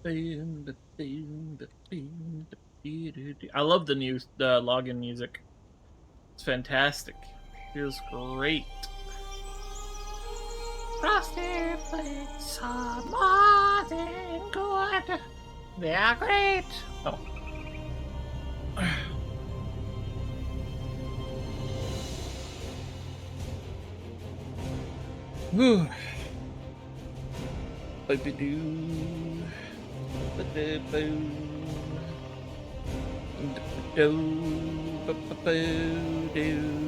I love the login music. It's fantastic. Feels great. Frosted flakes are more than good. They are great. Oh. Whew. Ba-ba-doo. Ba-da-boo. Do. Ba-ba-boo-doo.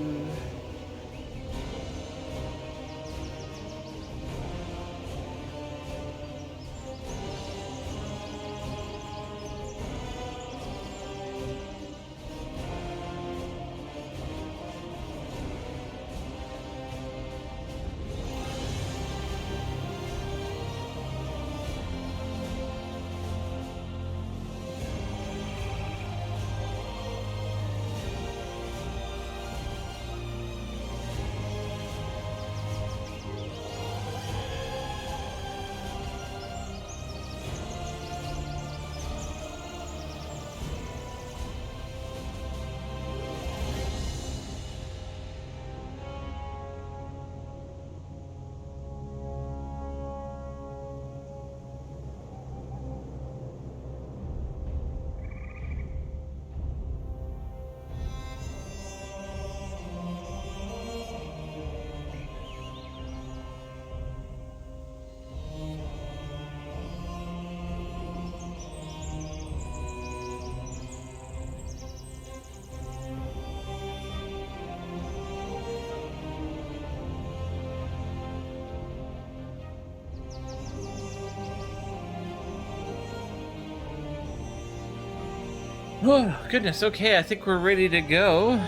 Oh, goodness. Okay, I think we're ready to go.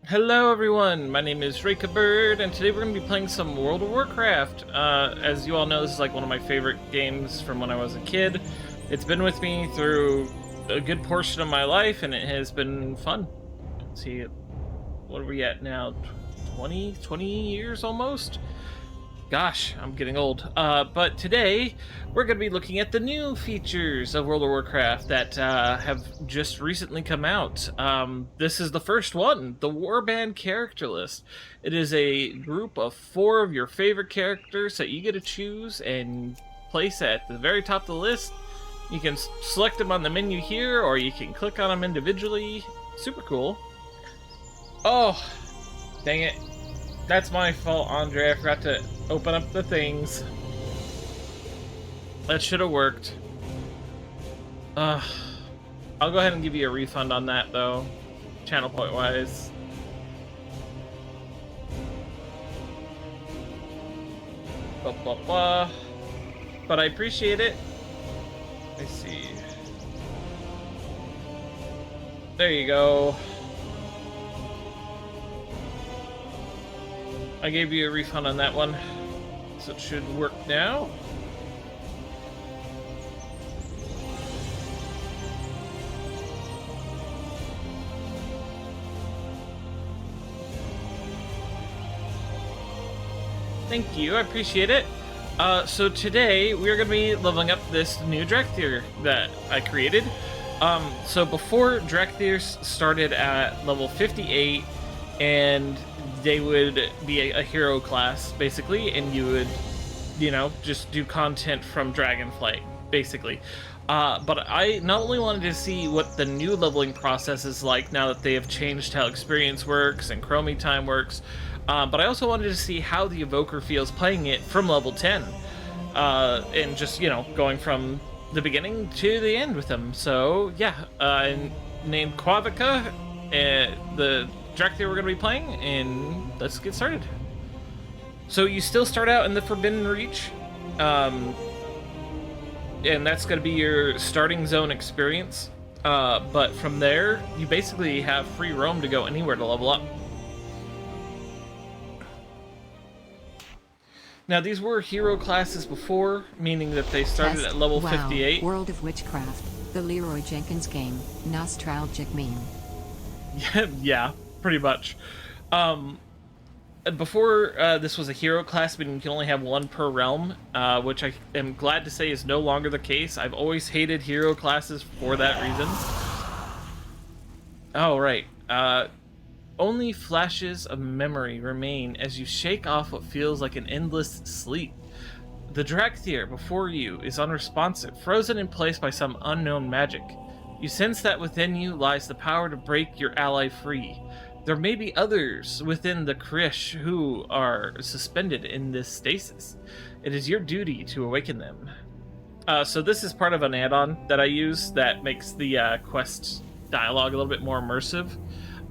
Hello, everyone. My name is Reka Bird, and today we're going to be playing some World of Warcraft. As you all know, this is like one of my favorite games from when I was a kid. It's been with me through a good portion of my life, and it has been fun. Let's see, what are we at now? 20 years almost? Gosh, I'm getting old. But today, we're going to be looking at the new features of World of Warcraft that have just recently come out. This is the first one, the Warband character list. It is a group of 4 of your favorite characters that you get to choose and place at the very top of the list. You can select them on the menu here, or you can click on them individually. Super cool. Oh, dang it. That's my fault, Andre. I forgot to open up the things. That should have worked. I'll go ahead and give you a refund on that, though. Channel point wise. Blah, blah, blah. But I appreciate it. Let's see. There you go. I gave you a refund on that one, so it should work now. Thank you, I appreciate it. So today we're going to be leveling up this new Drakthir that I created. So before, Drakthir started at level 58, and they would be a hero class, basically, and you would, you know, just do content from Dragonflight, basically. But I not only wanted to see what the new leveling process is like now that they have changed how experience works and chromie time works, but I also wanted to see how the Evoker feels playing it from level 10, and just, you know, going from the beginning to the end with them. So, yeah, named Quavica, the Drakthir we're going to be playing, and let's get started. So you still start out in the Forbidden Reach, and that's going to be your starting zone experience, but from there, you basically have free roam to go anywhere to level up. Now, these were hero classes before, meaning that they started at level 58. World of Witchcraft, the Leroy Jenkins game, nostalgic meme. Yeah, pretty much. before this was a hero class, meaning you can only have one per realm, which I am glad to say is no longer the case. I've always hated hero classes for that reason. Oh, right. Only flashes of memory remain as you shake off what feels like an endless sleep. The Drakthir before you is unresponsive, frozen in place by some unknown magic. You sense that within you lies the power to break your ally free. There may be others within the Krish who are suspended in this stasis. It is your duty to awaken them. So this is part of an add-on that I use that makes the quest dialogue a little bit more immersive.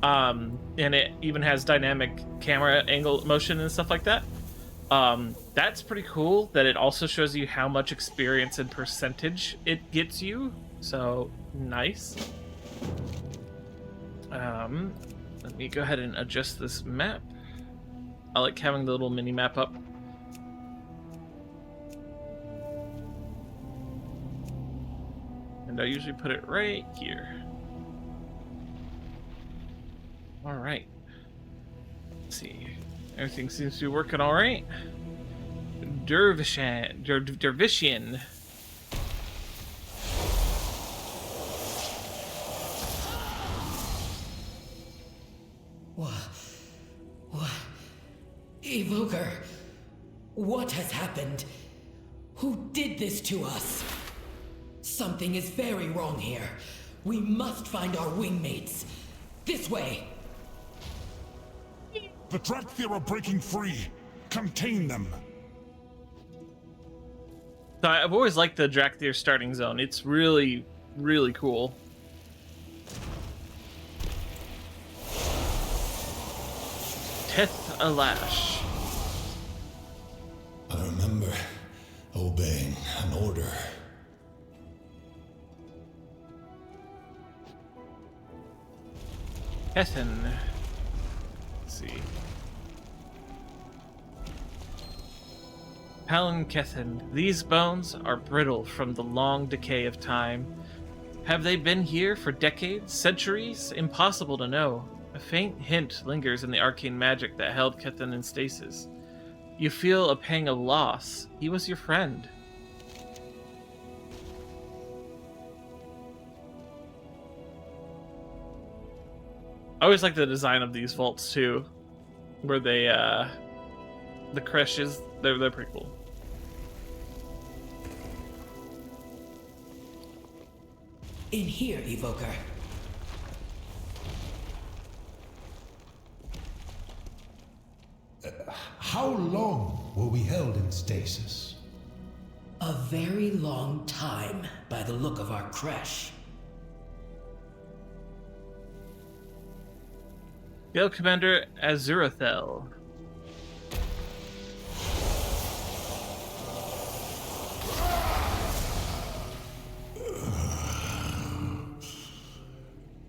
And it even has dynamic camera angle motion and stuff like that. That's pretty cool that it also shows you how much experience and percentage it gets you. So, nice. Let me go ahead and adjust this map. I like having the little mini map up. And I usually put it right here. All right. Let's see. Everything seems to be working all right. Dervishian. What? Evoker, what has happened? Who did this to us? Something is very wrong here. We must find our wingmates. This way! The Drakthir are breaking free. Contain them. So I've always liked the Drakthir starting zone. It's really, really cool. Teth Alash. I remember obeying an order. Kethen. Let's see. Palin Kethen. These bones are brittle from the long decay of time. Have they been here for decades, centuries? Impossible to know. A faint hint lingers in the arcane magic that held Kethen in stasis. You feel a pang of loss. He was your friend. I always like the design of these vaults too, where they, the creches, they're pretty cool. In here, Evoker. How long were we held in stasis? A very long time, by the look of our creche. Guild Commander Azurathel.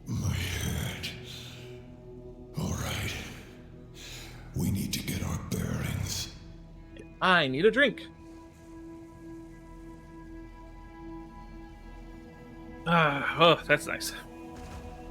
My head. All right. We need to get our bearings. I need a drink. Oh, that's nice.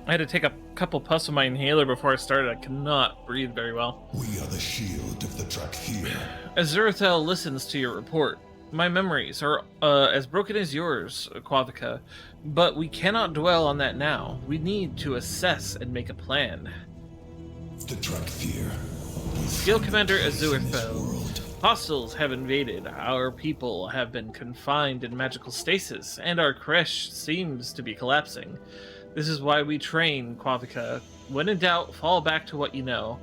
I had to take a couple puffs of my inhaler before I started. I cannot breathe very well. We are the shield of the Drakthir. Azurathel listens to your report. My memories are as broken as yours, Quavica, but we cannot dwell on that now. We need to assess and make a plan. The Drakthir. Guild Commander Azurathel. Hostiles have invaded. Our people have been confined in magical stasis, and our creche seems to be collapsing. This is why we train, Quavica. When in doubt, fall back to what you know.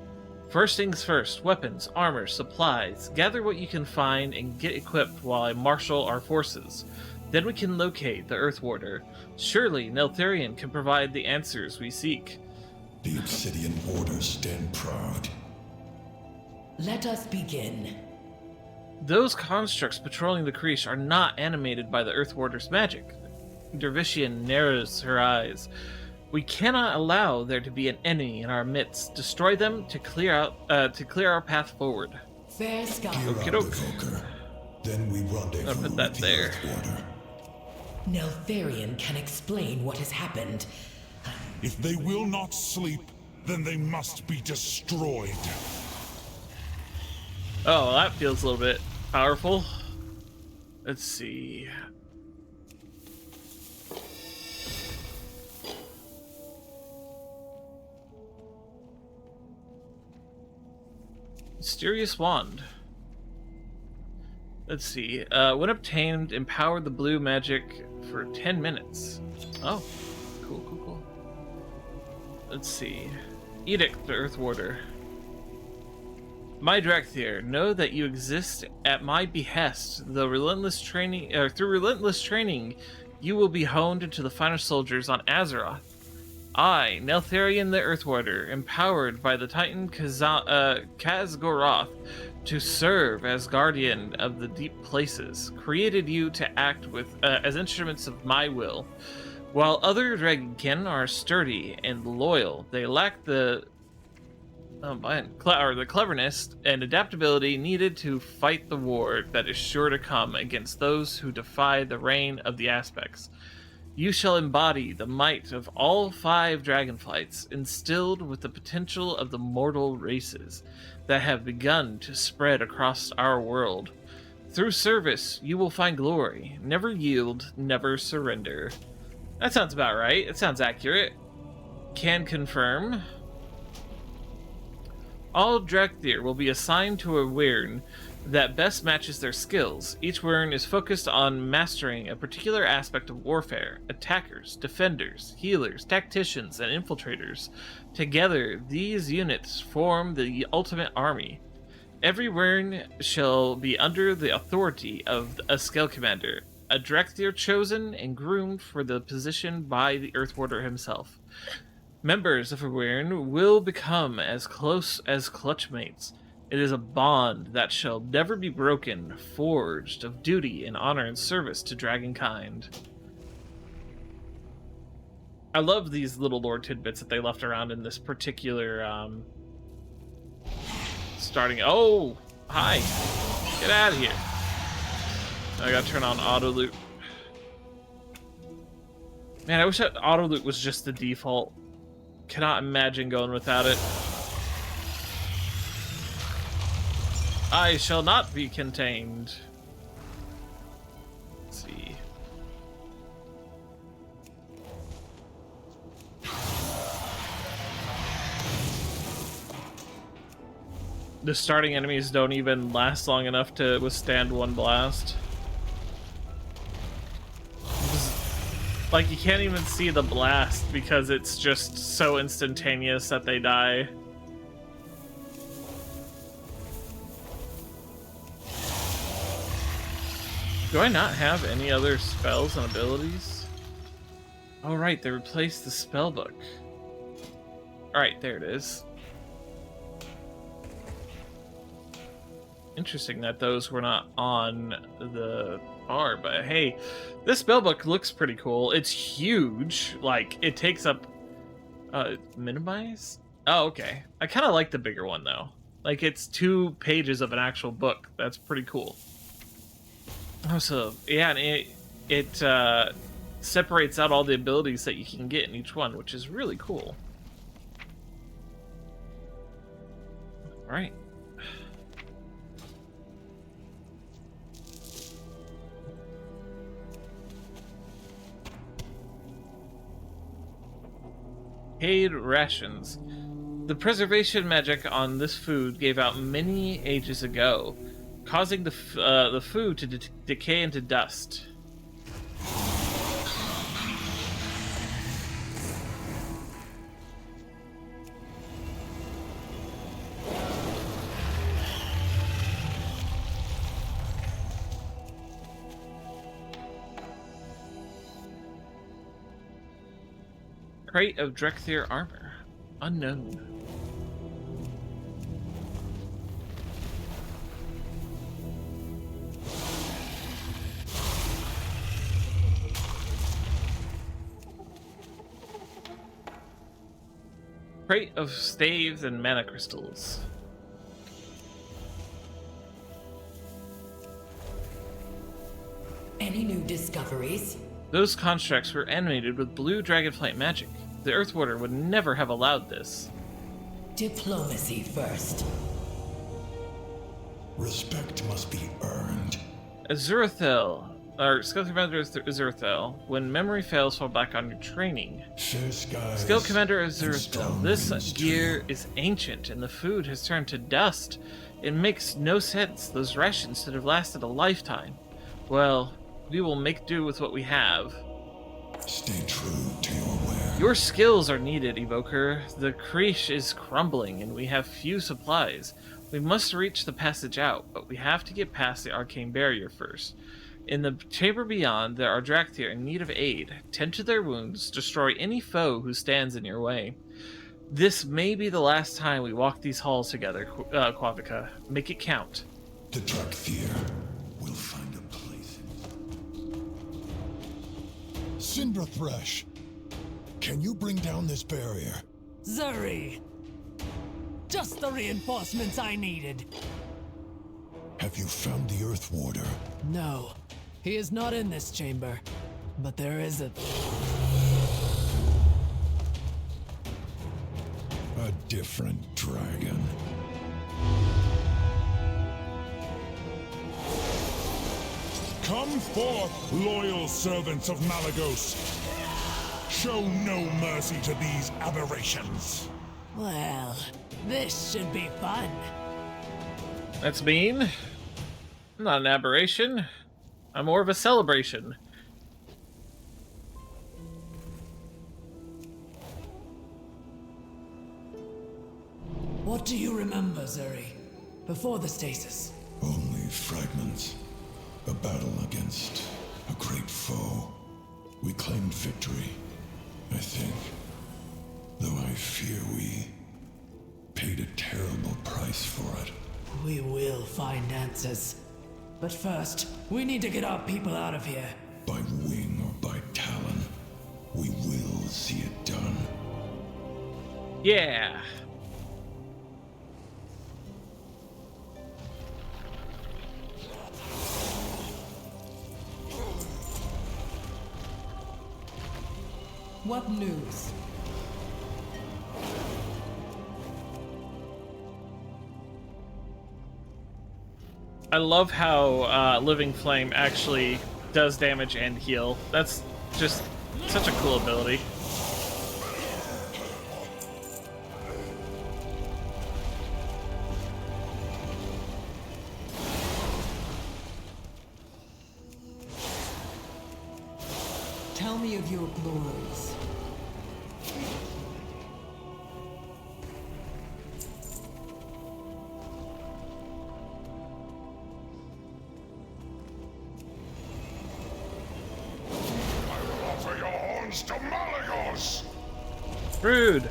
First things first, weapons, armor, supplies. Gather what you can find and get equipped while I marshal our forces. Then we can locate the Earth Warder. Surely Neltharion can provide the answers we seek. The Obsidian Orders stand proud. Let us begin. Those constructs patrolling the Krish are not animated by the Earth Warder's magic. Dervishian narrows her eyes. We cannot allow there to be an enemy in our midst. Destroy them to clear our path forward. Fair sky. Gear up, Evoker. Then we rendezvous I'll put that with the there. Earth Warder. Neltharion can explain what has happened. If they will not sleep, then they must be destroyed. Oh, that feels a little bit powerful. Let's see. Mysterious wand. Let's see. When obtained, empower the blue magic for 10 minutes. Oh, cool, cool, cool. Let's see. Edict the Earth Warder. My Drakthir, know that you exist at my behest. Through relentless training, you will be honed into the final soldiers on Azeroth. I, Neltharion the Earthwarder, empowered by the Titan Khazgoroth to serve as guardian of the deep places, created you to act as instruments of my will. While other dragonkin are sturdy and loyal, they lack the cleverness and adaptability needed to fight the war that is sure to come against those who defy the reign of the aspects. You shall embody the might of all 5 dragonflights, instilled with the potential of the mortal races that have begun to spread across our world. Through service, you will find glory. Never yield, never surrender. That sounds about right. It sounds accurate. Can confirm. All Drakthir will be assigned to a Wyrn that best matches their skills. Each Wyrn is focused on mastering a particular aspect of warfare. Attackers, defenders, healers, tacticians, and infiltrators. Together, these units form the ultimate army. Every Wyrn shall be under the authority of a Scale Commander, a Drakthir chosen and groomed for the position by the Earthwarder himself. Members of a Wyrn will become as close as clutchmates. It is a bond that shall never be broken, forged of duty and honor and service to dragonkind. I love these little lore tidbits that they left around in this particular, starting... Oh! Hi! Get out of here! I gotta turn on auto loot. Man, I wish that auto loot was just the default. Cannot imagine going without it. I shall not be contained. Let's see. The starting enemies don't even last long enough to withstand one blast. Like, you can't even see the blast because it's just so instantaneous that they die. Do I not have any other spells and abilities? Oh right, they replaced the spellbook. Alright, there it is. Interesting that those were not on the bar, but hey, this spellbook looks pretty cool. It's huge. Like, it takes up... minimize? Oh, okay. I kind of like the bigger one, though. Like, it's 2 pages of an actual book. That's pretty cool. Oh, so, yeah, and it separates out all the abilities that you can get in each one, which is really cool. Alright. Paid rations. The preservation magic on this food gave out many ages ago, causing the food to decay into dust. Crate of Drakthir armor. Unknown. Crate of staves and mana crystals. Any new discoveries? Those constructs were animated with blue dragonflight magic. The Earthwarder would never have allowed this. Diplomacy first. Respect must be earned. Azurathel, or Skill Commander Azurathel. When memory fails, fall back on your training. Fair skies. Skill Commander and Azurathel. strong This winds gear too. is ancient, and the food has turned to dust. It makes no sense. Those rations should have lasted a lifetime. Well, we will make do with what we have. Stay true to your word. Your skills are needed, Evoker. The creche is crumbling, and we have few supplies. We must reach the passage out, but we have to get past the arcane barrier first. In the chamber beyond, there are Drakthir in need of aid. Tend to their wounds, destroy any foe who stands in your way. This may be the last time we walk these halls together, Quavica. Make it count. The Drakthir will find a place in... Cinderthresh, can you bring down this barrier? Zuri! Just the reinforcements I needed. Have you found the Earth Warder? No, he is not in this chamber. But there is a... A different dragon. Come forth, loyal servants of Malagos. Show no mercy to these aberrations. Well, this should be fun. That's mean. I'm not an aberration. I'm more of a celebration. What do you remember, Zuri? Before the stasis? Only fragments. A battle against a great foe. We claimed victory, I think. Though I fear we paid a terrible price for it. We will find answers. But first, we need to get our people out of here. By wing or by talon, we will see it done. Yeah. What news? I love how Living Flame actually does damage and heal. That's just such a cool ability. Tell me of your glories. Offer your horns to Malagos! Rude.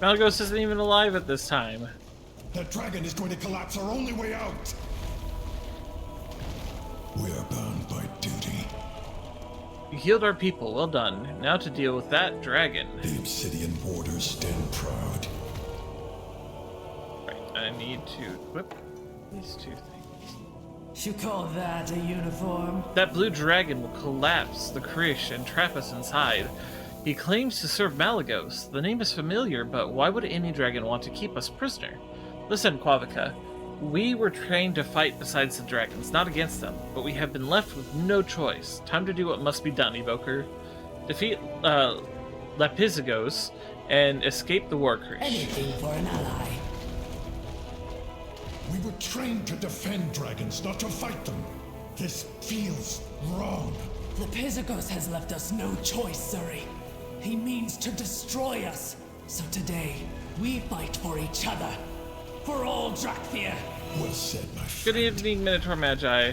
Malagos isn't even alive at this time. That dragon is going to collapse our only way out! We are bound by duty. You healed our people, well done. Now to deal with that dragon. The Obsidian Warders stand proud. Right, I need to equip these two things. You call that a uniform? That blue dragon will collapse the Krish and trap us inside. He claims to serve Malagos. The name is familiar, but why would any dragon want to keep us prisoner? Listen, Quavica. We were trained to fight besides the dragons, not against them, but we have been left with no choice. Time to do what must be done, Evoker. Defeat Lapizagos and escape the Warcraft. Anything for an ally. We were trained to defend dragons, not to fight them. This feels wrong. The Pizagos has left us no choice, Zuri. He means to destroy us. So today, we fight for each other. For all Drakthir. Well said, my friend. Good evening, Minotaur Magi.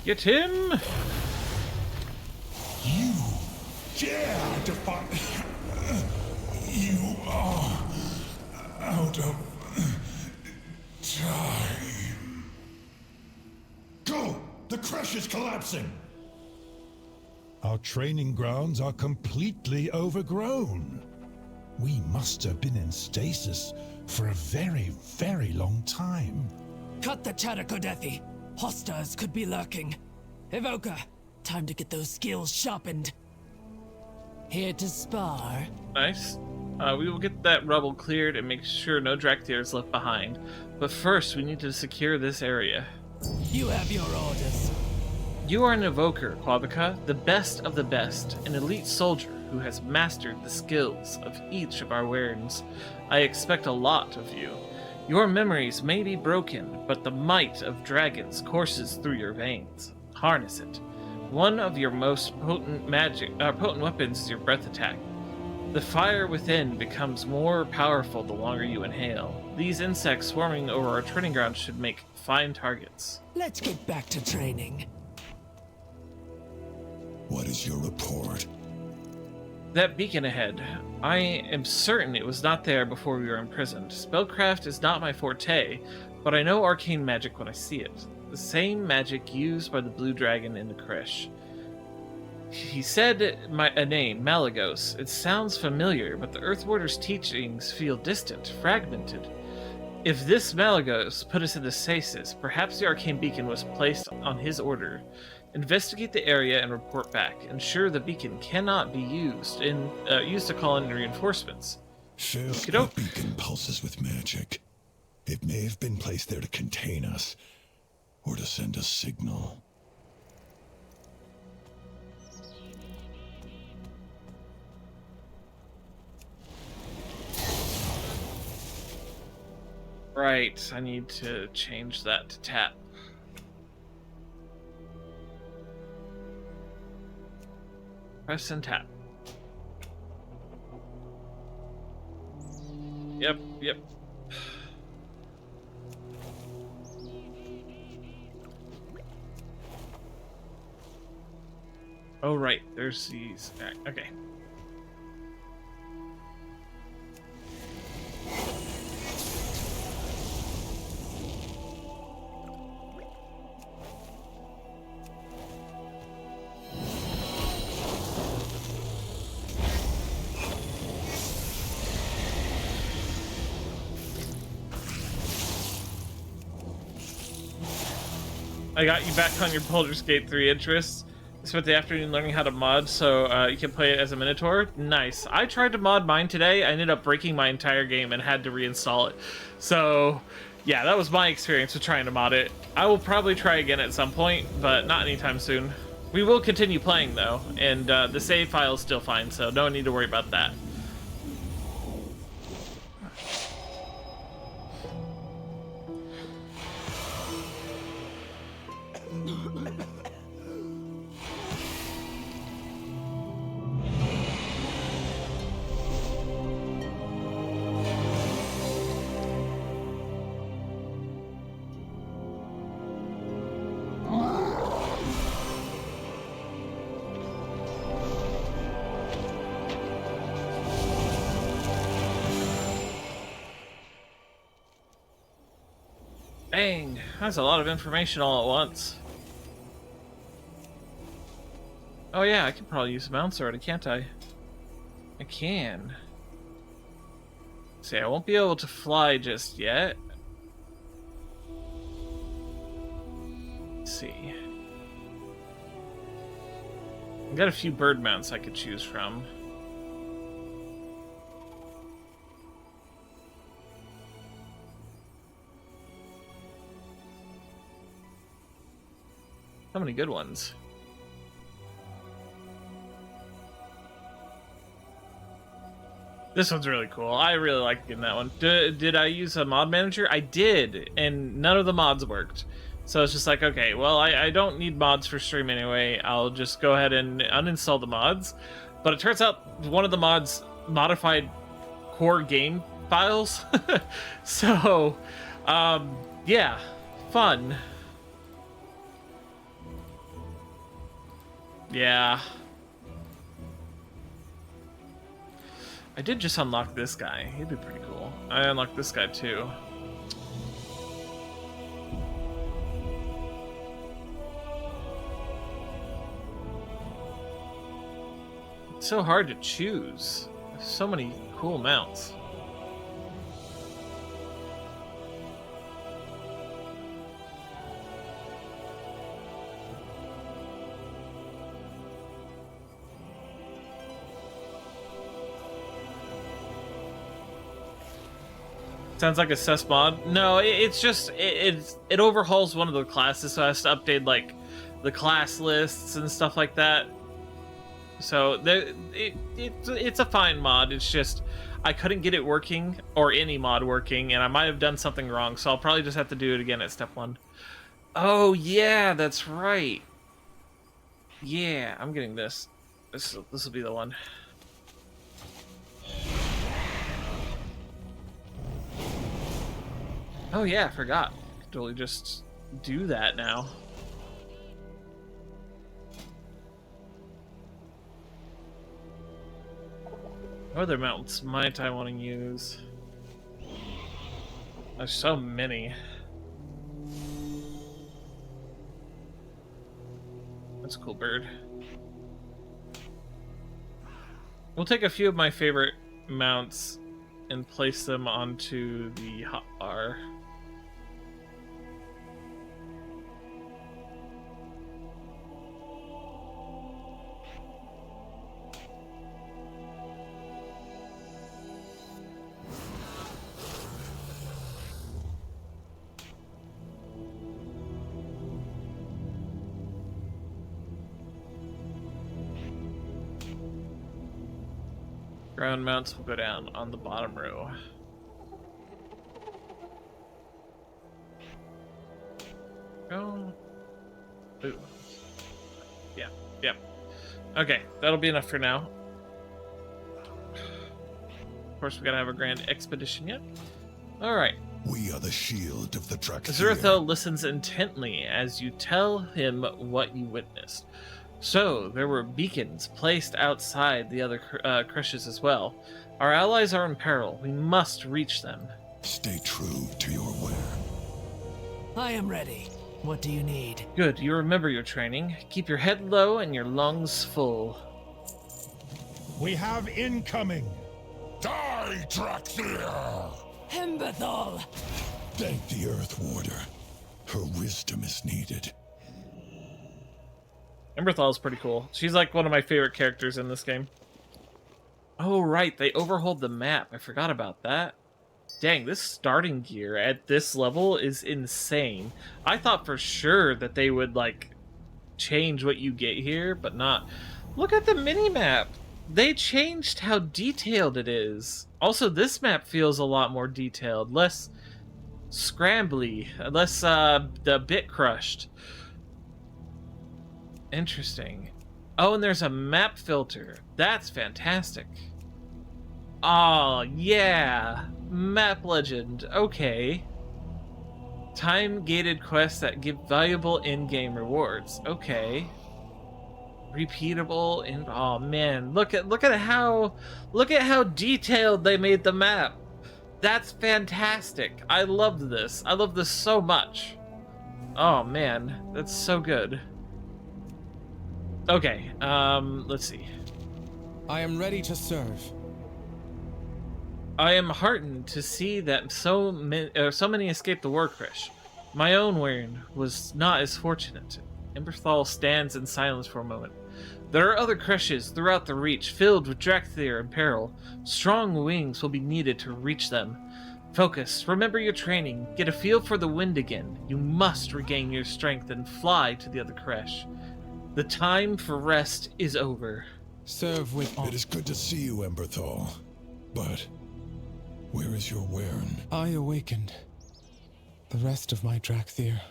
Get him! You dare defy... You are out of time. Go! The crash is collapsing! Our training grounds are completely overgrown. We must have been in stasis for a very, very long time. Cut the chatter, Kodethi. Hostiles could be lurking. Evoker, time to get those skills sharpened. Here to spar? Nice. We will get that rubble cleared and make sure no Drakthir is left behind. But first, we need to secure this area. You have your orders. You are an evoker, Quabica, the best of the best, an elite soldier who has mastered the skills of each of our Wyrns. I expect a lot of you. Your memories may be broken, but the might of dragons courses through your veins. Harness it. One of your most potent weapons is your breath attack. The fire within becomes more powerful the longer you inhale. These insects swarming over our training ground should make fine targets. Let's get back to training. What is your report? That beacon ahead. I am certain it was not there before we were imprisoned. Spellcraft is not my forte, but I know arcane magic when I see it. The same magic used by the blue dragon in the Kresh. He said a name, Malagos. It sounds familiar, but the Earthwarder's teachings feel distant, fragmented. If this Malagos put us into stasis, perhaps the arcane beacon was placed on his order. Investigate the area and report back. Ensure the beacon cannot be used to call in reinforcements. Sure, the beacon pulses with magic. It may have been placed there to contain us, or to send a signal. Right, I need to change that to tap. Press and tap. Yep. Oh, right, there's these. Okay. I got you back on your Baldur's Gate 3 interests. I spent the afternoon learning how to mod so you can play it as a Minotaur. Nice. I tried to mod mine today. I ended up breaking my entire game and had to reinstall it. So, yeah, that was my experience with trying to mod it. I will probably try again at some point, but not anytime soon. We will continue playing, though, and the save file is still fine, so no need to worry about that. Dang, that's a lot of information all at once. Oh yeah, I can probably use a mounts already, can't I? I can. See, I won't be able to fly just yet. Let's see. I've got a few bird mounts I could choose from. How many good ones? This one's really cool. I really like getting that one. Did I use a mod manager? I did, and none of the mods worked. So it's just like, okay, well, I don't need mods for stream anyway. I'll just go ahead and uninstall the mods. But it turns out one of the mods modified core game files. So, yeah, fun. Yeah. I did just unlock this guy. He'd be pretty cool. I unlocked this guy too. It's so hard to choose. There's so many cool mounts. Sounds like a sus mod. No, it's just it overhauls one of the classes, so it has to update like the class lists and stuff like that. So it's a fine mod. It's just I couldn't get it working, or any mod working, and I might have done something wrong. So I'll probably just have to do it again at step 1. Oh yeah, that's right. Yeah, I'm getting this. This will be the one. Oh yeah, I forgot. I could totally just do that now. What other mounts might I want to use? There's so many. That's a cool bird. We'll take a few of my favorite mounts and place them onto the hotbar. Ground mounts will go down on the bottom row. Go. Ooh. Yeah, yep. Okay, that'll be enough for now. Of course, we gotta have a grand expedition yet. Alright. We are the shield of the Drakthir. Azurathel listens intently as you tell him what you witnessed. So, there were beacons placed outside the other creches as well. Our allies are in peril. We must reach them. Stay true to your word. I am ready. What do you need? Good, you remember your training. Keep your head low and your lungs full. We have incoming. Die, Drakthir! Hemberthal! Thank the Earth Warder. Her wisdom is needed. Emberthal is pretty cool. She's like one of my favorite characters in this game. Oh, right. They overhauled the map. I forgot about that. Dang, this starting gear at this level is insane. I thought for sure that they would, like, change what you get here, but not. Look at the mini-map. They changed how detailed it is. Also, this map feels a lot more detailed. Less scrambly. Less, the bit crushed. Interesting. Oh, and there's a map filter. That's fantastic. Oh, yeah. Map legend. Okay. Time-gated quests that give valuable in-game rewards. Okay. Repeatable in oh man, look at how detailed they made the map. That's fantastic. I love this. I love this so much. Oh man, that's so good. Okay, let's see. I am ready to serve. I am heartened to see that so many escaped the war crash. My own Wyrn was not as fortunate. Emberthal stands in silence for a moment. There are other creches throughout the Reach filled with Drakthir in peril. Strong wings will be needed to reach them. Focus, remember your training, get a feel for the wind again. You must regain your strength and fly to the other creche. The time for rest is over. Serve with honor. It is good to see you, Emberthal. But where is your Wyrn? I awakened. The rest of my Drakthir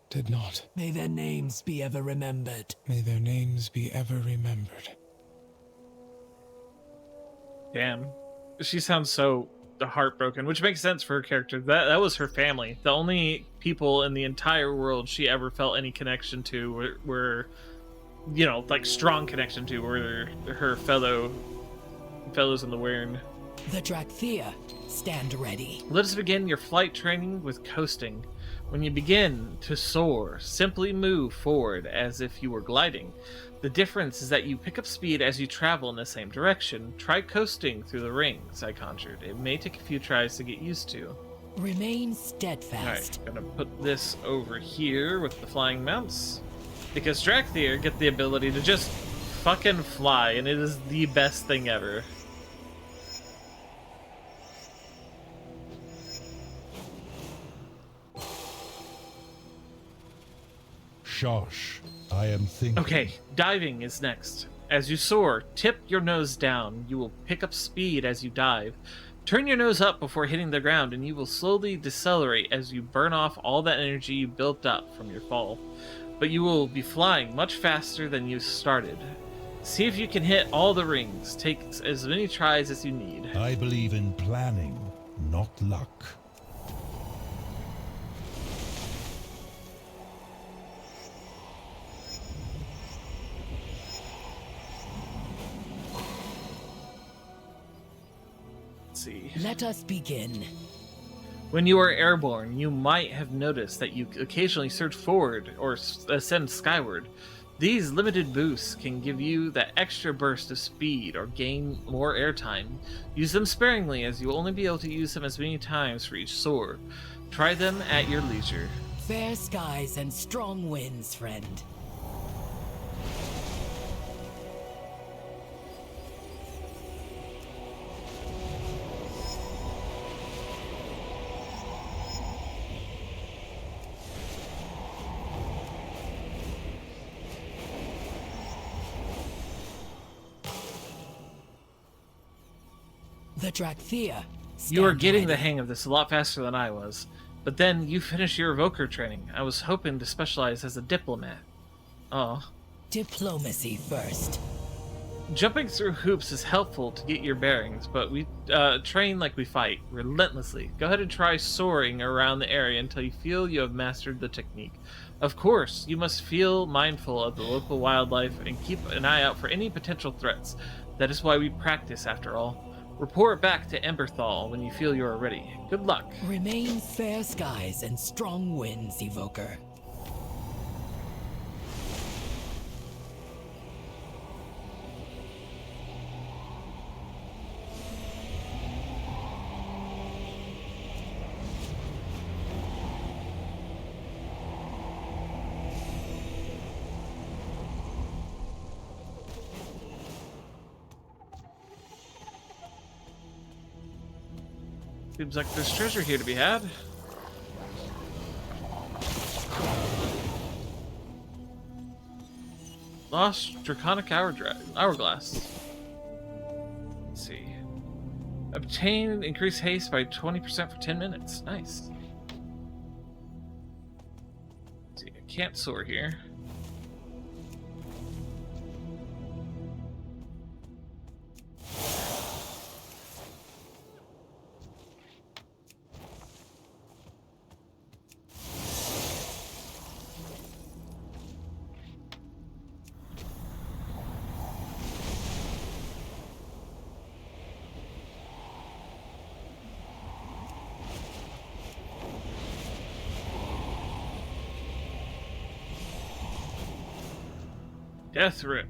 did not. May their names be ever remembered. May their names be ever remembered. Damn. She sounds so heartbroken, which makes sense for her character. That was her family. The only people in the entire world she ever felt any connection to were you know, like strong connection to were her fellows in the Wyrn. The Drakthir, stand ready. Let us begin your flight training with coasting. When you begin to soar, simply move forward as if you were gliding. The difference is that you pick up speed as you travel in the same direction. Try coasting through the rings I conjured. It may take a few tries to get used to. Remain steadfast. Alright, gonna put this over here with the flying mounts. Because Drakthir get the ability to just fucking fly, and it is the best thing ever. Shosh. I am thinking. Okay, diving is next. As you soar, tip your nose down. You will pick up speed as you dive. Turn your nose up before hitting the ground, and you will slowly decelerate as you burn off all that energy you built up from your fall. But you will be flying much faster than you started. See if you can hit all the rings. Take as many tries as you need. I believe in planning, not luck. See. Let us begin. When you are airborne, you might have noticed that you occasionally surge forward or ascend skyward. These limited boosts can give you that extra burst of speed or gain more airtime. Use them sparingly, as you will only be able to use them as many times for each soar. Try them at your leisure. Fair skies and strong winds, friend. The Drakthea. You are getting the ready. hang of this a lot faster than I was. But then you finished your evoker training. I was hoping to specialize as a diplomat. Oh. Diplomacy first. Jumping through hoops is helpful to get your bearings, but we train like we fight, relentlessly. Go ahead and try soaring around the area until you feel you have mastered the technique. Of course, you must feel mindful of the local wildlife and keep an eye out for any potential threats. That is why we practice, after all. Report back to Emberthal when you feel you are ready. Good luck. Remain fair skies and strong winds, Evoker. Seems like there's treasure here to be had. Lost Draconic Hourglass. Let's see. Obtain increased haste by 20% for 10 minutes. Nice. Let's see, I can't soar here. Death Rip.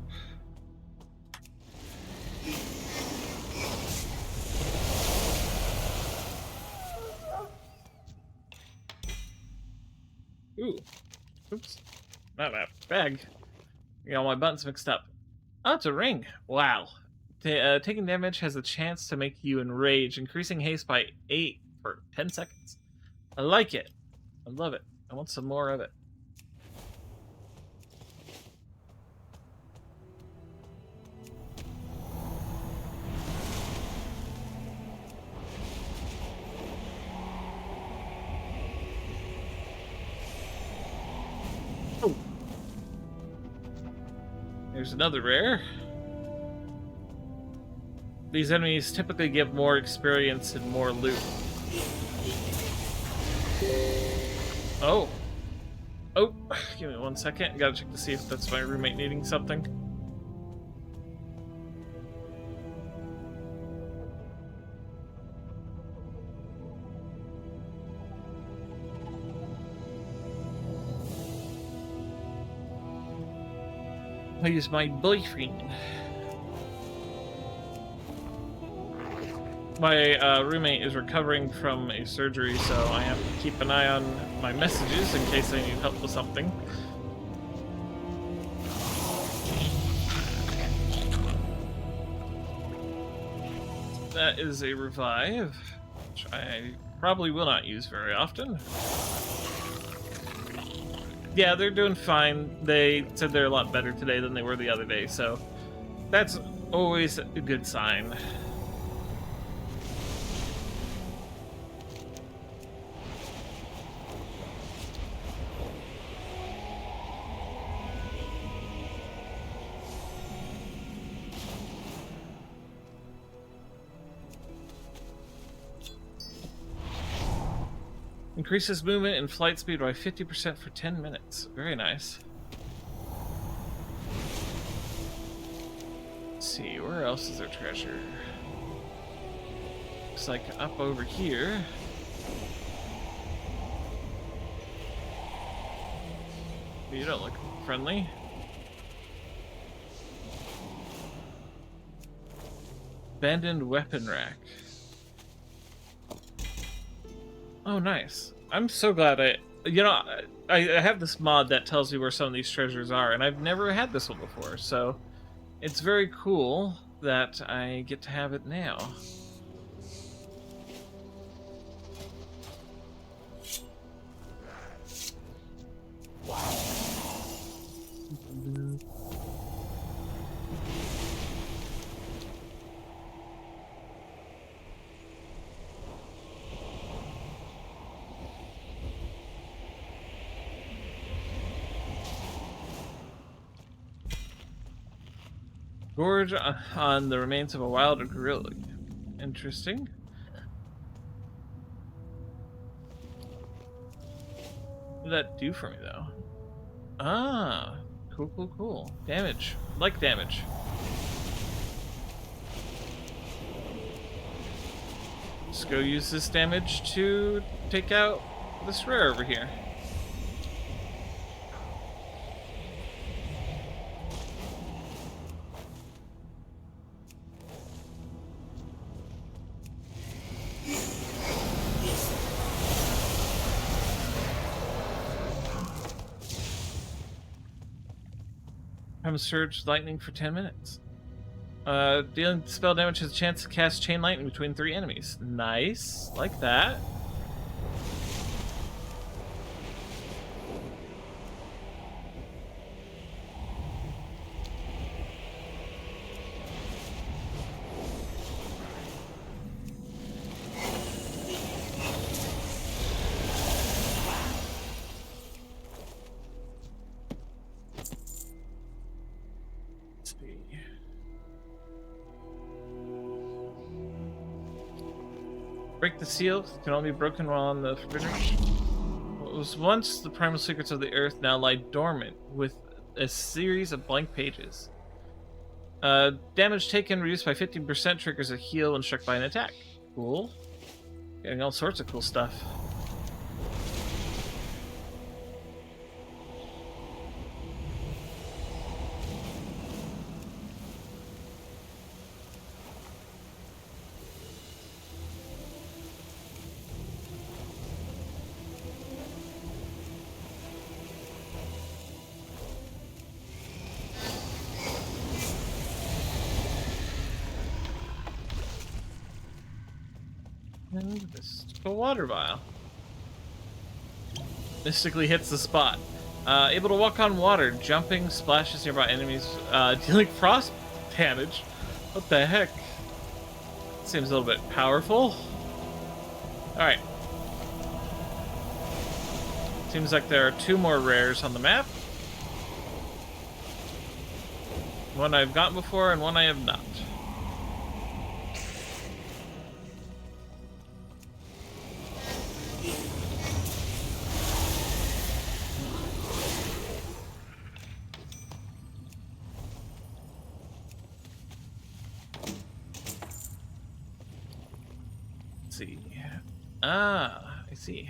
Ooh. Oops. Not that bag. I got all my buttons mixed up. Oh, it's a ring. Wow. Taking damage has a chance to make you enrage, increasing haste by 8 for 10 seconds. I like it. I love it. I want some more of it. There's another rare. These enemies typically give more experience and more loot. Oh. Oh, give me 1 second. Gotta check to see if that's my roommate needing something. He's my boyfriend. My roommate is recovering from a surgery, so I have to keep an eye on my messages in case I need help with something. That is a revive, which I probably will not use very often. Yeah, they're doing fine. They said they're a lot better today than they were the other day, so that's always a good sign. Increases movement and flight speed by 50% for 10 minutes. Very nice. Let's see, where else is there treasure? Looks like up over here. You don't look friendly. Abandoned weapon rack. Oh, nice. I'm so glad I have this mod that tells you where some of these treasures are, and I've never had this one before, so it's very cool that I get to have it now. Gorge on the remains of a wild gorilla. Interesting. What did that do for me, though? Ah, cool. Damage. Like damage. Let's go use this damage to take out this rare over here. Surge lightning for 10 minutes. Dealing spell damage has a chance to cast chain lightning between 3 enemies. Nice. Like that. Break the seal can only be broken while on the forbidden. What was once the primal secrets of the earth now lie dormant with a series of blank pages. Damage taken reduced by 15% triggers a heal when struck by an attack. Cool. Getting all sorts of cool stuff. And this a water vial. Mystically hits the spot. Able to walk on water, jumping, splashes nearby enemies, dealing frost damage. What the heck? Seems a little bit powerful. Alright. Seems like there are 2 more rares on the map. One I've gotten before and one I have not. See. Ah, I see.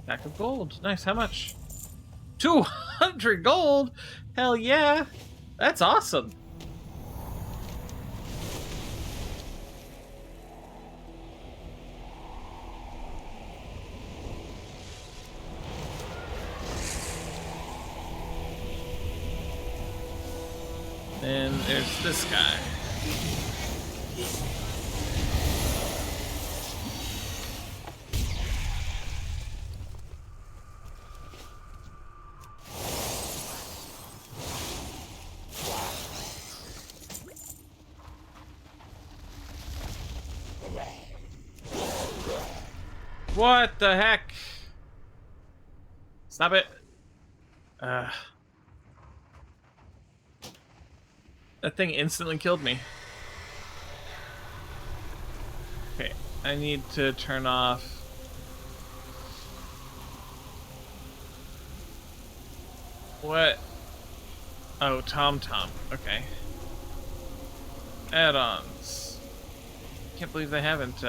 Pack of gold. Nice. How much? 200 gold? Hell yeah. That's awesome. And there's this guy. What the heck? Stop it. That thing instantly killed me. Okay, I need to turn off. What? Oh, Tom. Okay. Add-ons. Can't believe they haven't,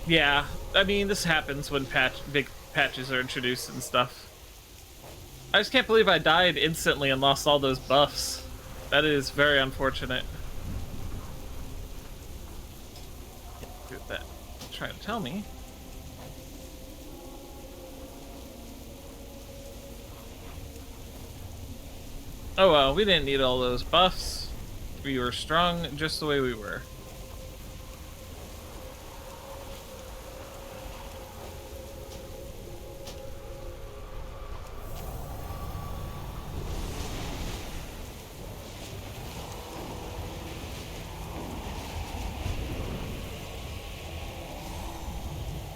Yeah, I mean, this happens when big patches are introduced and stuff. I just can't believe I died instantly and lost all those buffs. That is very unfortunate. What that trying to tell me? Oh well, we didn't need all those buffs. We were strong just the way we were.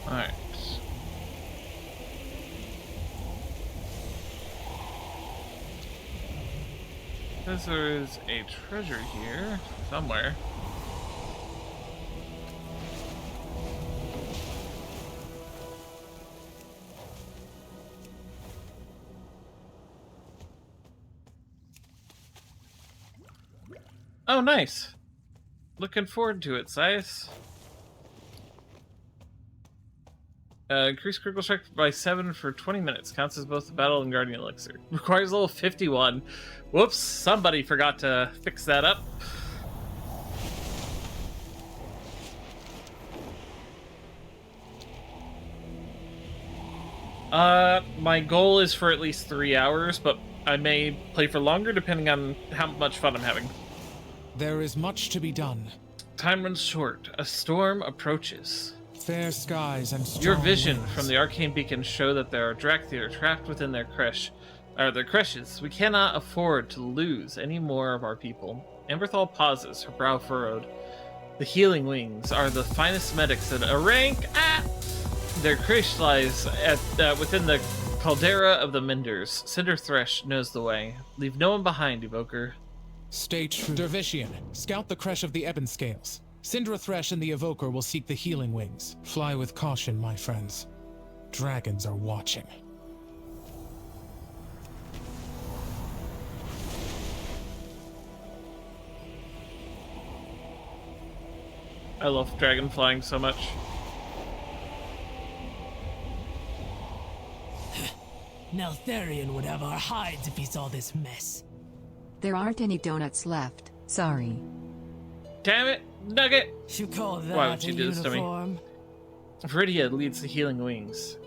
Alright. Because there is a treasure here somewhere. Oh, nice. Looking forward to it, Sias. Increase critical strike by 7 for 20 minutes. Counts as both the battle and guardian elixir. Requires level 51. Whoops, somebody forgot to fix that up. My goal is for at least 3 hours, but I may play for longer depending on how much fun I'm having. There is much to be done. Time runs short. A storm approaches. Fair skies and strong Your vision winds. from the arcane beacon show that there are Drakthir trapped within their their creches. We cannot afford to lose any more of our people. Amberthal pauses, her brow furrowed. The healing wings are the finest medics in a rank. Their creche lies within the caldera of the Menders. Cinder Thresh knows the way. Leave no one behind, Evoker. Stay true. Dervishian, scout the creche of the Ebon Scales. Syndra Thresh and the Evoker will seek the healing wings. Fly with caution, my friends. Dragons are watching. I love dragon flying so much. Neltharion would have our hides if he saw this mess. There aren't any donuts left. Sorry. Damn it, Nugget! You call that Why would you a do this to me? uniform? Viridia leads the healing wings.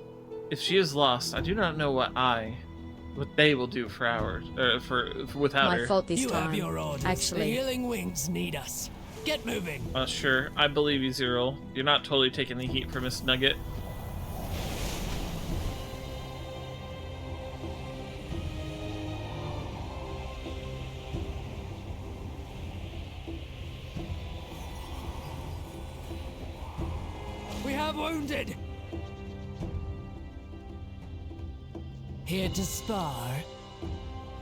If she is lost, I do not know what they will do for without My her. fault this You time. have your orders. The Actually, healing wings need us. Get moving. Sure, I believe you, Zero. You're not totally taking the heat for Miss Nugget. We have wounded. Here to spar.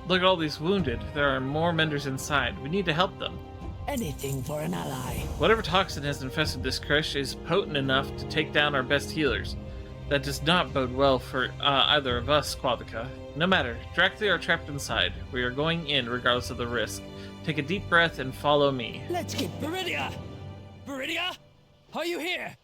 Look at all these wounded. There are more Menders inside. We need to help them. Anything for an ally. Whatever toxin has infested this creche is potent enough to take down our best healers. That does not bode well for either of us, Quadrica. No matter, Drakthir are trapped inside. We are going in regardless of the risk. Take a deep breath and follow me. Let's get Viridia! Viridia? Are you here?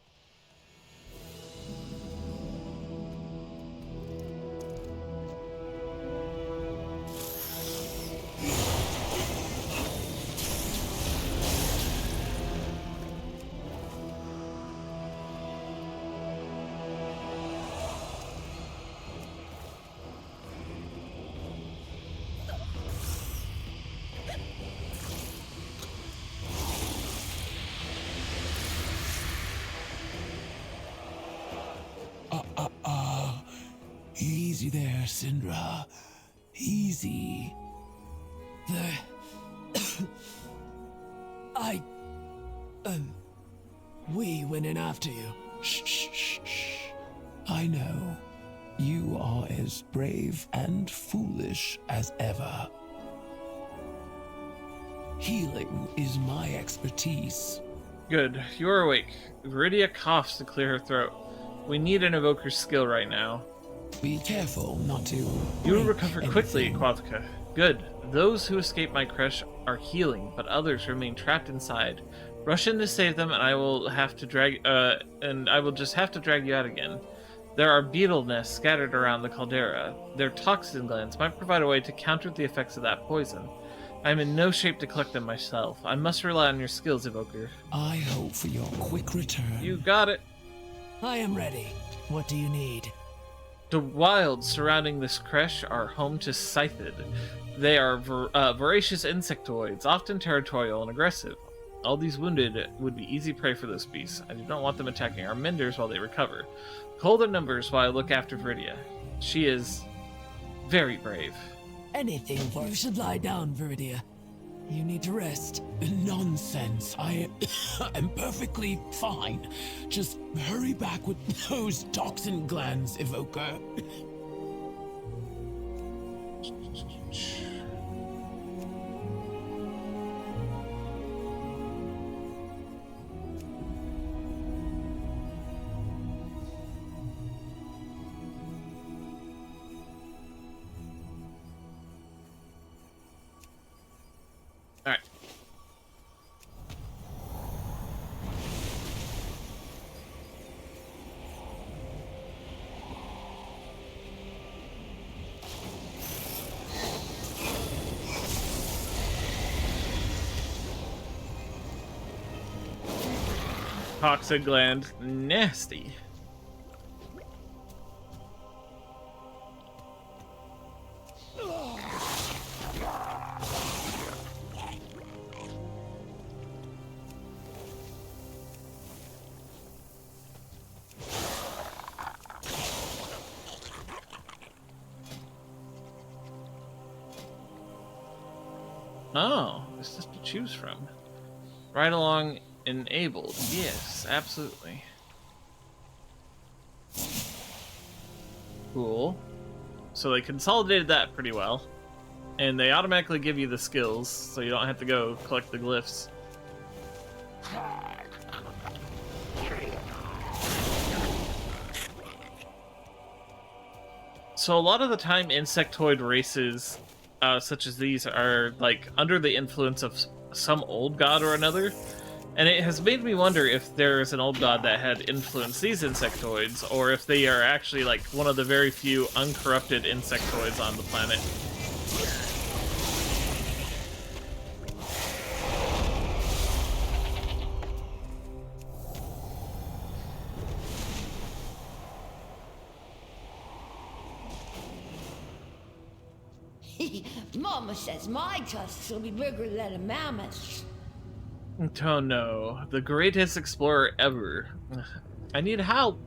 Easy there, Syndra. Easy. We went in after you. Shh, shh, shh, shh. I know. You are as brave and foolish as ever. Healing is my expertise. Good. You're awake. Viridia coughs to clear her throat. We need an evoker's skill right now. Be careful not to. You will break recover quickly, anything. Quathka. Good. Those who escape my crush are healing, but others remain trapped inside. Rush in to save them, and I will just have to drag you out again. There are beetle nests scattered around the caldera. Their toxin glands might provide a way to counter the effects of that poison. I am in no shape to collect them myself. I must rely on your skills, Evoker. I hope for your quick return. You got it. I am ready. What do you need? The wilds surrounding this creche are home to Scythid. They are voracious insectoids, often territorial and aggressive. All these wounded would be easy prey for those beasts. I do not want them attacking our menders while they recover. Cull their numbers while I look after Viridia. She is very brave. Anything for you should lie down, Viridia. You need to rest. Nonsense. I am perfectly fine. Just hurry back with those toxin glands, Evoker. All right. Toxic gland, nasty. Oh, there's stuff to choose from. Right along enabled. Yes, absolutely. Cool. So they consolidated that pretty well. And they automatically give you the skills, so you don't have to go collect the glyphs. So a lot of the time, insectoid races, such as these, are like under the influence of some old god or another. And it has made me wonder if there's an old god that had influenced these insectoids, or if they are actually like one of the very few uncorrupted insectoids on the planet. Mama says my tusks will be bigger than a mammoth's. Tono, the greatest explorer ever. I need help.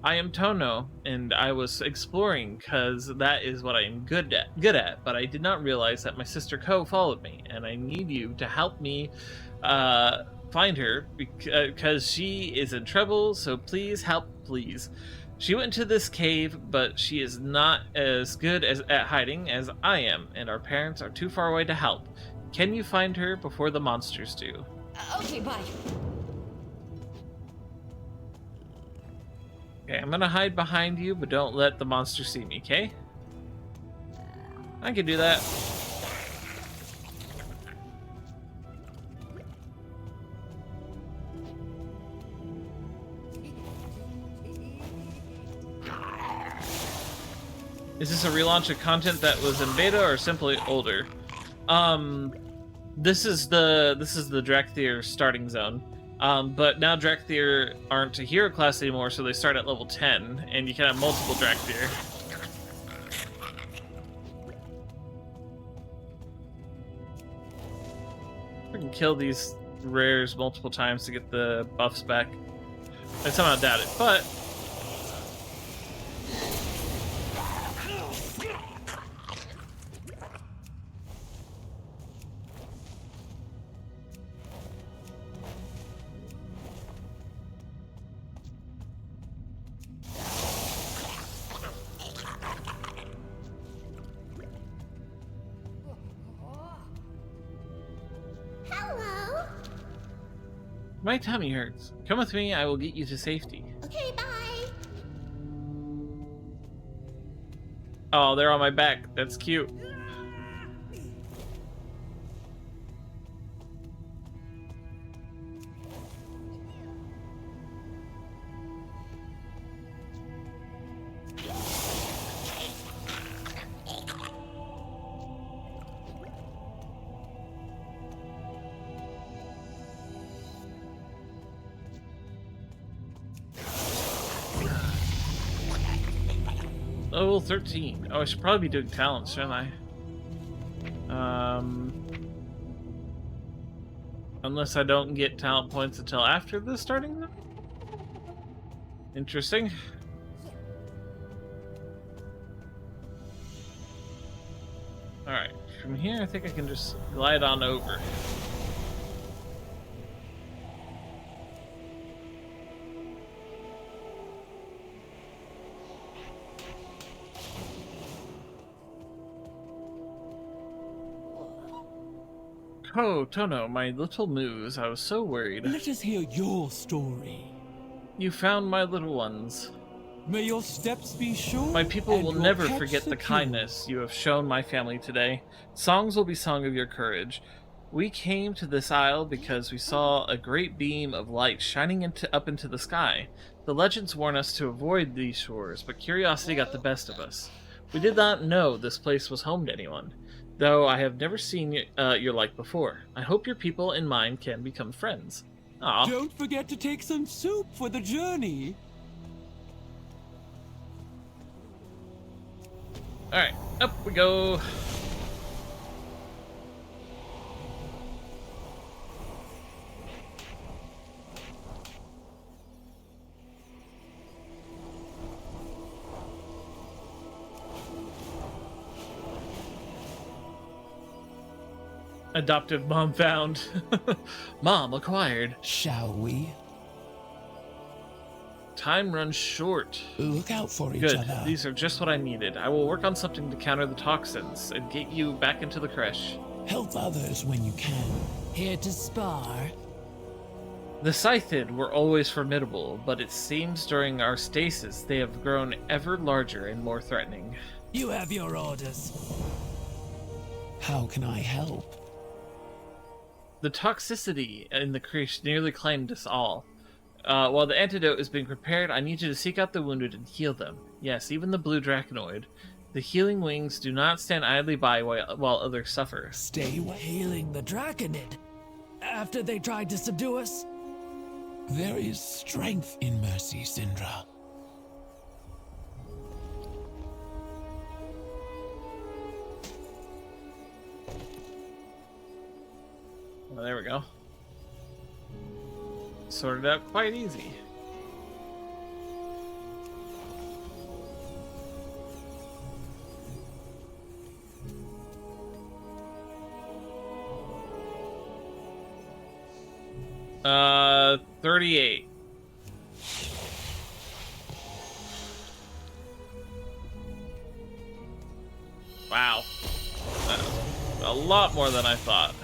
I am Tono, and I was exploring because that is what I am good at, but I did not realize that my sister Ko followed me, and I need you to help me find her because she is in trouble, so please help, please. She went into this cave, but she is not as good at hiding as I am, and our parents are too far away to help. Can you find her before the monsters do? Okay, bye. Okay, I'm gonna hide behind you, but don't let the monster see me, okay? I can do that. Is this a relaunch of content that was in beta or simply older? This is the Drakthir starting zone. But now Drakthir aren't a hero class anymore, so they start at level 10, and you can have multiple Drakthir. I can kill these rares multiple times to get the buffs back. I somehow doubt it, but My tummy hurts. Come with me, I will get you to safety. Okay, bye. Oh, they're on my back. That's cute. Level 13. Oh, I should probably be doing talents, shouldn't I? Unless I don't get talent points until after the starting zone? Interesting. Alright, from here I think I can just glide on over. Oh, Tono, my little moose, I was so worried. Let us hear your story. You found my little ones. May your steps be sure. My people and will your never catch forget the secure. kindness you have shown my family today. Songs will be sung of your courage. We came to this isle because we saw a great beam of light shining up into the sky. The legends warn us to avoid these shores, but curiosity got the best of us. We did not know this place was home to anyone, though I have never seen your like before. I hope your people and mine can become friends. Aw. Don't forget to take some soup for the journey. Alright, up we go. Adoptive mom found. Mom acquired. Shall we? Time runs short. Look out for each Good. other. These are just what I needed. I will work on something to counter the toxins and get you back into the creche. Help others when you can. Here to spar. The Scythed were always formidable, but it seems during our stasis they have grown ever larger and more threatening. You have your orders. How can I help? The toxicity in the creche nearly claimed us all. While the antidote is being prepared, I need you to seek out the wounded and heal them. Yes, even the blue Draconoid. The healing wings do not stand idly by while others suffer. Stay away. Healing the Draconid. After they tried to subdue us? There is strength in mercy, Syndra. Well, there we go. Sorted out quite easy. Uh, 38. Wow. A lot more than I thought.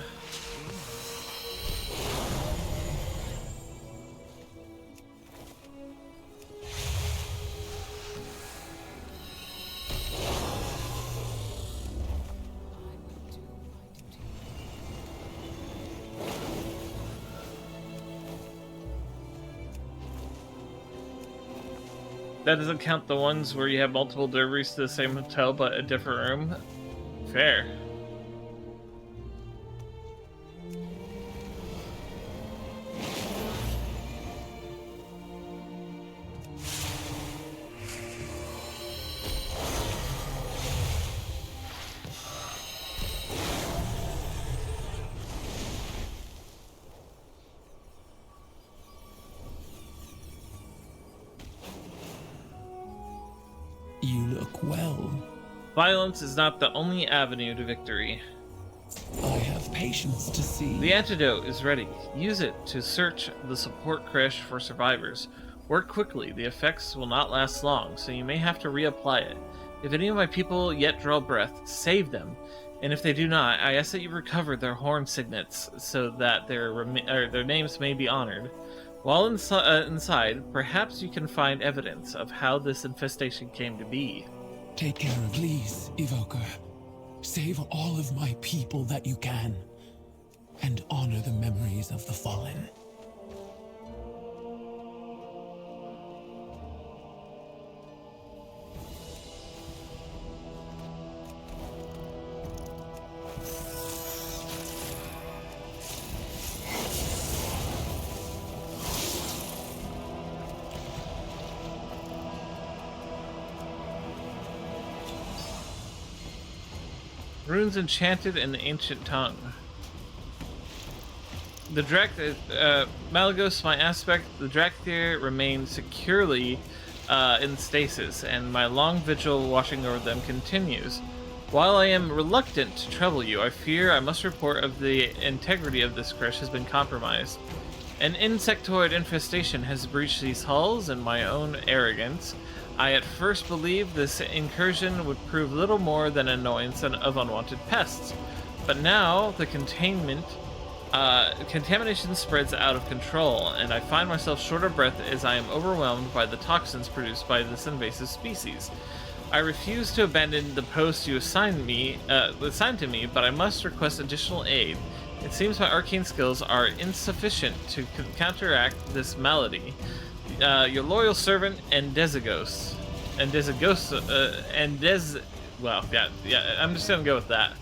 That doesn't count the ones where you have multiple deliveries to the same hotel but a different room. Fair. You look well. Violence is not the only avenue to victory. I have patience to see. The antidote is ready. Use it to search the support creche for survivors. Work quickly. The effects will not last long, so you may have to reapply it. If any of my people yet draw breath, save them. And if they do not, I ask that you recover their horn signets so that their names may be honored. While inside, perhaps you can find evidence of how this infestation came to be. Take care of Lee's, Evoker. Save all of my people that you can, and honor the memories of the fallen. Runes enchanted in the ancient tongue. The Malagos, my aspect, the Drakthir remain securely in stasis, and my long vigil watching over them continues. While I am reluctant to trouble you, I fear I must report of the integrity of this crush has been compromised. An insectoid infestation has breached these halls, and my own arrogance. I at first believed this incursion would prove little more than an annoyance of unwanted pests, but now the contamination spreads out of control, and I find myself short of breath as I am overwhelmed by the toxins produced by this invasive species. I refuse to abandon the post you assigned to me, but I must request additional aid. It seems my arcane skills are insufficient to counteract this malady. Your loyal servant, Endezagos. Well, yeah, I'm just gonna go with that.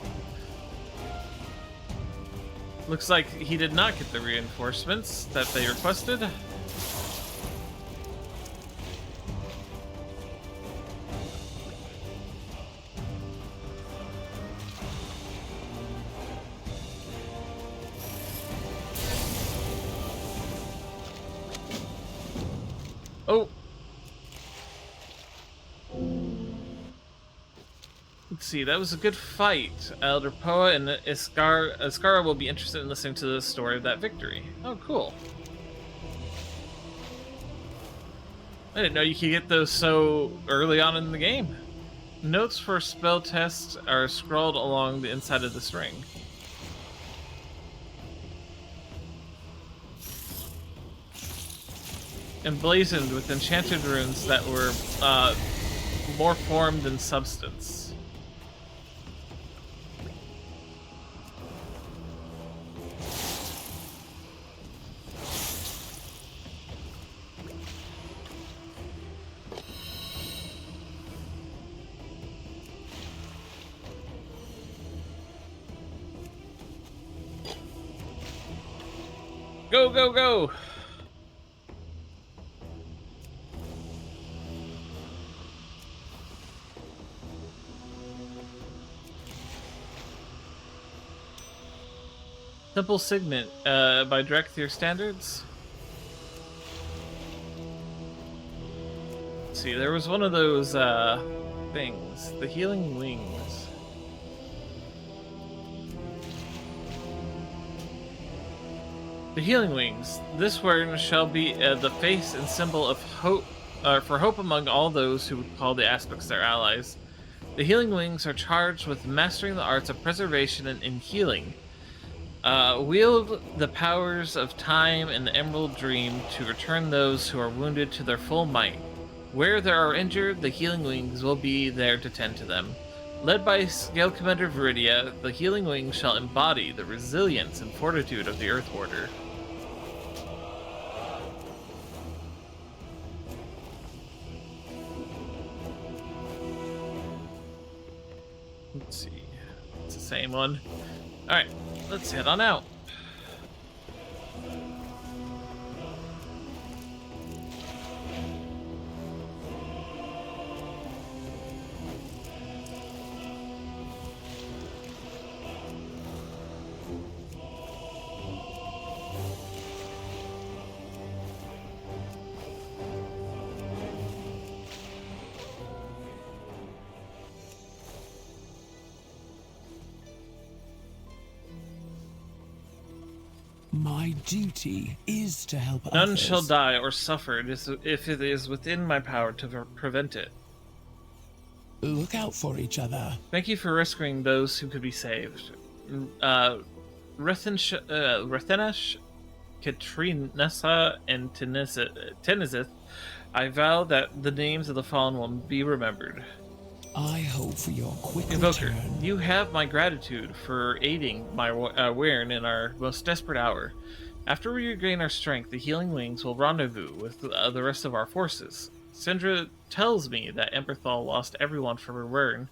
Looks like he did not get the reinforcements that they requested. Oh! Let's see, that was a good fight. Elder Poa and Iskara will be interested in listening to the story of that victory. Oh, cool. I didn't know you could get those so early on in the game. Notes for spell tests are scrawled along the inside of this ring. Emblazoned with enchanted runes that were more form than substance. Go, go, go! Simple Signet, by Drakthir standards. Let's see, there was one of those, things. The Healing Wings. The Healing Wings. This word shall be the face and symbol of hope, for hope among all those who would call the aspects their allies. The Healing Wings are charged with mastering the arts of preservation and healing. Wield the powers of time and the Emerald Dream to return those who are wounded to their full might. Where there are injured, the Healing Wings will be there to tend to them. Led by Scale Commander Viridia, the Healing Wings shall embody the resilience and fortitude of the Earth Order. Let's see. It's the same one. Alright. Let's head on out. My duty is to help None others. shall die or suffer if it is within my power to prevent it. Look out for each other. Thank you for rescuing those who could be saved. Rethenesh, Katrinessa, and Tenizith, I vow that the names of the fallen will be remembered. I hope for your quick Invoker, return. you have my gratitude for aiding my Wyrn in our most desperate hour. After we regain our strength, the Healing Wings will rendezvous with the rest of our forces. Sindra tells me that Emberthal lost everyone from her Wyrn.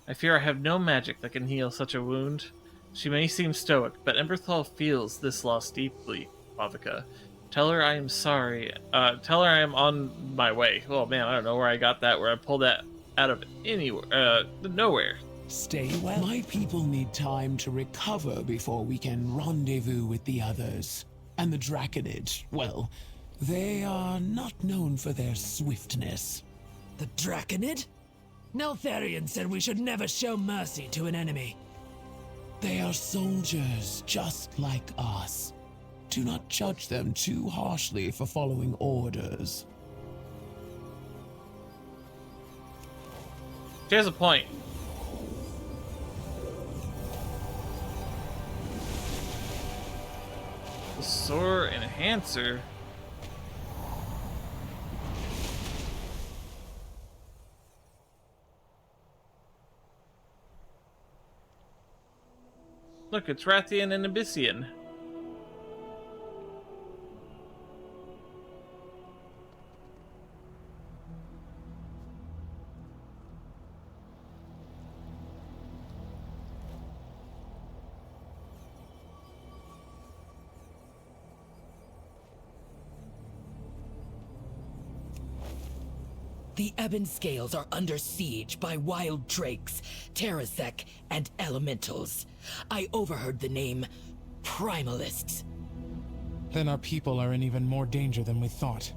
I fear I have no magic that can heal such a wound. She may seem stoic, but Emberthal feels this loss deeply, Bavika. Tell her I am sorry. Tell her I am on my way. Oh man, I don't know where I got that, where I pulled that out of anywhere, nowhere. Stay well. My people need time to recover before we can rendezvous with the others. And the Draconid, well, they are not known for their swiftness. The Draconid? Neltharion said we should never show mercy to an enemy. They are soldiers, just like us. Do not judge them too harshly for following orders. She has a point. The sword enhancer. Look, it's Rathian and Abyssian. The Ebon Scales are under siege by wild drakes, Terrasek, and elementals. I overheard the name Primalists. Then our people are in even more danger than we thought.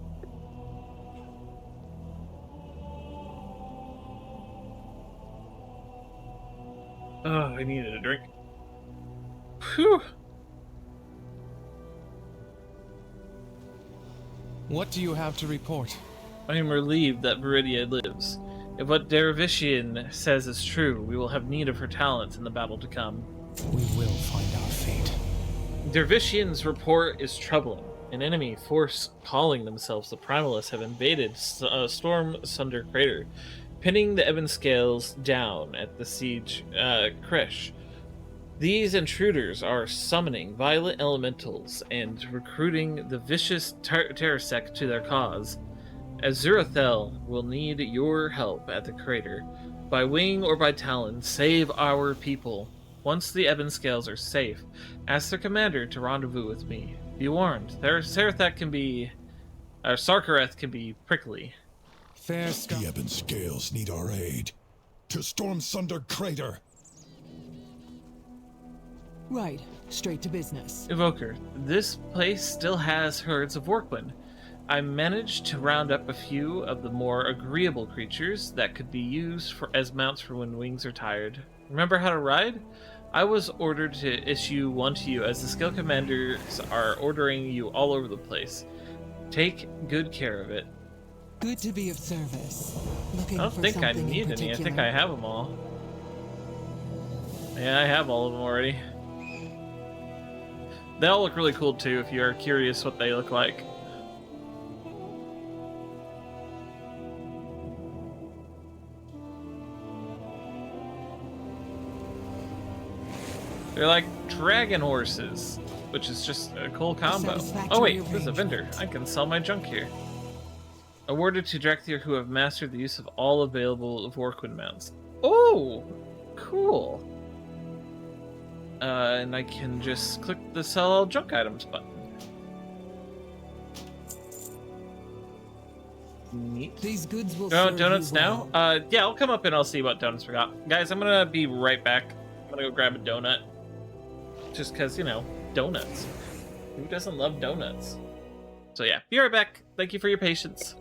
Oh, I needed a drink. Whew. What do you have to report? I am relieved that Viridia lives. If what Dervishian says is true, we will have need of her talents in the battle to come. We will find our fate. Dervishian's report is troubling. An enemy force calling themselves the Primalists have invaded Storm Sunder Crater, pinning the Ebon Scales down at the siege Kresh. These intruders are summoning violent elementals and recruiting the vicious Terrasek to their cause. Azurathel will need your help at the crater. By wing or by talon, save our people. Once the Ebon Scales are safe, ask their commander to rendezvous with me. Be warned, Sarkareth can be prickly. Fair The Ebon Scales need our aid. To Storm Sunder Crater! Right, straight to business. Evoker, this place still has herds of Workmen. I managed to round up a few of the more agreeable creatures that could be used as mounts for when wings are tired. Remember how to ride? I was ordered to issue one to you as the skill commanders are ordering you all over the place. Take good care of it. Good to be of service. I don't think I need any. I think I have them all. Yeah, I have all of them already. They all look really cool too if you are curious what they look like. They're like dragon horses, which is just a cool combo. Oh wait, there's a vendor. I can sell my junk here. Awarded to Drakthir who have mastered the use of all available Vorquin mounts. Oh, cool. And I can just click the sell all junk items button. Neat. These goods will Oh, serve donuts you now? well. Yeah, I'll come up and I'll see what donuts we got. Guys, I'm gonna be right back. I'm gonna go grab a donut. Just because, you know, donuts. Who doesn't love donuts? So yeah, be right back. Thank you for your patience.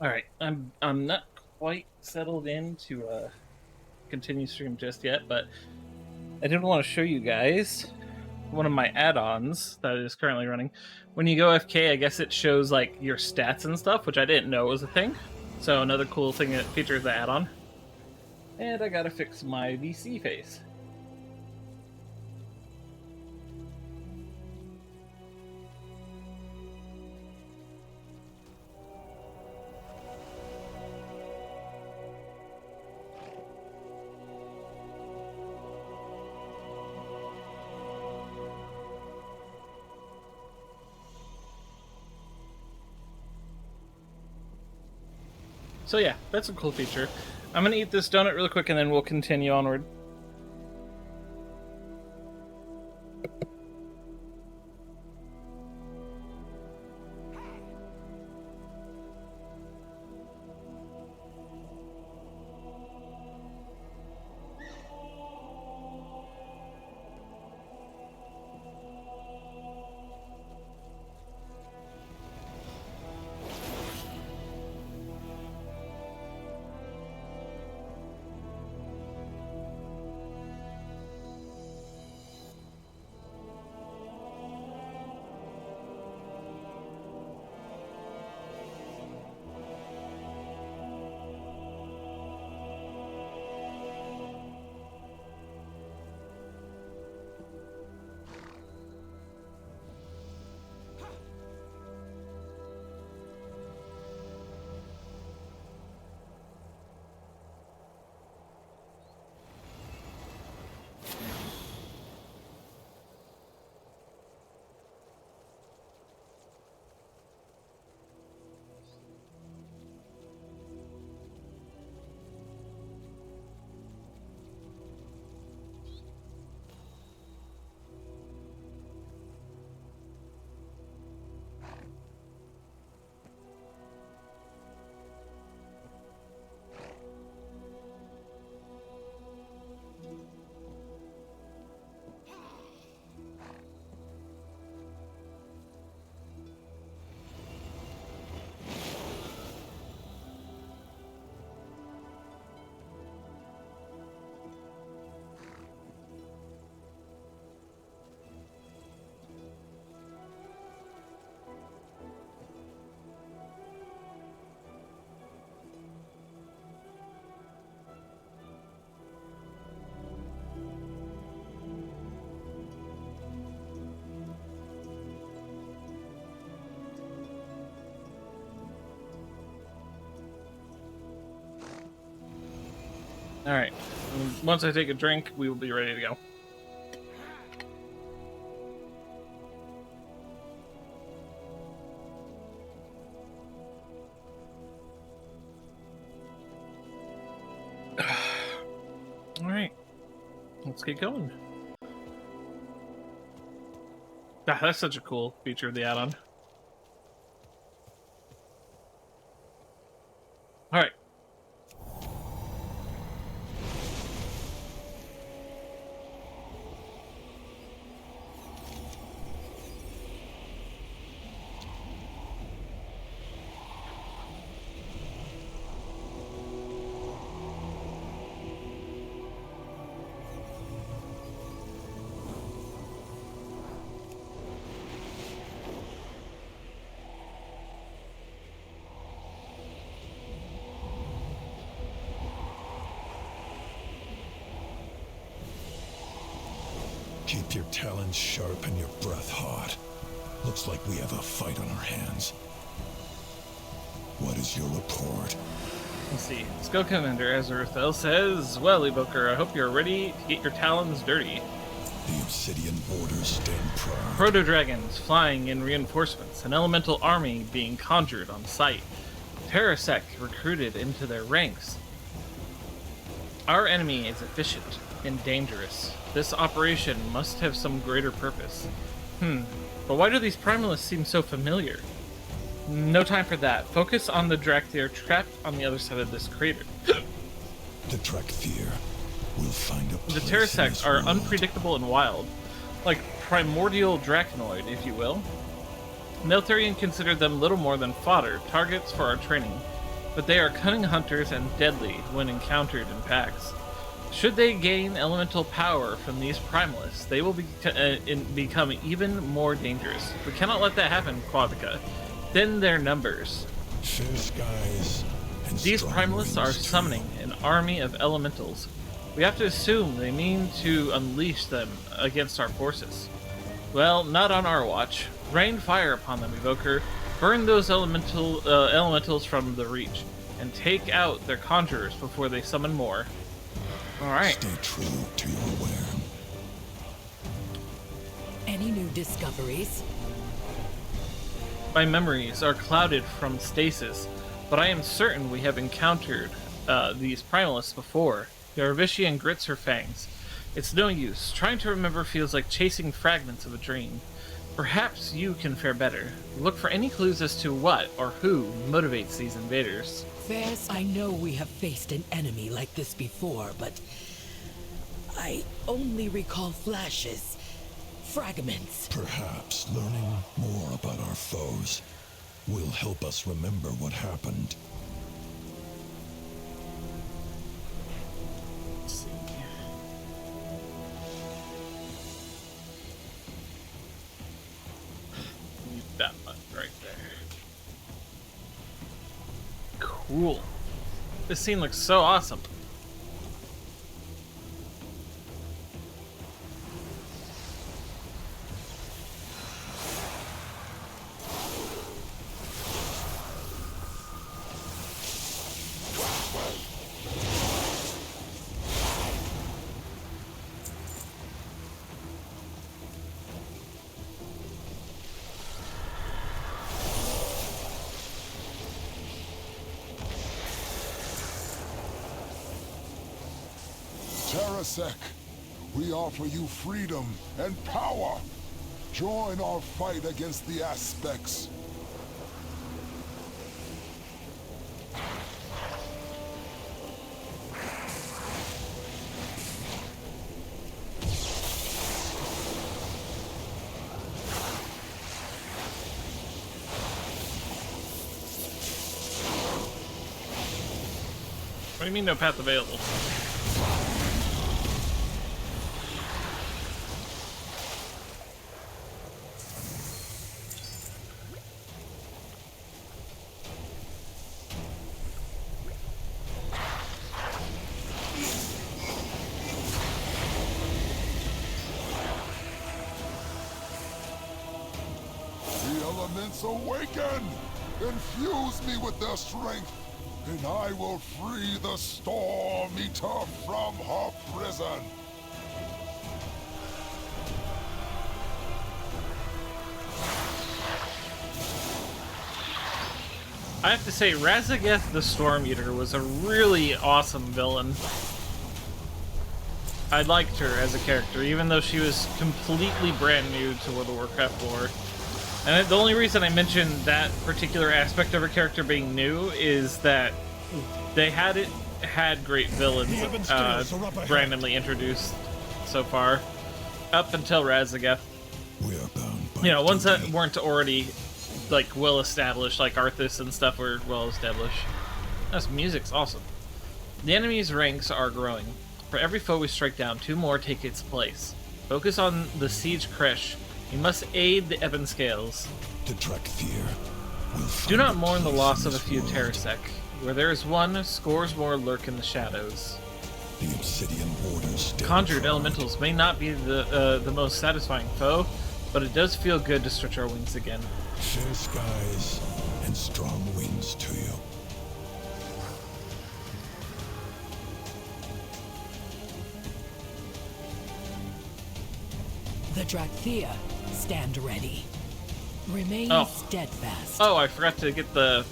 All right, I'm not quite settled in to continue stream just yet, but I did want to show you guys one of my add-ons that is currently running. When you go FK, I guess it shows like your stats and stuff, which I didn't know was a thing. So another cool thing that features the add-on. And I gotta fix my VC face. So yeah, that's a cool feature. I'm gonna eat this donut really quick and then we'll continue onward. Alright, once I take a drink, we will be ready to go. Alright, let's get going. Ah, that's such a cool feature of the add-on. Alright. Keep your talons sharp and your breath hot. Looks like we have a fight on our hands. What is your report? Let's see. Skill Commander Azarathel says, "Well, Evoker, I hope you're ready to get your talons dirty." The Obsidian borders stand proud. Proto-dragons flying in reinforcements, an elemental army being conjured on sight. Terrasec recruited into their ranks. Our enemy is efficient and dangerous. This operation must have some greater purpose. But why do these primalists seem so familiar? No time for that. Focus on the Drakthir trapped on the other side of this crater. The Drakthir will find a place. The Terrasec are unpredictable and wild, like primordial Dracanoid, if you will. Neltharion considered them little more than fodder, targets for our training. but they are cunning hunters and deadly when encountered in packs. Should they gain elemental power from these primalists, they will become even more dangerous. We cannot let that happen, Quavica. Thin their numbers. Fair skies and These strong primalists are winds to summoning an army of elementals. We have to assume they mean to unleash them against our forces. Well, not on our watch. Rain fire upon them, Evoker. Burn those elementals from the Reach, and take out their conjurers before they summon more. Alright. Stay true to your word. Any new discoveries? My memories are clouded from stasis, but I am certain we have encountered these primalists before. Dervishian grits her fangs. It's no use. Trying to remember feels like chasing fragments of a dream. Perhaps you can fare better. Look for any clues as to what or who motivates these invaders. Fairs, I know we have faced an enemy like this before, but I only recall flashes, fragments. Perhaps learning more about our foes will help us remember what happened. Let's see. Leave that button right there. Cool. This scene looks so awesome. Terrasek, we offer you freedom and power. Join our fight against the aspects. What do you mean no path available? The elements awaken! Infuse me with their strength, and I will free the Storm Eater from her prison. I have to say, Razageth the Storm Eater was a really awesome villain. I liked her as a character, even though she was completely brand new to World of Warcraft lore. And the only reason I mentioned that particular aspect of her character being new is that they had great villains randomly introduced so far, up until Razageth. We are bound by You know, ones that duty. weren't already like well established, like Arthas and stuff, were well established. This music's awesome. The enemy's ranks are growing. For every foe we strike down, 2 more take its place. Focus on the Siege Kresh. You must aid the Ebon Scales. To Drakthir will Do find not a mourn the place loss in of a this few world. Terrasek. Where there is one, scores more lurk in the shadows. The obsidian borders stand Conjured firm. elementals may not be the most satisfying foe, but it does feel good to stretch our wings again. Fair skies and strong winds to you. The Drakthir stand ready. Remain Oh. steadfast. Oh, I forgot to get the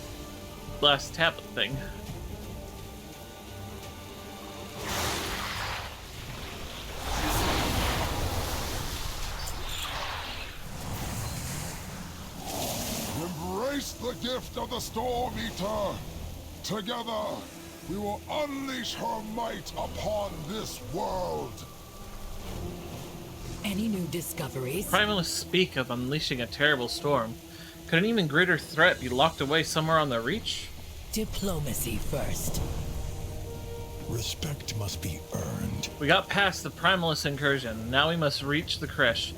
last tablet thing. Embrace the gift of the Storm Eater. Together, we will unleash her might upon this world. Any new discoveries? Primalists speak of unleashing a terrible storm. Could an even greater threat be locked away somewhere on the Reach? Diplomacy first. Respect must be earned. We got past the Primalist incursion. Now we must reach the Kresh.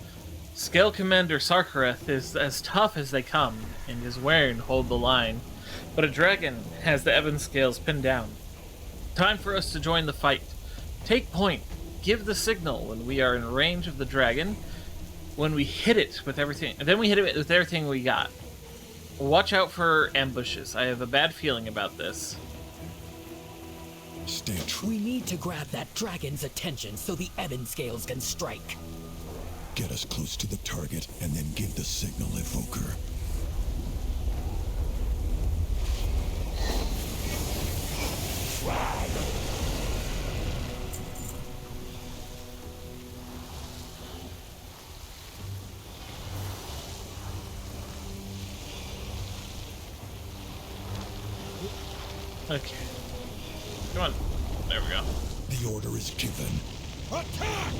Scale Commander Sarkareth is as tough as they come, and his wearing hold the line. But a dragon has the Ebon Scales pinned down. Time for us to join the fight. Take point. Give the signal when we are in range of the dragon. When we hit it with everything, then we hit it with everything we got. Watch out for ambushes. I have a bad feeling about this. Stay true. We need to grab that dragon's attention so the Ebon Scales can strike. Get us close to the target and then give the signal, Evoker. Okay. Come on. There we go. The order is given. Attack!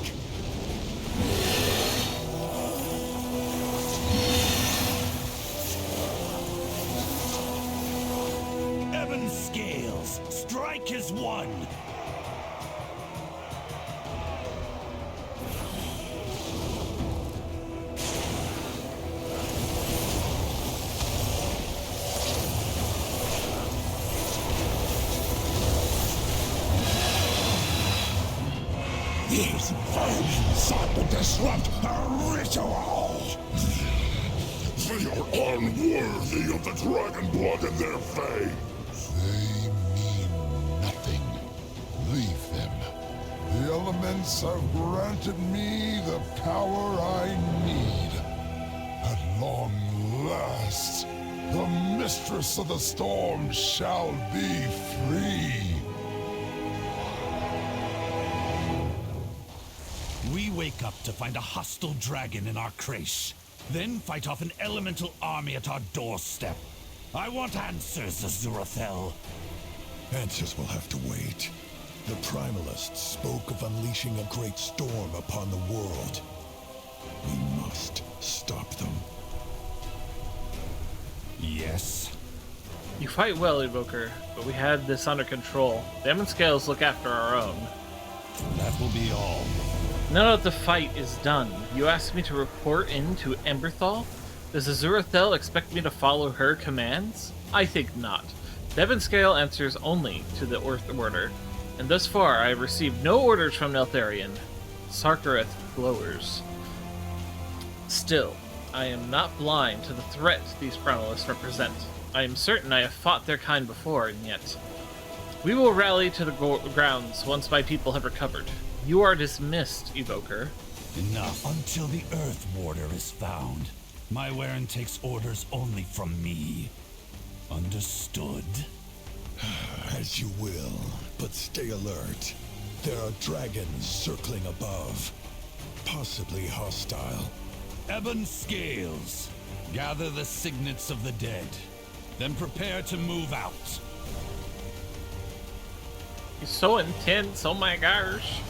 Ebon Scales, strike as one. These vermin sought to disrupt a ritual! They are unworthy of the dragon blood in their veins! They mean nothing. Leave them. The elements have granted me the power I need. At long last, the Mistress of the Storm shall be free. We wake up to find a hostile dragon in our creche, then fight off an elemental army at our doorstep. I want answers, Azurathel. Answers will have to wait. The Primalists spoke of unleashing a great storm upon the world. We must stop them. Yes? You fight well, Evoker, but we had this under control. The Ebon Scales look after our own. That will be all. Now that the fight is done, you asked me to report in to Emberthal? Does Azurathel expect me to follow her commands? I think not. The Ebon Scale answers only to the Earth Order, and thus far I have received no orders from Neltharion. Sarkareth glowers. Still, I am not blind to the threat these Primalists represent. I am certain I have fought their kind before, and yet... We will rally to the grounds once my people have recovered. You are dismissed, Evoker. Enough until the Earth Warder is found. My Warren takes orders only from me. Understood? As you will, but stay alert. There are dragons circling above. Possibly hostile. Ebon Scales, gather the signets of the dead. Then prepare to move out. He's so intense, oh my gosh.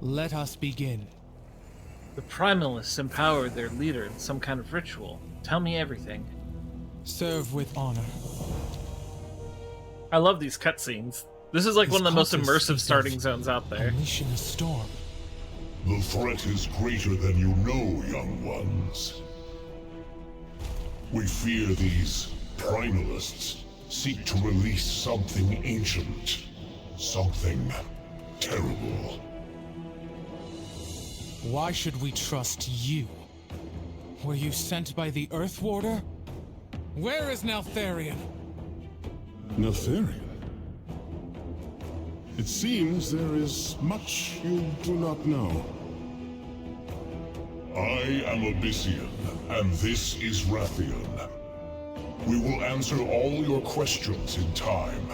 Let us begin. The Primalists empowered their leader in some kind of ritual. Tell me everything. Serve with honor. I love these cutscenes. This is like This one of the most cultist immersive speaks starting of zones out there. Unleashing a storm. The threat is greater than you know, young ones. We fear these Primalists seek to release something ancient. Something terrible. Why should we trust you? Were you sent by the Earth Warder? Where is Neltharion? Neltharion? It seems there is much you do not know. I am Abyssian, and this is Rathian. We will answer all your questions in time.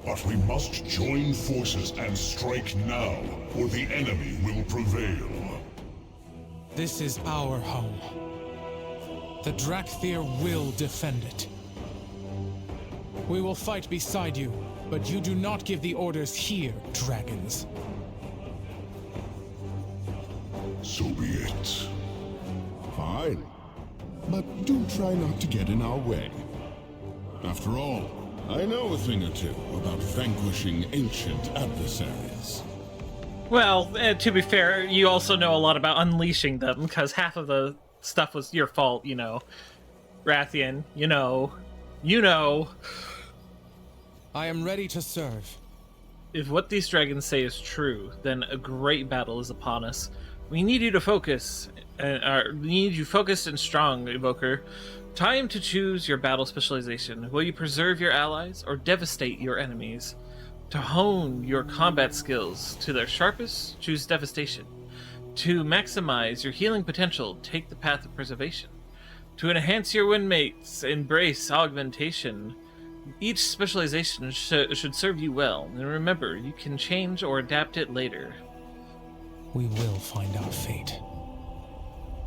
But we must join forces and strike now, or the enemy will prevail. This is our home. The Drakthir will defend it. We will fight beside you, but you do not give the orders here, dragons. So be it. Fine. But do try not to get in our way. After all, I know a thing or two about vanquishing ancient adversaries. Well, to be fair, you also know a lot about unleashing them, because half of the stuff was your fault, you know. Rathian, you know. I am ready to serve. If what these dragons say is true, then a great battle is upon us. We need you to focus. We need you focused and strong, Evoker. Time to choose your battle specialization. Will you preserve your allies or devastate your enemies? To hone your combat skills to their sharpest, choose devastation. To maximize your healing potential, take the path of preservation. To enhance your windmates, embrace augmentation. Each specialization should serve you well, and remember, you can change or adapt it later. We will find our fate.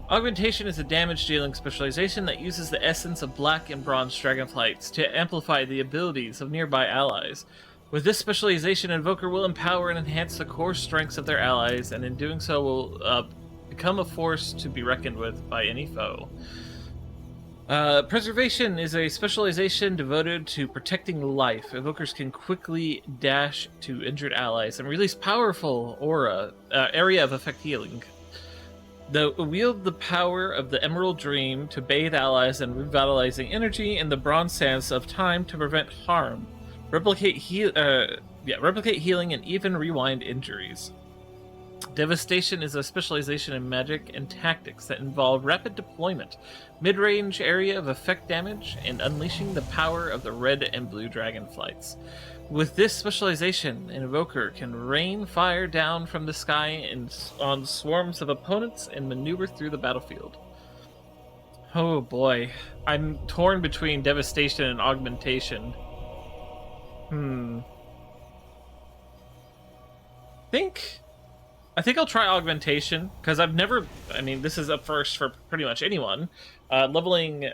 Augmentation is a damage-dealing specialization that uses the essence of black and bronze dragonflights to amplify the abilities of nearby allies. With this specialization, Invoker will empower and enhance the core strengths of their allies, and in doing so will become a force to be reckoned with by any foe. Preservation is a specialization devoted to protecting life. Evokers can quickly dash to injured allies and release powerful area of effect healing. They wield the power of the Emerald Dream to bathe allies in revitalizing energy and the Bronze Sands of Time to prevent harm, replicate healing, and even rewind injuries. Devastation is a specialization in magic and tactics that involve rapid deployment, mid-range area of effect damage, and unleashing the power of the red and blue dragonflights. With this specialization, an Evoker can rain fire down from the sky on swarms of opponents and maneuver through the battlefield. Oh boy, I'm torn between devastation and augmentation. I think I'll try augmentation, because I've never... I mean, this is a first for pretty much anyone. Leveling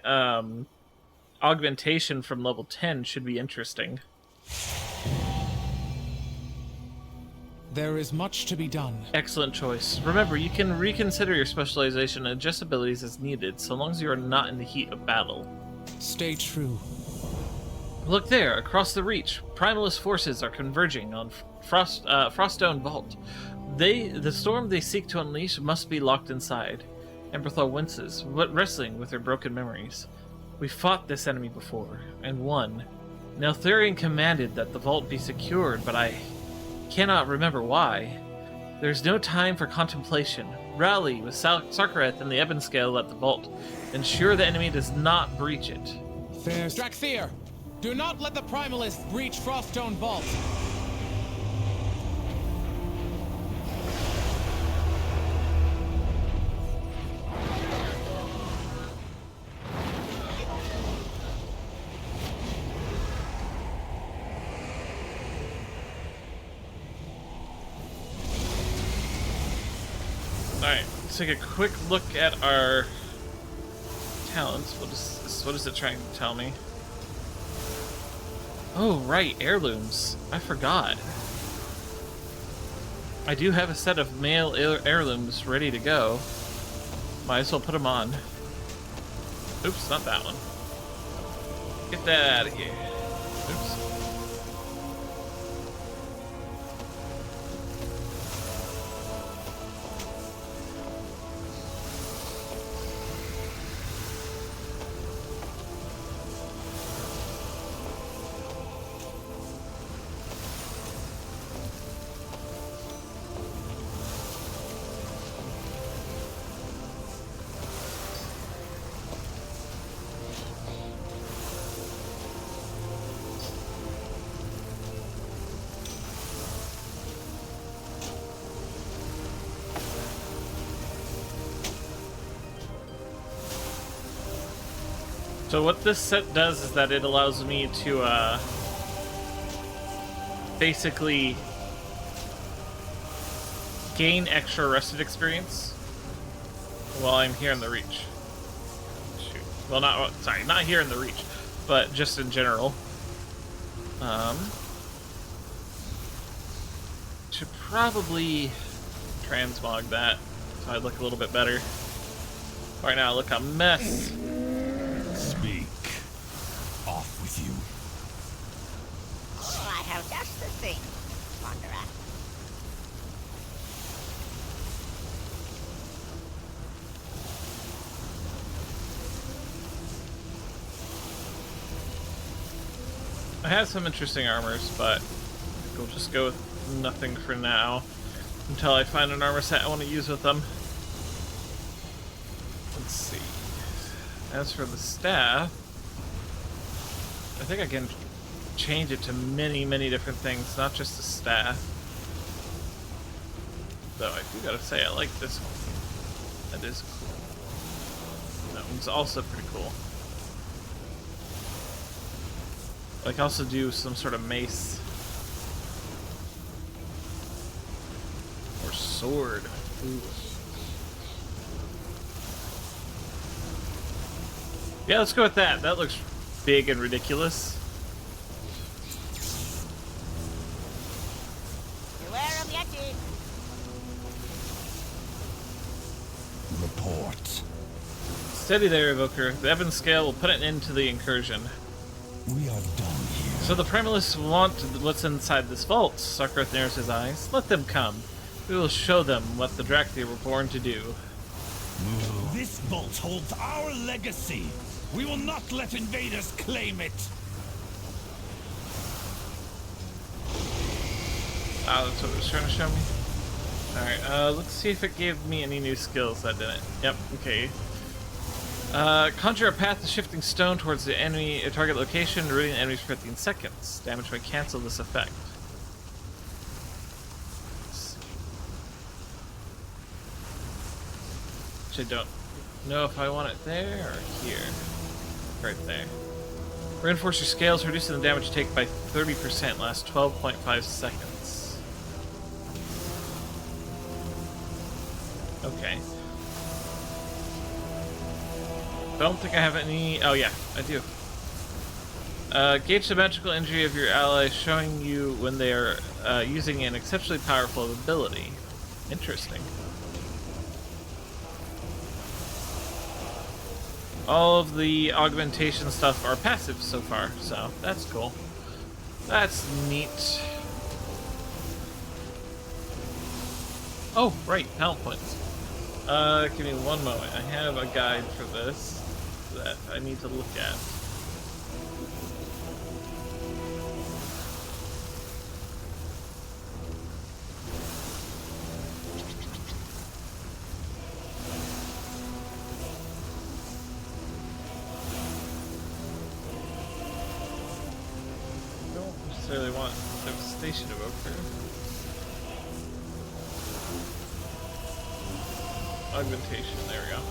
augmentation from level 10 should be interesting. There is much to be done. Excellent choice. Remember, you can reconsider your specialization and adjust abilities as needed, so long as you are not in the heat of battle. Stay true. Look there, across the reach. Primalist forces are converging on Froststone Vault. The storm they seek to unleash must be locked inside. Emberthal winces, wrestling with her broken memories. We fought this enemy before, and won. Neltharion commanded that the vault be secured, but I cannot remember why. There's no time for contemplation. Rally with Sarkareth and the Ebonscale at the vault. Ensure the enemy does not breach it. There's Drakthir! Do not let the Primalists breach Froststone Vault! Alright, let's take a quick look at our talents. What is it trying to tell me? Oh, right, heirlooms. I forgot. I do have a set of male heirlooms ready to go. Might as well put them on. Oops, not that one. Get that out of here. Oops. So what this set does is that it allows me to basically gain extra arrested experience while I'm here in the Reach. Shoot. Well, not here in the Reach, but just in general. Should probably transmog that so I look a little bit better. Right now I look a mess. Speak. Off with you. Oh, I have just the thing, Wanderer. I have some interesting armors, but we'll just go with nothing for now until I find an armor set I want to use with them. Let's see. As for the staff, I think I can change it to many, many different things, not just the staff. Though I do gotta say, I like this one. That is cool. That one's also pretty cool. I can also do some sort of mace. Or sword. Ooh. Yeah, let's go with that. That looks big and ridiculous. Beware of Yeti. Report. Steady there, Evoker. The Evans scale will put an end to the incursion. We are done here. So the Primalists want what's inside this vault. Sarkarth narrows his eyes. Let them come. We will show them what the Drakthir were born to do. This vault holds our legacy. We will not let invaders claim it. Ah, that's what it was trying to show me. Alright, let's see if it gave me any new skills. That didn't. Yep, okay. Conjure a path to shifting stone towards the enemy target location, rooting enemies for 15 seconds. Damage may cancel this effect. Actually, don't know if I want it there or here. Right there. Reinforce your scales, reducing the damage you take by 30%. Lasts 12.5 seconds. Okay. Don't think I have any... Oh yeah, I do. Gauge the magical injury of your ally, showing you when they are using an exceptionally powerful ability. Interesting. All of the augmentation stuff are passive so far, so that's cool. That's neat. Oh, right, talent points. Give me one moment. I have a guide for this that I need to look at. Don't necessarily want devastation evoker. Augmentation, there we go.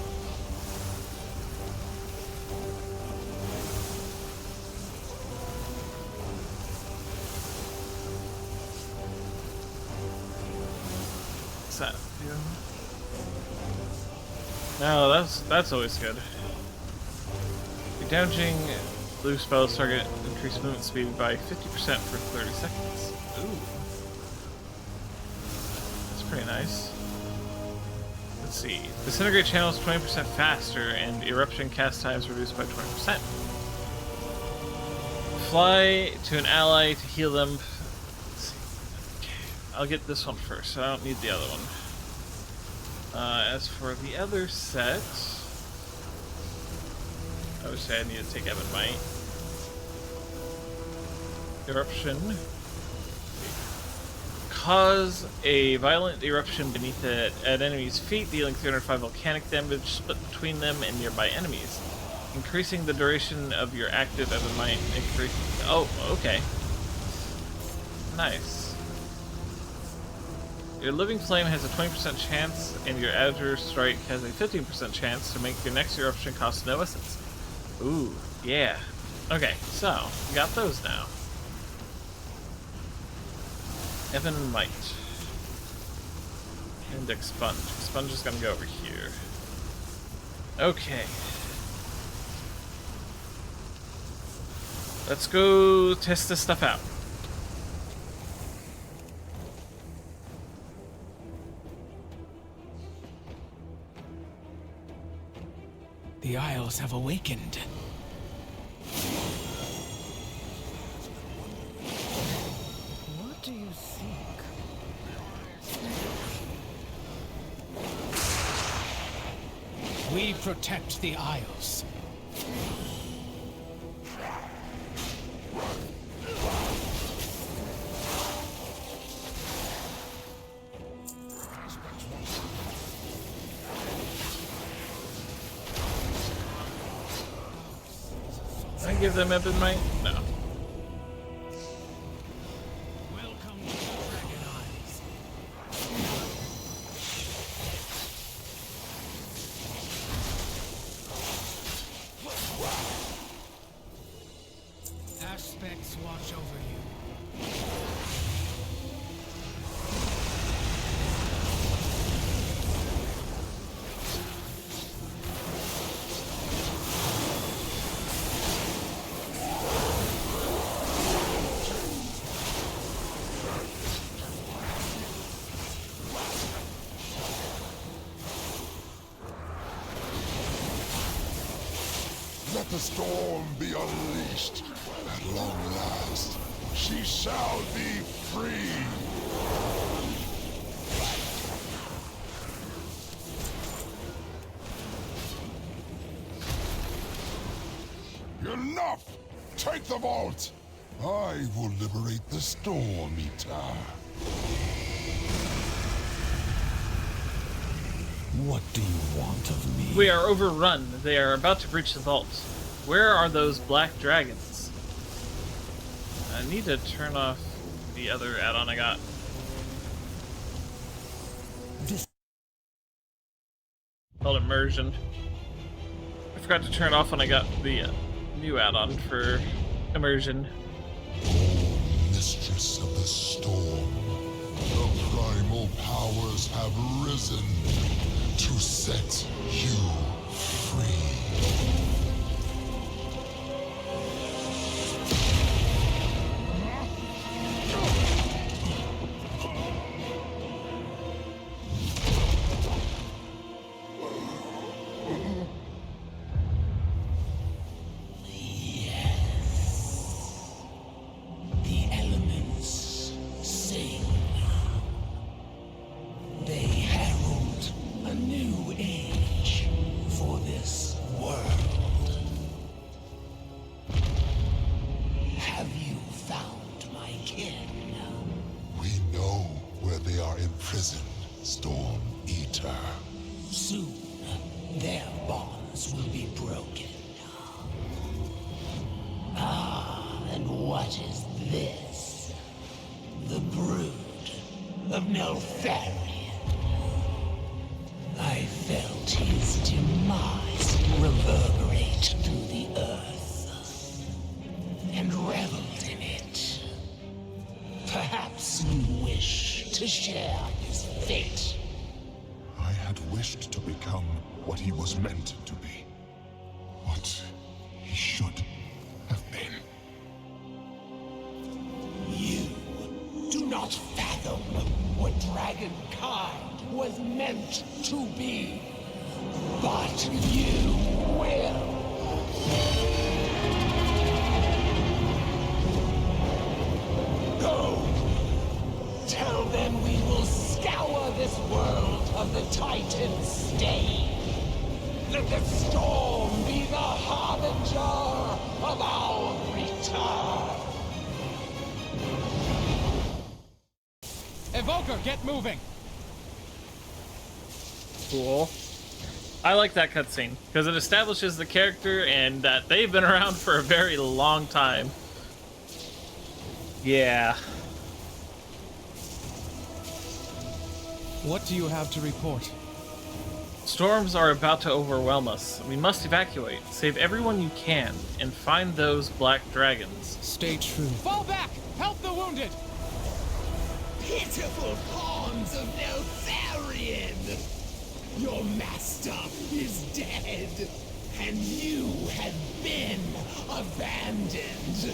What's that do? No, that's always good. You're damaging blue spells target increase movement speed by 50% for 30 seconds. Ooh. That's pretty nice. Let's see. Disintegrate channels 20% faster, and eruption cast times reduced by 20%. Fly to an ally to heal them. Let's see. Okay. I'll get this one first, so I don't need the other one. As for the other set, I would say I need to take Evan Might. Eruption. Cause a violent eruption beneath it at enemies' feet, dealing 305 volcanic damage split between them and nearby enemies. Increasing the duration of your active Evan Might. Oh, okay. Nice. Your living flame has a 20% chance, and your azure strike has a 15% chance to make your next eruption cost no essence. Ooh, yeah. Okay, so we got those now. Evan Might. And Expunge. Expunge is gonna go over here. Okay. Let's go test this stuff out. The Isles have awakened. What do you seek? We protect the Isles. I give them Evan Might? No. Welcome to Dragon Isles. Aspects watch over you. Let the storm be unleashed. At long last, she shall be free. Enough! Take the vault! I will liberate the Storm Eater. What do you want of me? We are overrun. They are about to breach the vault. Where are those black dragons? I need to turn off the other add-on I got. Called Immersion. I forgot to turn it off when I got the new add-on for Immersion. Mistress of the storm, the primal powers have risen to set you free. The elements sing. They herald a new age for this world. Have you found my kin? We know where they are imprisoned, Storm Eater. Soon, their bonds will be broken. Ah, and what is this? The brood of Neltharion. I felt his demise reverberate through the earth, and reveled in it. Perhaps you wish to share his fate. I had wished to become what he was meant to be. What he should have been. You do not fathom what dragonkind was meant to be. But you will. Go. Tell them we will scour this world of the Titan's stain. Let the storm be the harbinger of our return. Evoker, get moving! Cool. I like that cutscene because it establishes the character and that they've been around for a very long time. Yeah. What do you have to report? Storms are about to overwhelm us. We must evacuate. Save everyone you can, and find those black dragons. Stay true. Fall back! Help the wounded! Pitiful pawns of Neltharion! Your master is dead, and you have been abandoned.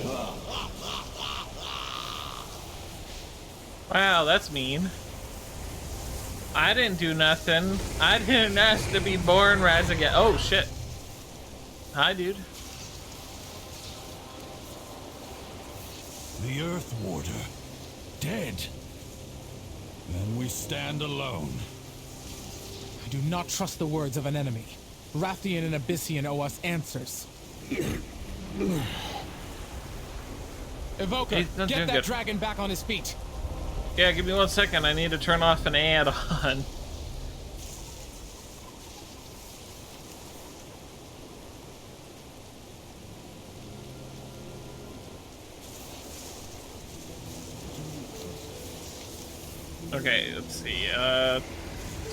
Wow, that's mean. I didn't do nothing. I didn't ask to be born, rise again. Oh, shit. Hi, dude. The Earth Warder. Dead. Then we stand alone. I do not trust the words of an enemy. Rathian and Abyssian owe us answers. Evoker, get that dragon back on his feet. Yeah, give me 1 second. I need to turn off an add-on. Okay, let's see.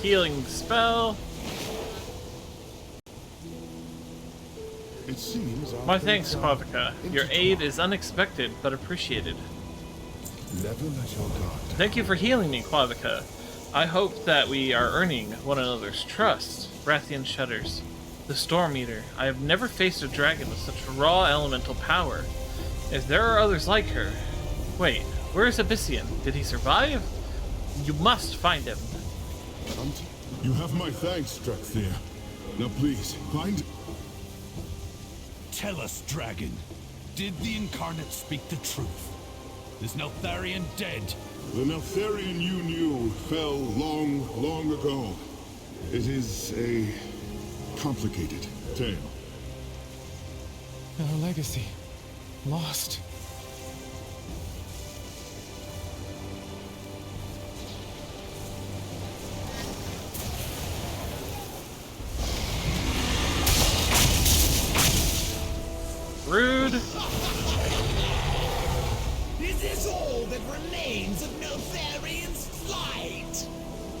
Healing spell. It seems My thanks, Quavica. Your aid is unexpected, but appreciated. Never let your guard. Thank you for healing me, Quavica. I hope that we are earning one another's trust. Rathian shudders. The Storm Eater. I have never faced a dragon with such raw elemental power. If there are others like her... Wait, where is Abyssian? Did he survive? You must find him. You have my thanks, Drakthir. Now please, find... Tell us, dragon. Did the Incarnate speak the truth? Is Neltharion dead? The Neltharion you knew fell long, long ago. It is a complicated tale. Our legacy. Lost. Rude. Is this all that remains of Neltharion's flight?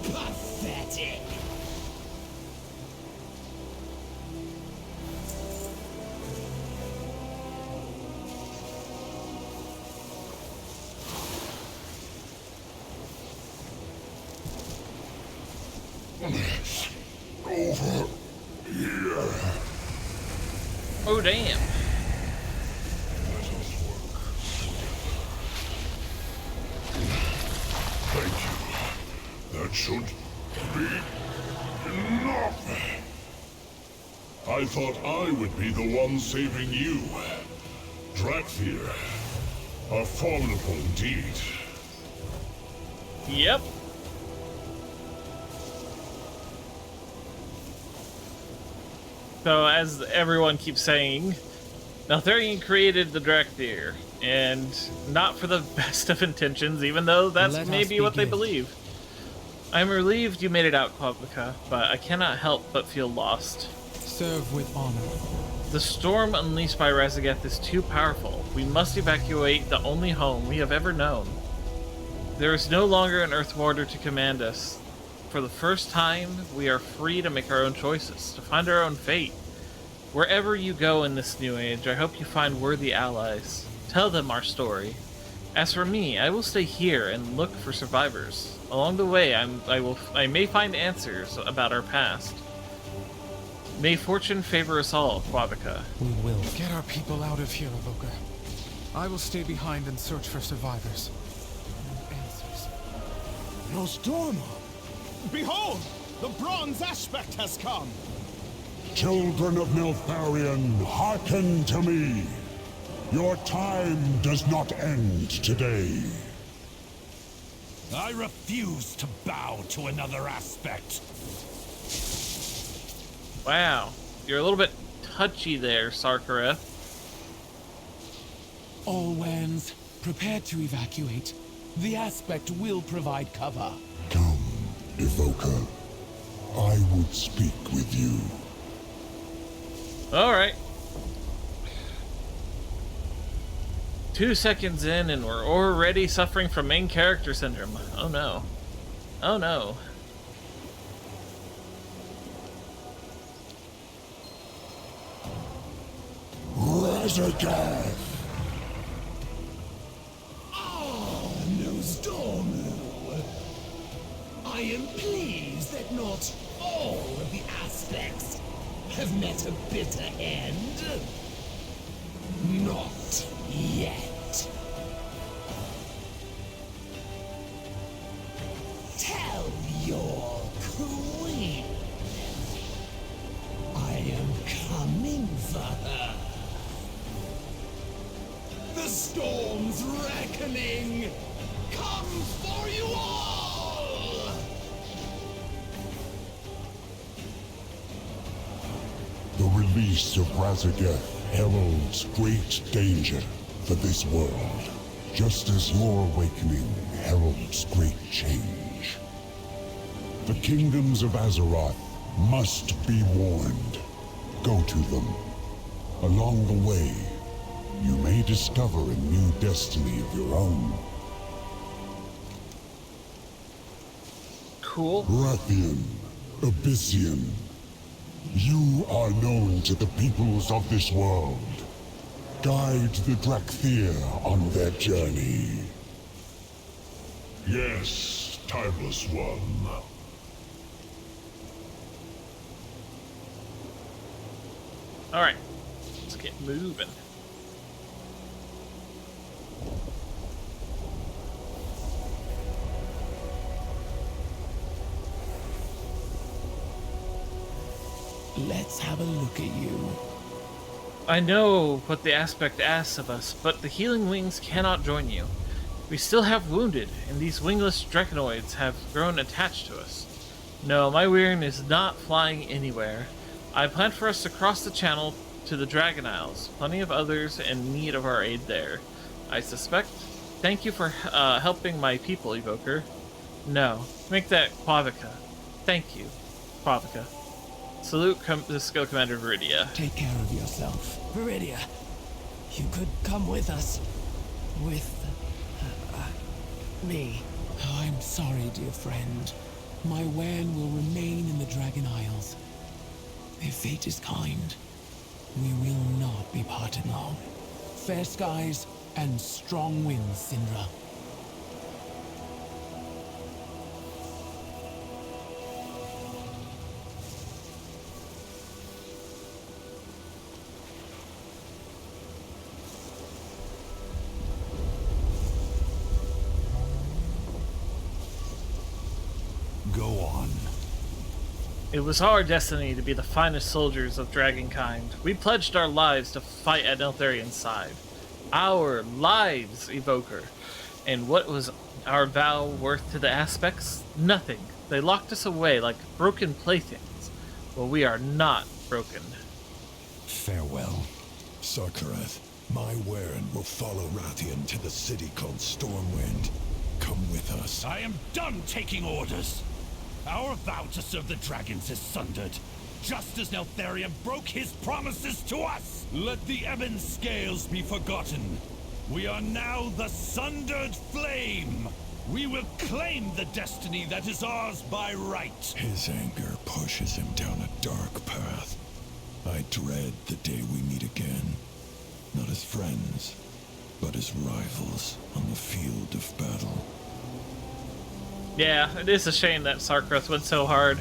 Pathetic. Over here. Oh, damn. Thank you. That should be enough. I thought I would be the one saving you. Drakthir. A formidable indeed. Yep. So, as everyone keeps saying, Neltharion created the Drakthir, and not for the best of intentions, even though that's maybe what they believe. I'm relieved you made it out, Quavica, but I cannot help but feel lost. Serve with honor. The storm unleashed by Razageth is too powerful. We must evacuate the only home we have ever known. There is no longer an Earth Warder to command us. For the first time, we are free to make our own choices, to find our own fate. Wherever you go in this new age, I hope you find worthy allies. Tell them our story. As for me, I will stay here and look for survivors. Along the way, I may find answers about our past. May fortune favor us all, Quavica. We will. Get our people out of here, Evoker. I will stay behind and search for survivors. Answers. Nostormo! Behold! The bronze aspect has come! Children of Neltharion, hearken to me. Your time does not end today. I refuse to bow to another aspect. Wow, you're a little bit touchy there, Sarkareth. All lands, prepare to evacuate. The aspect will provide cover. Come, Evoker. I would speak with you. Alright. 2 seconds in and we're already suffering from main character syndrome. Oh no. Oh no. Razageth! Ah, no storm. I am pleased that not all of the aspects have met a bitter end. Not yet. Tell your queen I am coming for her. The storm's reckoning comes for you all! The release of Razageth heralds great danger for this world, just as your awakening heralds great change. The kingdoms of Azeroth must be warned. Go to them. Along the way, you may discover a new destiny of your own. Cool. Rathian, Abyssian, you are known to the peoples of this world. Guide the Drakthir on their journey. Yes, Timeless One. Alright, let's get moving. Let's have a look at you. I know what the aspect asks of us, but the healing wings cannot join you. We still have wounded, and these wingless draconoids have grown attached to us. No, my Weirin is not flying anywhere. I plan for us to cross the channel to the Dragon Isles. Plenty of others in need of our aid there, I suspect. Thank you for helping my people, Evoker. No, make that Quavica. Thank you, Quavica. Salute the Skill Commander Viridia. Take care of yourself. Viridia, you could come with us. With... me. Oh, I'm sorry, dear friend. My Weirin will remain in the Dragon Isles. If fate is kind, we will not be parted long. Fair skies and strong winds, Syndra. Go on. It was our destiny to be the finest soldiers of Dragonkind. We pledged our lives to fight at Neltharian's side. Our lives, Evoker. And what was our vow worth to the aspects? Nothing. They locked us away like broken playthings. Well, we are not broken. Farewell. Sarkarath, my Weirin will follow Rathian to the city called Stormwind. Come with us. I am done taking orders. Our vow to serve the dragons is sundered, just as Neltharion broke his promises to us. Let the ebon scales be forgotten. We are now the Sundered Flame. We will claim the destiny that is ours by right. His anger pushes him down a dark path. I dread the day we meet again. Not as friends, but as rivals on the field of battle. Yeah, it is a shame that Sarkarath went so hard.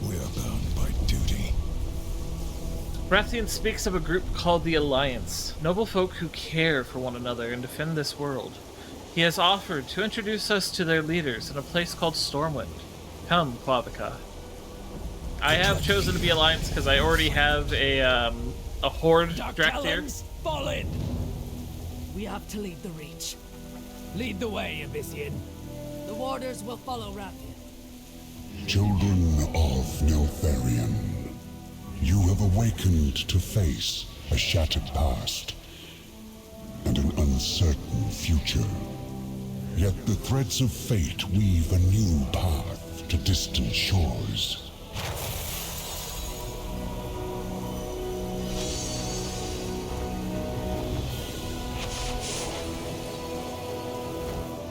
We are bound by duty. Rathian speaks of a group called the Alliance, noble folk who care for one another and defend this world. He has offered to introduce us to their leaders in a place called Stormwind. Come, Quavica. I have chosen to be Alliance because I already have a Horde Drakthir. Fallen! We have to leave the Reach. Lead the way, Abyssian. The warders will follow Rathian. Children of Neltharion, you have awakened to face a shattered past and an uncertain future. Yet the threads of fate weave a new path to distant shores.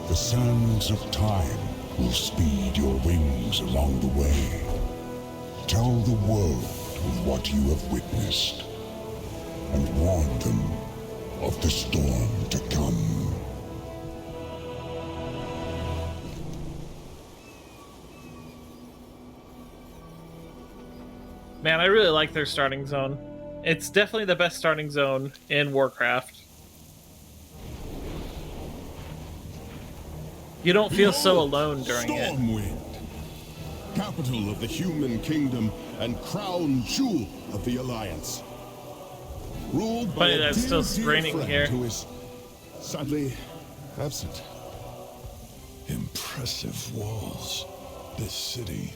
The sands of time will speed your wings along the way. Tell the world of what you have witnessed, and warn them of the storm to come. Man, I really like their starting zone. It's definitely the best starting zone in Warcraft. You don't feel so alone during it. Stormwind, capital of the human kingdom and crown jewel of the Alliance. Ruled by Funny a that it's dear, still dear raining friend here. who is sadly absent. Impressive walls. This city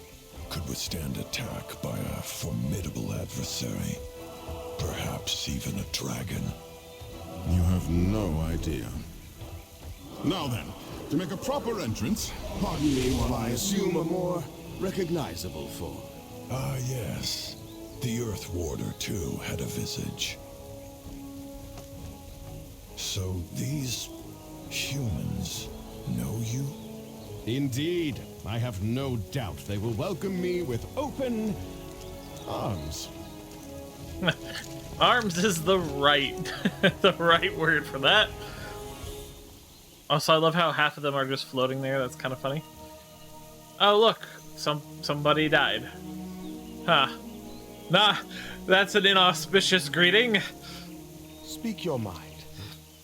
could withstand attack by a formidable adversary. Perhaps even a dragon. You have no idea. Now then, to make a proper entrance, pardon me while I assume a more recognizable form. Ah, yes. The Earth Warder, too, had a visage. So these humans know you? Indeed. I have no doubt they will welcome me with open arms. Arms is the right the right word for that. Also, I love how half of them are just floating there. That's kind of funny. Oh, look. Somebody died. Huh. Nah, that's an inauspicious greeting. Speak your mind.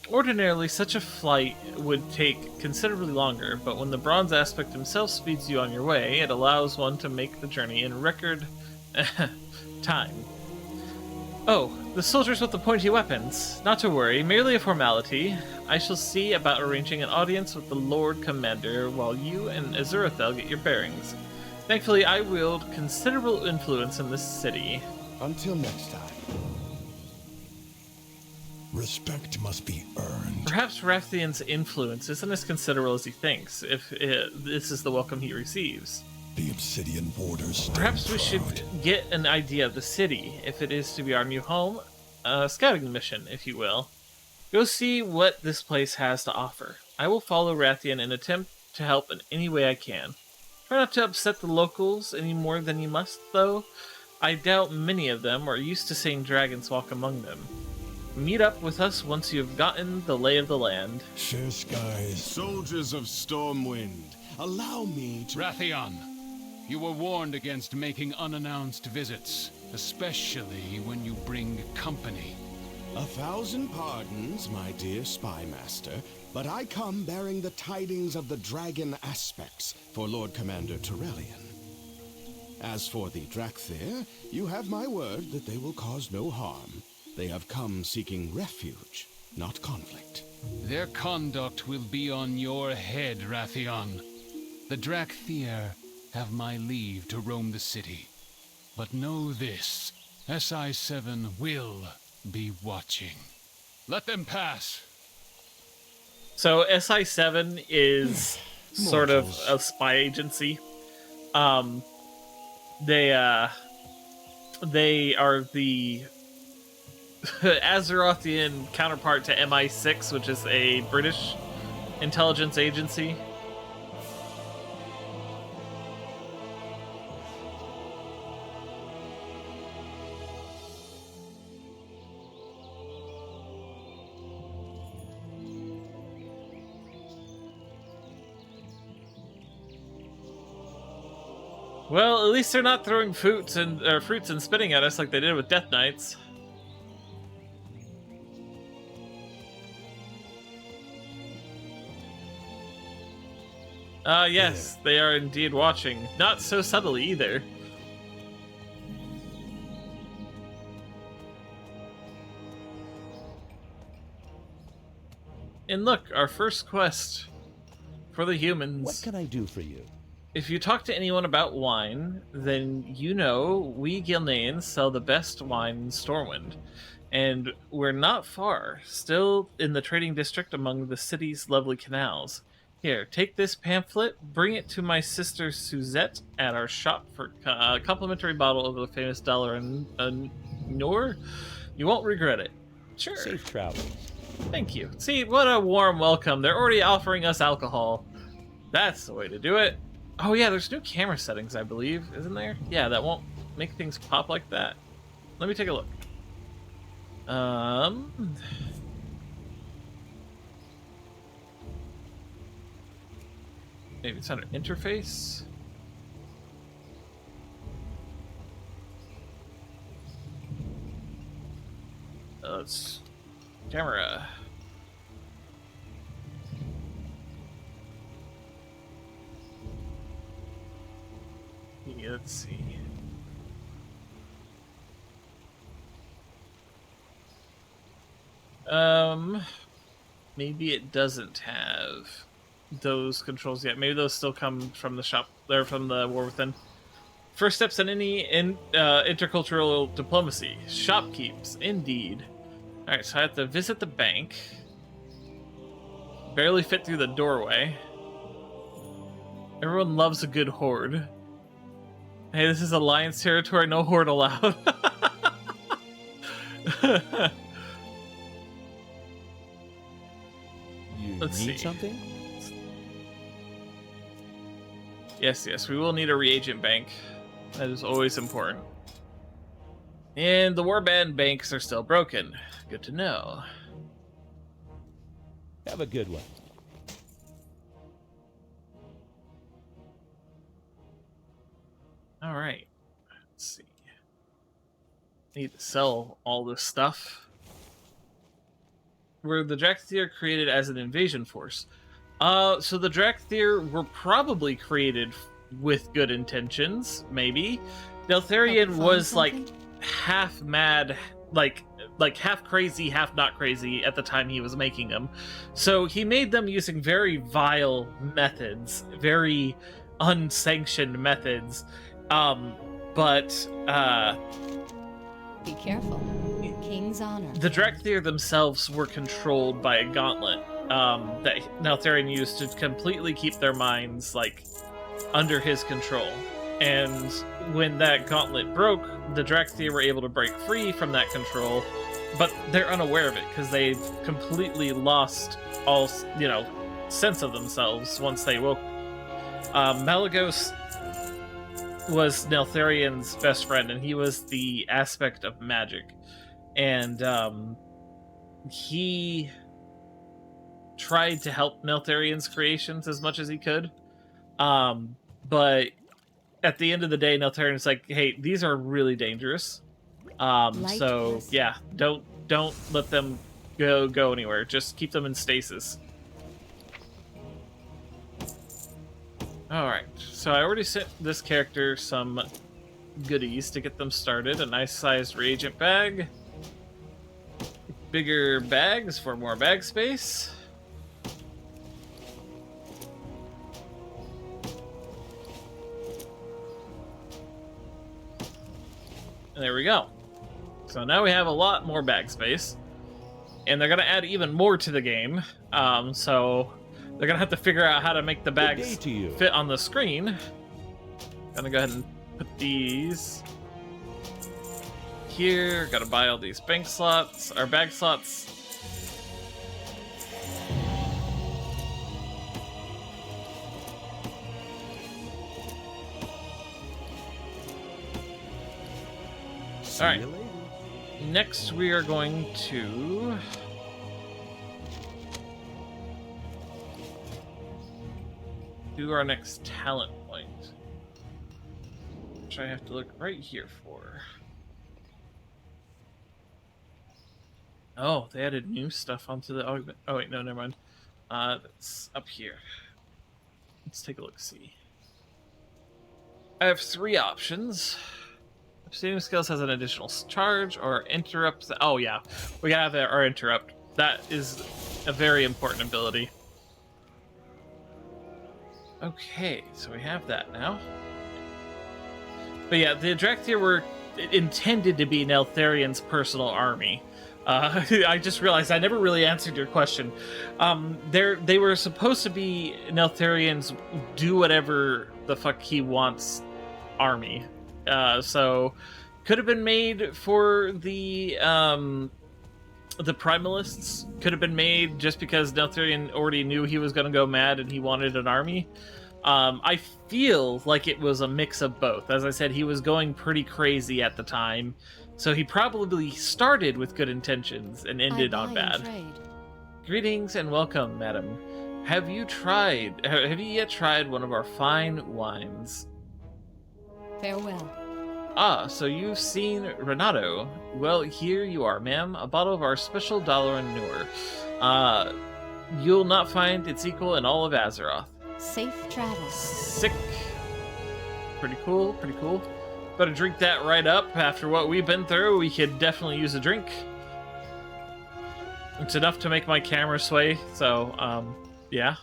Ordinarily, such a flight would take considerably longer, but when the bronze aspect himself speeds you on your way, it allows one to make the journey in record time. Oh, the soldiers with the pointy weapons. Not to worry, merely a formality. I shall see about arranging an audience with the Lord Commander while you and Azurathel get your bearings. Thankfully, I wield considerable influence in this city. Until next time. Respect must be earned. Perhaps Rathian's influence isn't as considerable as he thinks, if this is the welcome he receives. The Obsidian Warders. Perhaps we should get an idea of the city, if it is to be our new home. A scouting mission, if you will. Go see what this place has to offer. I will follow Rathian and attempt to help in any way I can. Try not to upset the locals any more than you must, though. I doubt many of them are used to seeing dragons walk among them. Meet up with us once you've gotten the lay of the land. Fair skies. Soldiers of Stormwind, allow me to... Rathian, you were warned against making unannounced visits, especially when you bring company. 1,000 pardons, my dear spy master, but I come bearing the tidings of the dragon aspects for Lord Commander Turellian. As for the Drakthir, you have my word that they will cause no harm. They have come seeking refuge, not conflict. Their conduct will be on your head, Rathian. The Drakthir have my leave to roam the city. But know this, SI-7 will be watching. Let them pass. So SI-7 is sort of a spy agency. They are the Azerothian counterpart to MI6, which is a British intelligence agency. Well, at least they're not throwing fruits and spitting at us like they did with Death Knights. Yes, they are indeed watching. Not so subtly either. And look, our first quest for the humans. What can I do for you? If you talk to anyone about wine, then you know we Gilneans sell the best wine in Stormwind. And we're not far, still in the trading district among the city's lovely canals. Here, take this pamphlet, bring it to my sister Suzette at our shop for a complimentary bottle of the famous dollar and Noor. You won't regret it. Sure. Safe travels. Thank you. See, what a warm welcome. They're already offering us alcohol. That's the way to do it. Oh yeah, there's new camera settings, I believe, isn't there? Yeah, that won't make things pop like that. Let me take a look. Maybe it's under interface. Let's camera. Yeah, let's see. Maybe it doesn't have those controls yet. Maybe those still come from the shop. They're from the War Within. First steps in any intercultural diplomacy. Shopkeeps, indeed. Alright, so I have to visit the bank. Barely fit through the doorway. Everyone loves a good horde. Hey, this is Alliance territory, no horde allowed. Let's see. Something? Yes, we will need a reagent bank. That is always important. And the warband banks are still broken. Good to know. Have a good one. All right. Let's see. Need to sell all this stuff. Were the Drakthir created as an invasion force? So the Drakthir were probably created with good intentions, maybe. Neltharion was like half mad, like half crazy, half not crazy at the time he was making them. So he made them using very vile methods, very unsanctioned methods. Be careful. King's honor. The Drakthir themselves were controlled by a gauntlet that Neltharion used to completely keep their minds like under his control. And when that gauntlet broke, the Drakthir were able to break free from that control, but they're unaware of it because they completely lost all, sense of themselves once they woke. Malagos was Neltharion's best friend, and he was the aspect of magic. And he tried to help Neltharion's creations as much as he could. But at the end of the day, Neltharion's like, hey, these are really dangerous. So yeah, don't let them go anywhere. Just keep them in stasis. Alright, so I already sent this character some goodies to get them started. A nice sized reagent bag. Bigger bags for more bag space. And there we go. So now we have a lot more bag space. And they're going to add even more to the game. So they're going to have to figure out how to make the bags fit on the screen. Gonna go ahead and put these here. Gotta buy all these bank slots, or bag slots. Alright. Next we are going to do our next talent point, which I have to look right here for. Oh, they added new stuff onto the... Oh wait, no, never mind. That's up here. Let's take a look-see. I have 3 options. Saving skills has an additional charge or interrupt. Oh yeah, we gotta have our interrupt. That is a very important ability. Okay, so we have that now. But yeah, the Drakthir were intended to be Neltharion's personal army. I just realized I never really answered your question. They were supposed to be Neltharion's do whatever the fuck he wants army. So could have been made for the Primalists. Could have been made just because Neltharion already knew he was going to go mad and he wanted an army. I feel like it was a mix of both. As I said, he was going pretty crazy at the time, so he probably started with good intentions and ended on bad. Greetings and welcome, madam. Have you yet tried one of our fine wines? Farewell. Ah, so you've seen Renato. Well, here you are, ma'am. A bottle of our special dollar and newer. You'll not find its equal in all of Azeroth. Safe travels. Sick. Pretty cool, pretty cool. Better drink that right up. After what we've been through, we could definitely use a drink. It's enough to make my camera sway, so, yeah.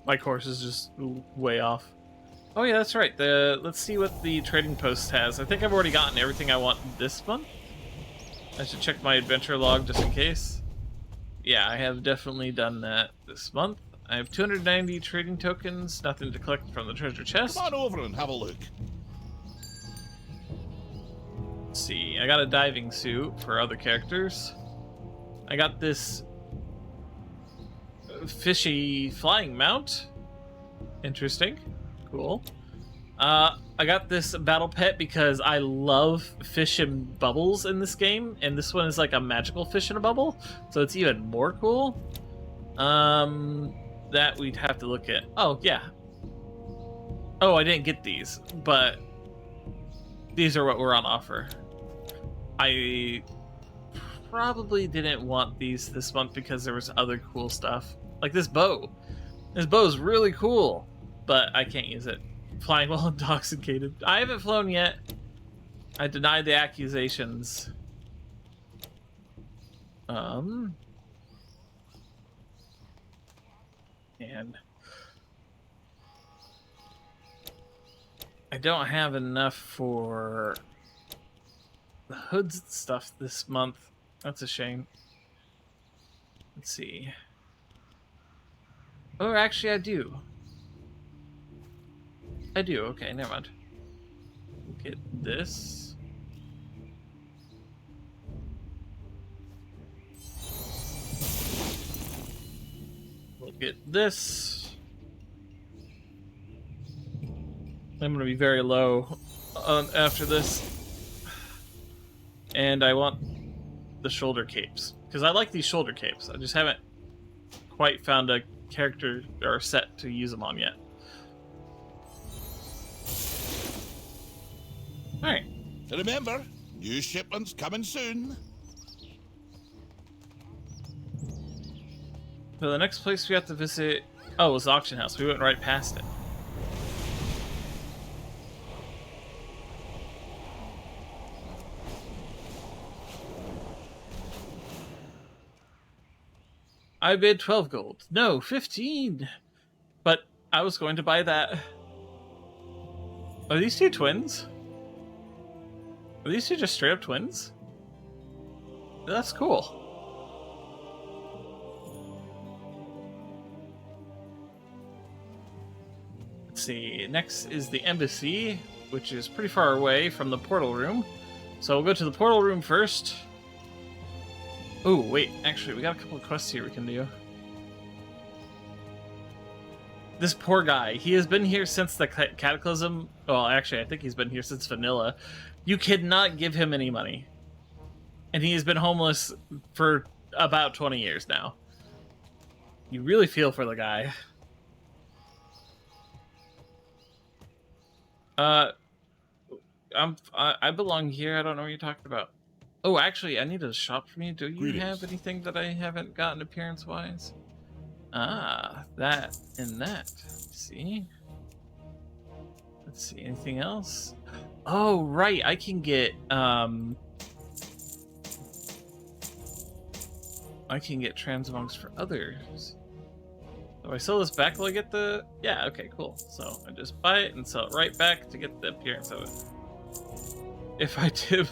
My course is just way off. Oh yeah, that's right. Let's see what the trading post has. I think I've already gotten everything I want this month. I should check my adventure log just in case. Yeah, I have definitely done that this month. I have 290 trading tokens, nothing to collect from the treasure chest. Come on over and have a look. Let's see, I got a diving suit for other characters. I got this fishy flying mount. Interesting. Cool. I got this battle pet because I love fish and bubbles in this game, and this one is like a magical fish in a bubble, so it's even more cool. That we'd have to look at. Oh, yeah. Oh, I didn't get these, but these are what were on offer. I probably didn't want these this month because there was other cool stuff. Like this bow. This bow is really cool, but I can't use it. Flying while intoxicated. I haven't flown yet. I denied the accusations. And I don't have enough for the hoods and stuff this month. That's a shame. Let's see. Oh, actually I do. I do, okay, never mind. Get this. We'll get this. I'm gonna be very low after this. And I want the shoulder capes. Because I like these shoulder capes. I just haven't quite found a character or set to use them on yet. Alright. Remember, new shipments coming soon. So the next place we have to visit... Oh, it was the auction house. We went right past it. I bid 12 gold. No, 15! But I was going to buy that. Are these two twins? Are these two just straight up twins? That's cool. Let's see, next is the embassy, which is pretty far away from the portal room. So we'll go to the portal room first. Oh, wait, actually, we got a couple of quests here we can do. This poor guy, he has been here since the Cataclysm. Well, actually, I think he's been here since Vanilla. You cannot give him any money. And he has been homeless for about 20 years now. You really feel for the guy. I belong here. I don't know what you're talking about. Oh, actually, I need a shop from you. Do you have anything that I haven't gotten appearance-wise? Ah, that and that. See? Let's see, anything else? Oh, right, I can get, I can get transmogs for others. So I sell this back, will I get the... Yeah, okay, cool. So I just buy it and sell it right back to get the appearance of it. If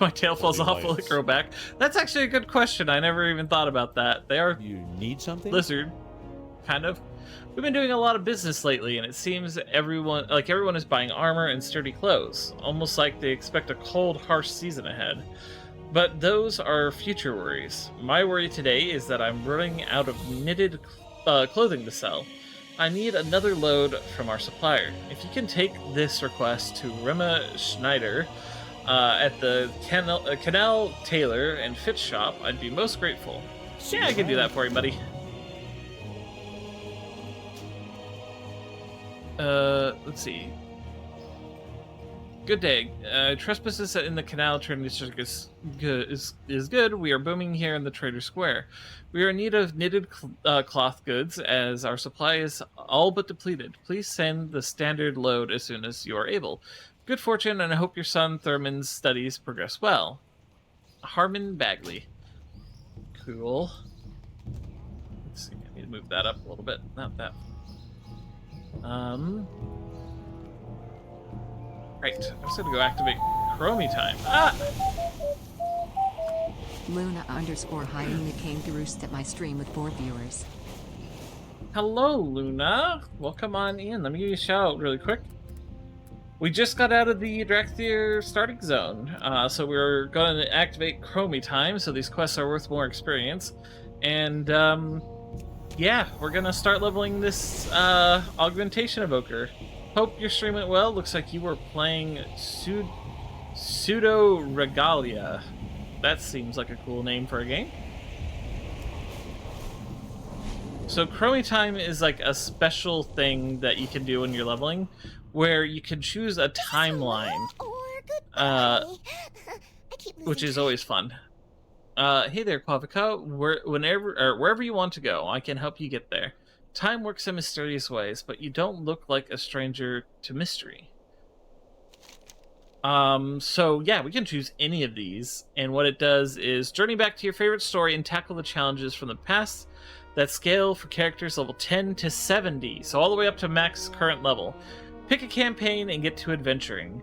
my tail falls off, will it grow back? That's actually a good question. I never even thought about that. They are... You need something? Blizzard, kind of. We've been doing a lot of business lately, and it seems everyone is buying armor and sturdy clothes, almost like they expect a cold, harsh season ahead. But those are future worries. My worry today is that I'm running out of knitted clothing to sell. I need another load from our supplier. If you can take this request to Rima Schneider at the Canal Tailor and Fit Shop, I'd be most grateful. Yeah, I can do that for you, buddy. Let's see. Good day. Trespasses in the canal trading district is good. We are booming here in the Trader Square. We are in need of knitted cloth goods, as our supply is all but depleted. Please send the standard load as soon as you are able. Good fortune, and I hope your son Thurman's studies progress well. Harmon Bagley. Cool. Let's see. I need to move that up a little bit. Not that. Right. I'm just gonna go activate Chromie time. Ah! Luna_Hyena came to roost at my stream with 4 viewers. Hello, Luna. Welcome on in. Let me give you a shout out really quick. We just got out of the Drakthir starting zone, so we're going to activate Chromie time, so these quests are worth more experience. And, yeah, we're going to start leveling this Augmentation Evoker. Hope your stream went well. Looks like you were playing Pseudo Regalia. That seems like a cool name for a game. So Chromie time is like a special thing that you can do when you're leveling, where you can choose a timeline, which is always fun. Hey there, Quavica. Wherever you want to go, I can help you get there. Time works in mysterious ways, but you don't look like a stranger to mystery. So yeah, we can choose any of these, and what it does is journey back to your favorite story and tackle the challenges from the past that scale for characters level 10 to 70, so all the way up to max current level. Pick a campaign and get to adventuring.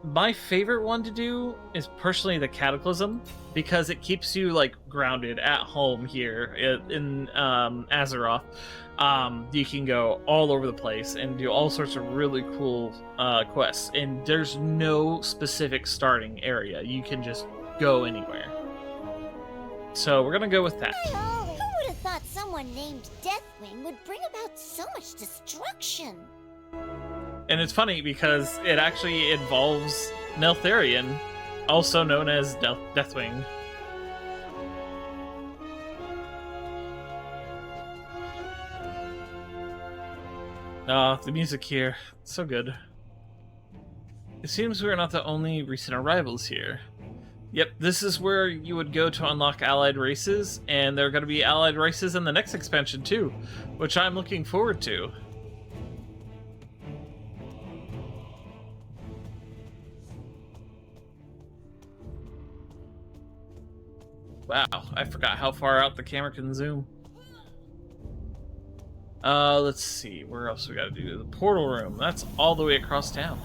My favorite one to do is personally the Cataclysm, because it keeps you like grounded at home here in Azeroth. You can go all over the place and do all sorts of really cool quests, and there's no specific starting area. You can just go anywhere. So we're gonna go with that. Who would have thought someone named Deathwing would bring about so much destruction? And it's funny because it actually involves Neltharion, also known as Deathwing. The music here, so good. It seems we are not the only recent arrivals here. Yep, this is where you would go to unlock allied races, and there are going to be allied races in the next expansion too, which I'm looking forward to. Wow, I forgot how far out the camera can zoom. Let's see, where else we gotta do? The portal room, that's all the way across town.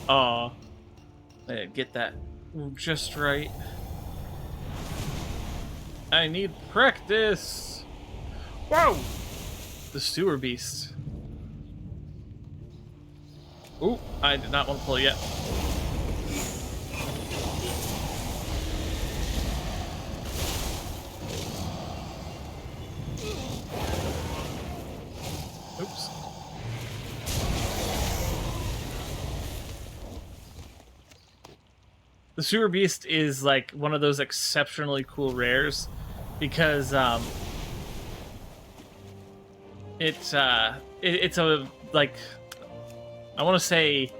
Aw, I didn't get that just right. I need practice! Whoa! The sewer beast. Ooh, I did not want to pull yet. Oops. The sewer beast is like one of those exceptionally cool rares because it's a like, I want to say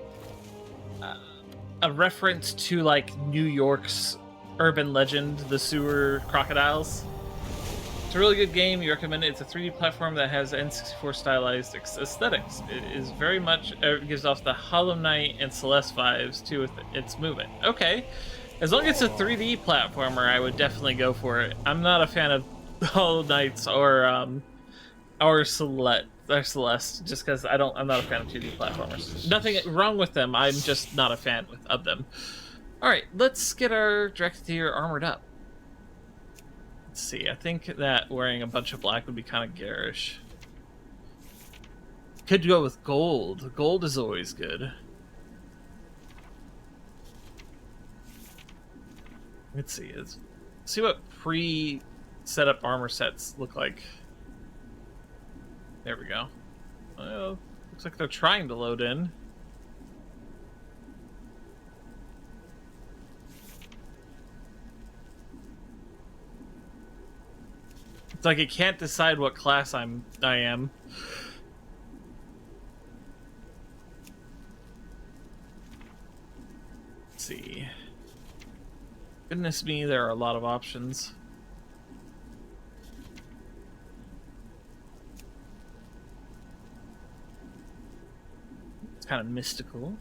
a reference to like New York's urban legend, the sewer crocodiles. It's a really good game. You recommend it. It's a 3D platform that has N64 stylized aesthetics. It is very much, it gives off the Hollow Knight and Celeste vibes too with its movement. Okay, as long as it's a 3D platformer, I would definitely go for it. I'm not a fan of Hollow Knights or Celeste, just because I'm not a fan of 2D platformers. Nothing wrong with them, I'm just not a fan of them. Alright, let's get our Drakthir armored up. Let's see, I think that wearing a bunch of black would be kind of garish. Could go with gold. Gold is always good. Let's see what pre-setup armor sets look like. There we go. Well, looks like they're trying to load in. It's like it can't decide what class I am. Let's see. Goodness me, there are a lot of options. It's kind of mystical.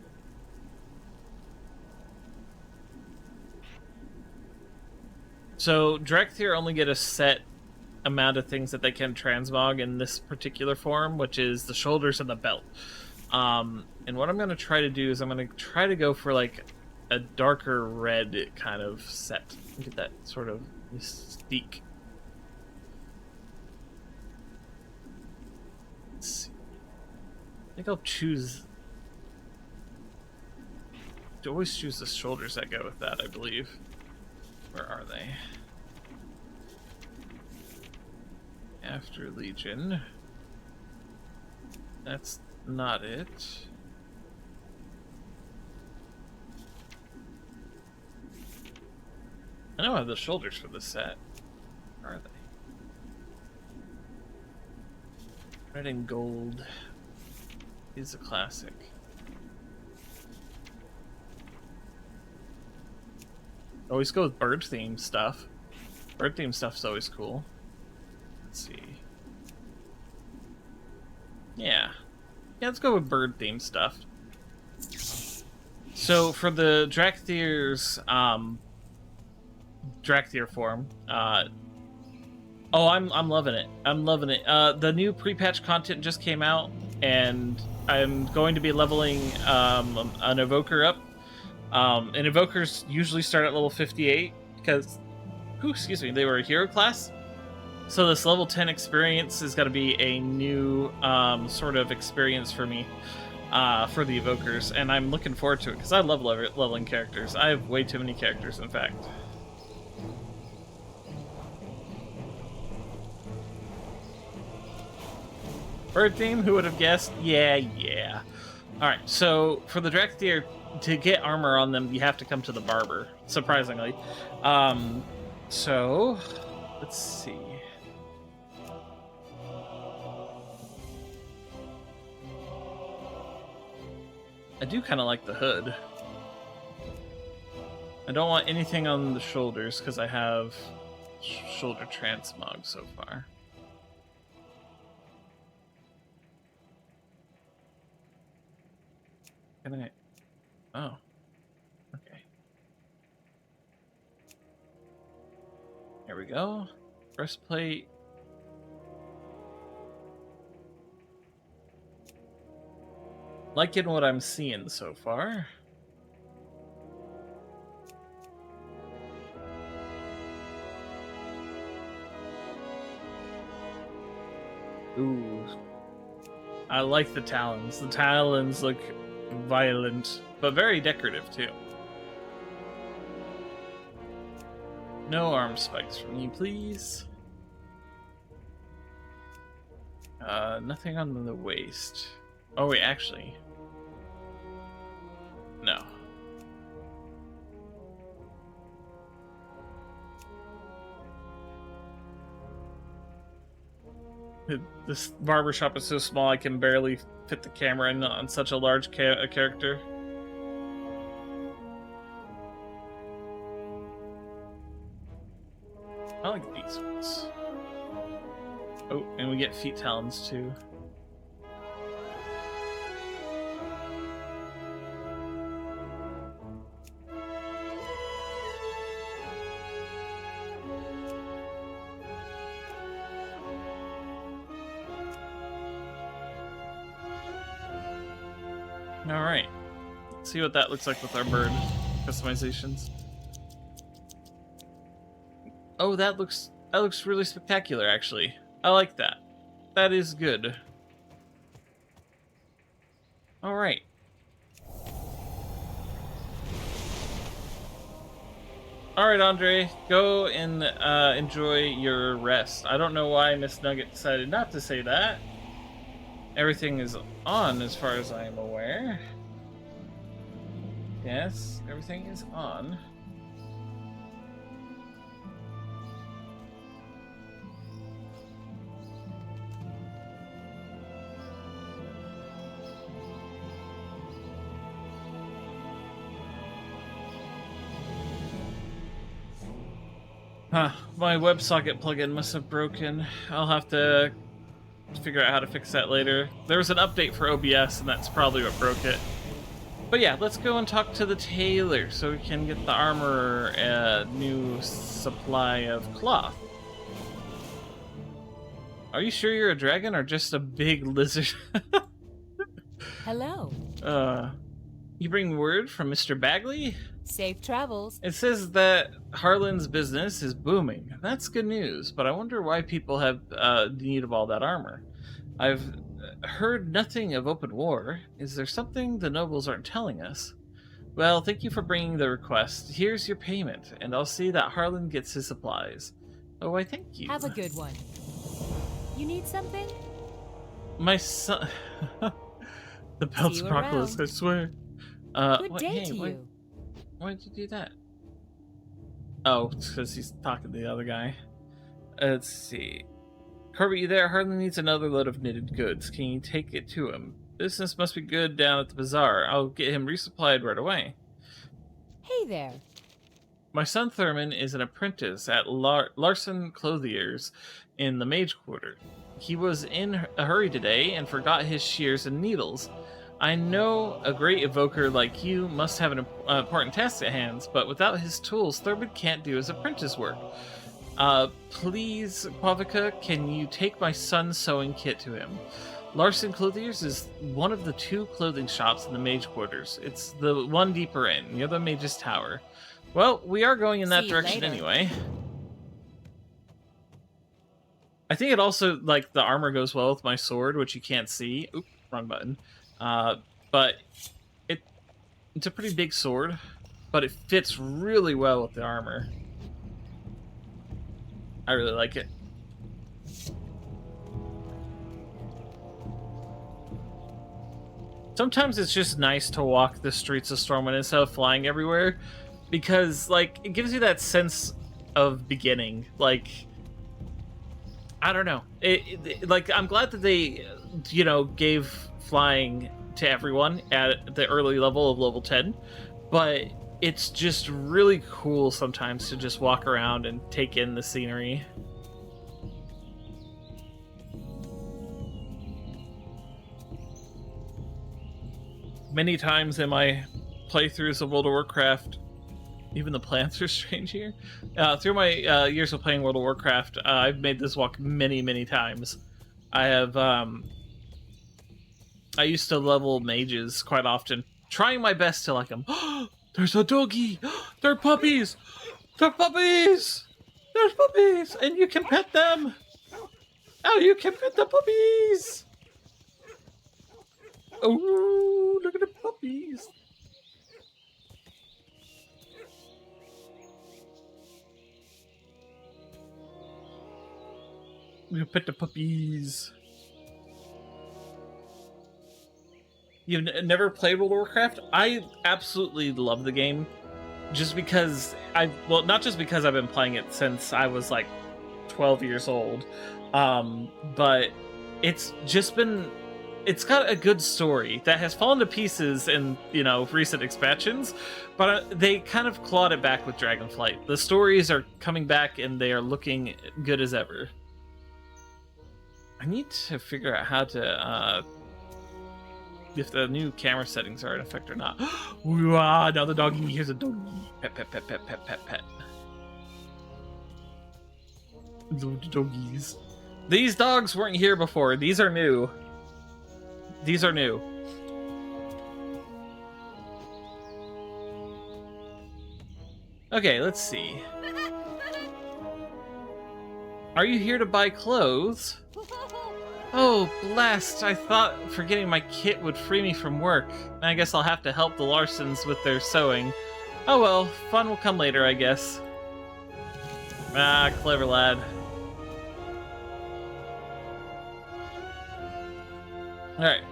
So Drekthir only get a set amount of things that they can transmog in this particular form, which is the shoulders and the belt. And what I'm going to try to do is I'm going to try to go for like a darker red kind of set. Get that sort of mystique. Let's see. I think I'll choose... I always choose the shoulders that go with that, I believe. Where are they? After Legion. That's not it. I know I have the shoulders for this set. Where are they? Red and gold is a classic. Always go with bird theme stuff. Bird theme stuff's always cool. Let's see. Yeah, let's go with bird theme stuff. So for the Drakthir's Drakthir form, oh, I'm loving it. I'm loving it. The new pre-patch content just came out, and I'm going to be leveling an evoker up. And evokers usually start at level 58 because, excuse me, they were a hero class. So this level 10 experience is going to be a new sort of experience for me for the evokers, and I'm looking forward to it because I love leveling characters. I have way too many characters, in fact. Bird theme, who would have guessed? Yeah. Alright, so for the Drakthir, to get armor on them, you have to come to the barber, surprisingly. So, let's see. I do kind of like the hood. I don't want anything on the shoulders because I have shoulder transmog so far. Can I? Oh. Okay. There we go. Breastplate. Liking what I'm seeing so far. Ooh. I like the talons. The talons look violent, but very decorative too. No arm spikes for me, please. Nothing on the waist. Oh wait, actually. No. This barbershop is so small I can barely fit the camera in on such a large character. I like these ones. Oh, and we get feet talons too. Alright. Let's see what that looks like with our bird customizations. Oh, that looks really spectacular, actually. I like that. That is good. Alright. Alright, Andre. Go and enjoy your rest. I don't know why Miss Nugget decided not to say that. Everything is on as far as I am aware. Yes, everything is on. Huh, my WebSocket plugin must have broken. I'll have to figure out how to fix that later. There was an update for OBS, and that's probably what broke it. But yeah, let's go and talk to the tailor so we can get the armor a new supply of cloth. Are you sure you're a dragon or just a big lizard? Hello. You bring word from Mr. Bagley? Safe travels. It says that Harlan's business is booming. That's good news, but I wonder why people have need of all that armor. I've heard nothing of open war. Is there something the nobles aren't telling us? Well, thank you for bringing the request. Here's your payment, and I'll see that Harlan gets his supplies. Oh, why thank you. Have a good one. You need something? My son... The belt's Proclus, I swear. Good day to you. Why did you do that? Oh, it's because he's talking to the other guy. Let's see. Corbett, you there? Harlan needs another load of knitted goods. Can you take it to him? Business must be good down at the bazaar. I'll get him resupplied right away. Hey there. My son Thurman is an apprentice at Larson Clothier's in the Mage Quarter. He was in a hurry today and forgot his shears and needles. I know a great evoker like you must have an important task at hand, but without his tools, Thurman can't do his apprentice work. Please, Quavica, can you take my son's sewing kit to him? Larson Clothiers is one of the 2 clothing shops in the Mage Quarters. It's the one deeper in, near the Mage's Tower. Well, we are going in that direction anyway. I think it also, like, the armor goes well with my sword, which you can't see. Oop, wrong button. But it's a pretty big sword, but it fits really well with the armor. I really like it. Sometimes it's just nice to walk the streets of Stormwind instead of flying everywhere, because, like, it gives you that sense of beginning. Like, I don't know. Like, I'm glad that they, you know, gave flying to everyone at the early level of level 10, but it's just really cool sometimes to just walk around and take in the scenery. Many times in my playthroughs of World of Warcraft, even the plants are strange here. Through my years of playing World of Warcraft, I've made this walk many times. I have, I used to level mages quite often, trying my best to like them. There's a doggy! They're puppies! They're puppies! There's puppies! And you can pet them! Oh, you can pet the puppies! Oh, look at the puppies! You pet the puppies. You've never played World of Warcraft? I absolutely love the game. Just because well, not just because I've been playing it since I was like 12 years old, but it's just been, it's got a good story that has fallen to pieces in, you know, recent expansions, but they kind of clawed it back with Dragonflight. The stories are coming back and they are looking good as ever. I need to figure out how to, if the new camera settings are in effect or not. Wow, now the doggy, here's a doggy. Pet, pet, pet, pet, pet, pet, pet. Little doggies. These dogs weren't here before. These are new. These are new. Okay, let's see. Are you here to buy clothes? Oh, blast! I thought forgetting my kit would free me from work. I guess I'll have to help the Larsons with their sewing. Oh well, fun will come later, I guess. Ah, clever lad. Alright.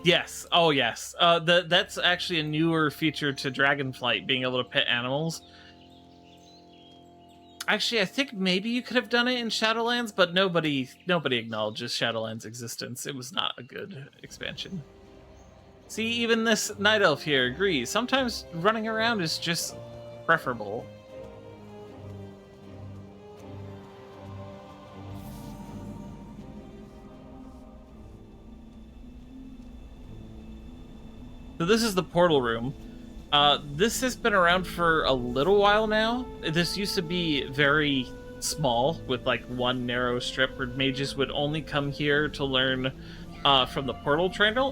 Yes. Oh, yes. That's actually a newer feature to Dragonflight, being able to pet animals. Actually, I think maybe you could have done it in Shadowlands, but nobody acknowledges Shadowlands' existence. It was not a good expansion. See, even this Night Elf here agrees. Sometimes running around is just preferable. So this is the portal room. This has been around for a little while now. This used to be very small, with like one narrow strip where mages would only come here to learn from the portal trainer.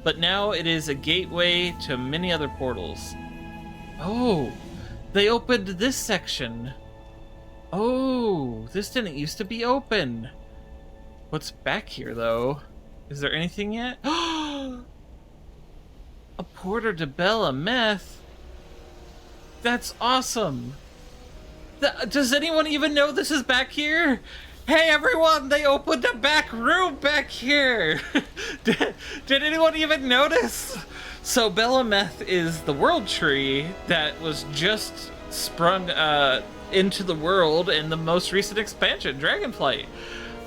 But now it is a gateway to many other portals. Oh, they opened this section. Oh, this didn't used to be open. What's back here, though? Is there anything yet? A Porter de Bella Meth? That's awesome. Does anyone even know this is back here? Hey everyone, they opened a back room back here! Did anyone even notice? So Belemeth is the world tree that was just sprung into the world in the most recent expansion, Dragonflight.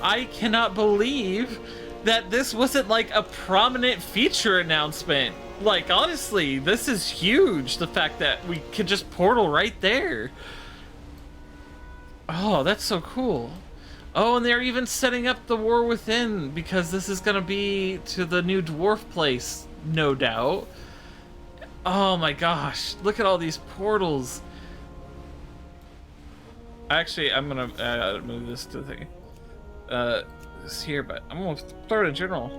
I cannot believe that this wasn't like a prominent feature announcement. Like, honestly, this is huge, the fact that we could just portal right there. Oh, that's so cool. Oh, and they're even setting up the War Within, because this is gonna be to the new dwarf place, no doubt. Oh my gosh, look at all these portals. Actually, I'm gonna move this to the thing. This here, but I'm gonna throw it in general.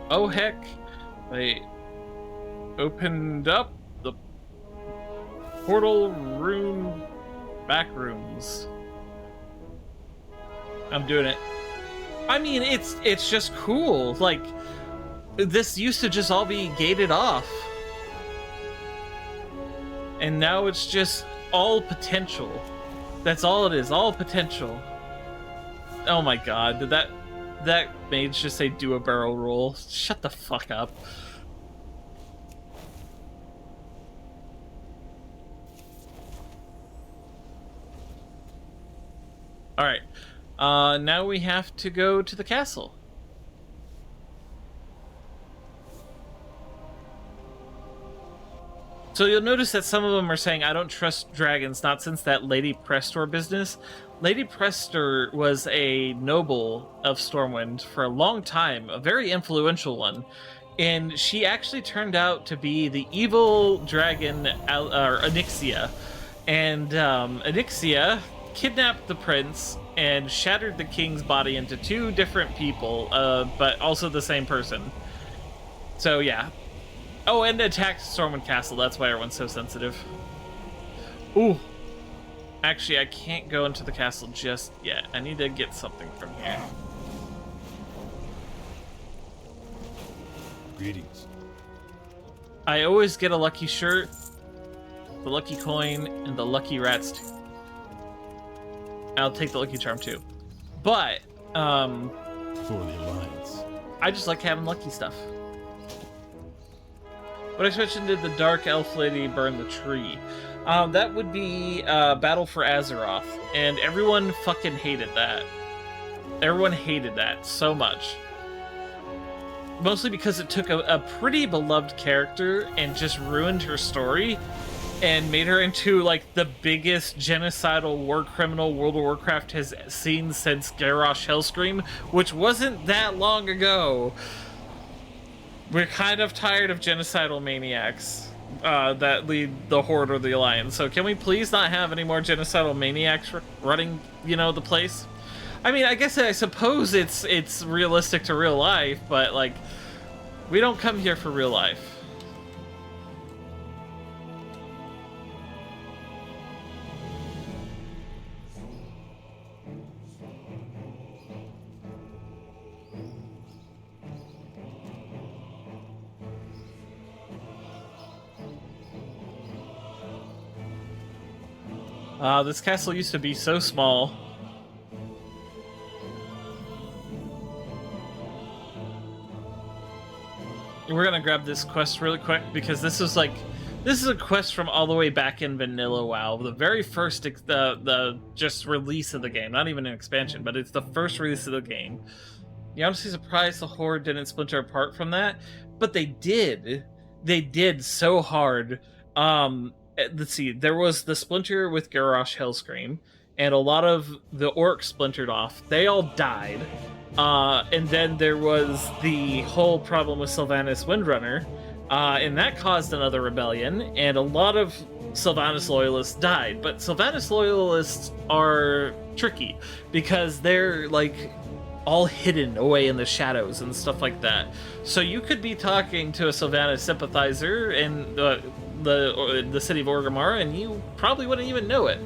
Oh heck, they opened up the portal room back rooms. I'm doing it. I mean, it's just cool. Like, this used to just all be gated off. And now it's just all potential. That's all it is, all potential. Oh my god, did that mage just say do a barrel roll? Shut the fuck up. Alright. Now we have to go to the castle. So you'll notice that some of them are saying, I don't trust dragons, not since that Lady Prestor business. Lady Prestor was a noble of Stormwind for a long time, a very influential one. And she actually turned out to be the evil dragon, Onyxia. And Onyxia kidnapped the prince and shattered the king's body into two different people, but also the same person. So yeah. Oh, and attacked Stormwind Castle, that's why everyone's so sensitive. Ooh. Actually, I can't go into the castle just yet. I need to get something from here. Greetings. I always get a lucky shirt, the lucky coin, and the lucky rats too. I'll take the lucky charm too. But, for the Alliance. I just like having lucky stuff. What expansion did the Dark Elf Lady burn the tree? That would be Battle for Azeroth, and everyone fucking hated that. Everyone hated that so much. Mostly because it took a pretty beloved character and just ruined her story and made her into like the biggest genocidal war criminal World of Warcraft has seen since Garrosh Hellscream, which wasn't that long ago. We're kind of tired of genocidal maniacs that lead the Horde or the Alliance. So can we please not have any more genocidal maniacs running, the place? I mean, I suppose it's realistic to real life, but like, we don't come here for real life. This castle used to be so small. We're gonna grab this quest really quick because this is a quest from all the way back in vanilla WoW, the very first the just release of the game, not even an expansion, but it's the first release of the game. You're honestly surprised the Horde didn't splinter apart from that, but they did. They did so hard. Let's see, there was the splinter with Garrosh Hellscream, and a lot of the orcs splintered off. They all died. And then there was the whole problem with Sylvanas Windrunner, and that caused another rebellion, and a lot of Sylvanas loyalists died. But Sylvanas loyalists are tricky because they're like all hidden away in the shadows and stuff like that. So you could be talking to a Sylvanas sympathizer in the city of Orgrimmar, and you probably wouldn't even know it.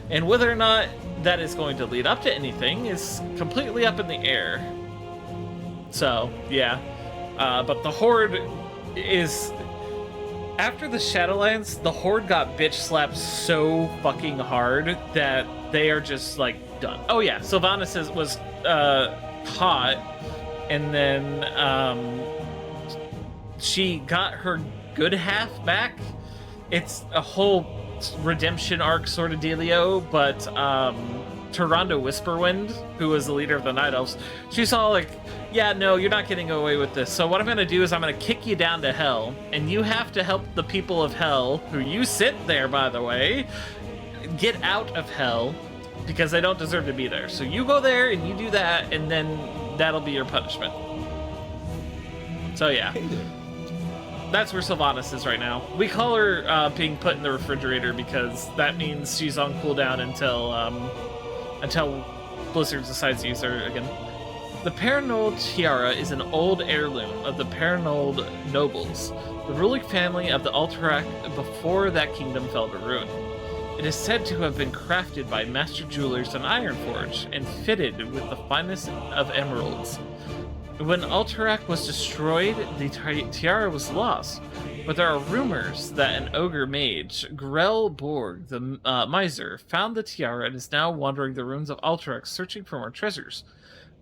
And whether or not that is going to lead up to anything is completely up in the air. So, yeah. But the Horde is... After the Shadowlands, the Horde got bitch slapped so fucking hard that they are just, like, done. Oh yeah, Sylvanas was caught, and then she got her good half back. It's a whole redemption arc sort of dealio, but Tyrande Whisperwind, who was the leader of the Night Elves, she's all like, yeah, no, you're not getting away with this. So what I'm going to do is I'm going to kick you down to Hell, and you have to help the people of Hell, who you sit there, by the way, get out of Hell, because they don't deserve to be there. So you go there, and you do that, and then that'll be your punishment. So yeah. That's where Sylvanas is right now. We call her being put in the refrigerator because that means she's on cooldown until Blizzard decides to use her again. The Paranold Tiara is an old heirloom of the Paranold nobles, the ruling family of the Alterac before that kingdom fell to ruin. It is said to have been crafted by master jewelers in Ironforge and fitted with the finest of emeralds. When Alterac was destroyed, the tiara was lost, but there are rumors that an ogre mage, Grell Borg, the miser, found the tiara and is now wandering the ruins of Alterac searching for more treasures.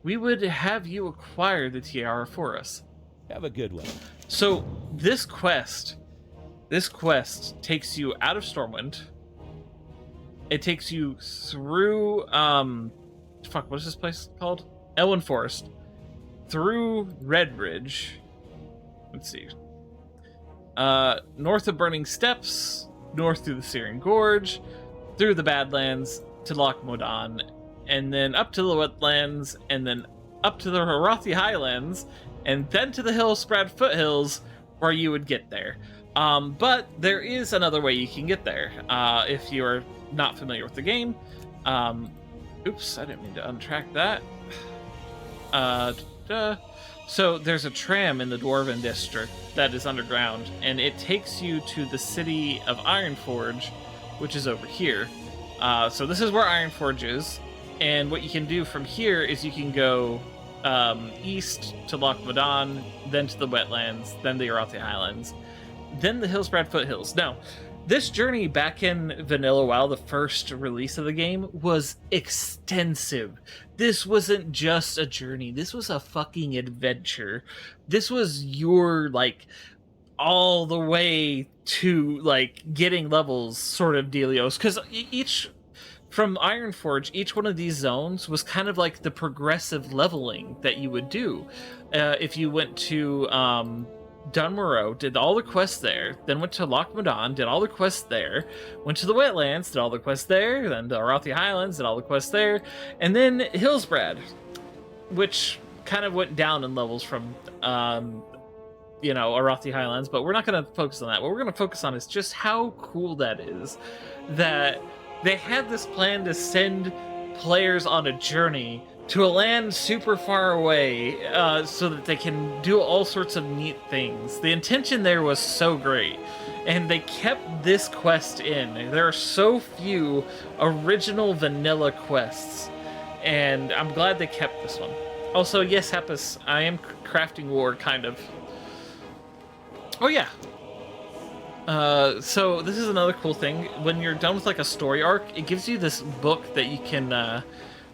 We would have you acquire the tiara for us. Have a good one. So, this quest takes you out of Stormwind. It takes you through, what is this place called? Elwyn Forest. Through Redbridge, let's see, north of Burning Steppes, north through the Syrian Gorge, through the Badlands to Loch Modan, and then up to the Wetlands, and then up to the Harathi Highlands, and then to the Hillspread Foothills, where you would get there. But there is another way you can get there, if you're not familiar with the game. Oops, I didn't mean to untrack that. So there's a tram in the Dwarven district that is underground, and it takes you to the city of Ironforge, which is over here. So this is where Ironforge is, and what you can do from here is you can go east to Loch Modan, then to the Wetlands, then the Arathi Highlands, then the Hillspread Foothills. Now, this journey back in Vanilla WoW, the first release of the game, was extensive. This wasn't just a journey. This was a fucking adventure. This was your, like, all the way to, like, getting levels sort of dealios. Because from Ironforge, each one of these zones was kind of like the progressive leveling that you would do. If you went to Dunmorrow, did all the quests there, then went to Loch Modan, did all the quests there, went to the Wetlands, did all the quests there, then the Arathi Highlands, did all the quests there, and then Hillsbrad, which kind of went down in levels from, Arathi Highlands, but we're not going to focus on that. What we're going to focus on is just how cool that is, that they had this plan to send players on a journey to a land super far away, so that they can do all sorts of neat things. The intention there was so great, and they kept this quest in. There are so few original vanilla quests, and I'm glad they kept this one. Also, yes, Hepus, I am crafting war, kind of. Oh yeah. So this is another cool thing. When you're done with like a story arc, it gives you this book that you can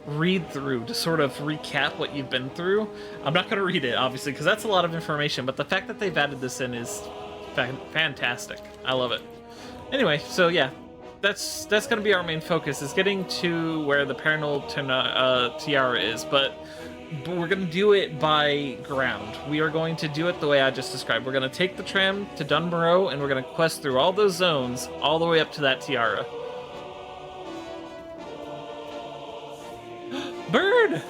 read through to sort of recap what you've been through. I'm not going to read it, obviously, because that's a lot of information, but the fact that they've added this in is fantastic. I love it. Anyway, so yeah, that's going to be our main focus, is getting to where the Paranold Tiara is, but we're going to do it by ground. We are going to do it the way I just described. We're going to take the tram to Dunmorrow, and we're going to quest through all those zones all the way up to that tiara. Bird!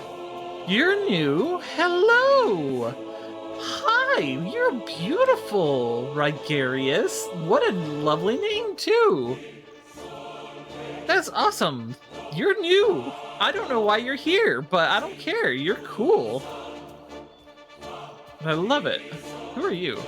You're new. Hello. Hi, you're beautiful, Rigarius. What a lovely name, too. That's awesome. You're new. I don't know why you're here, but I don't care. You're cool. I love it. Who are you?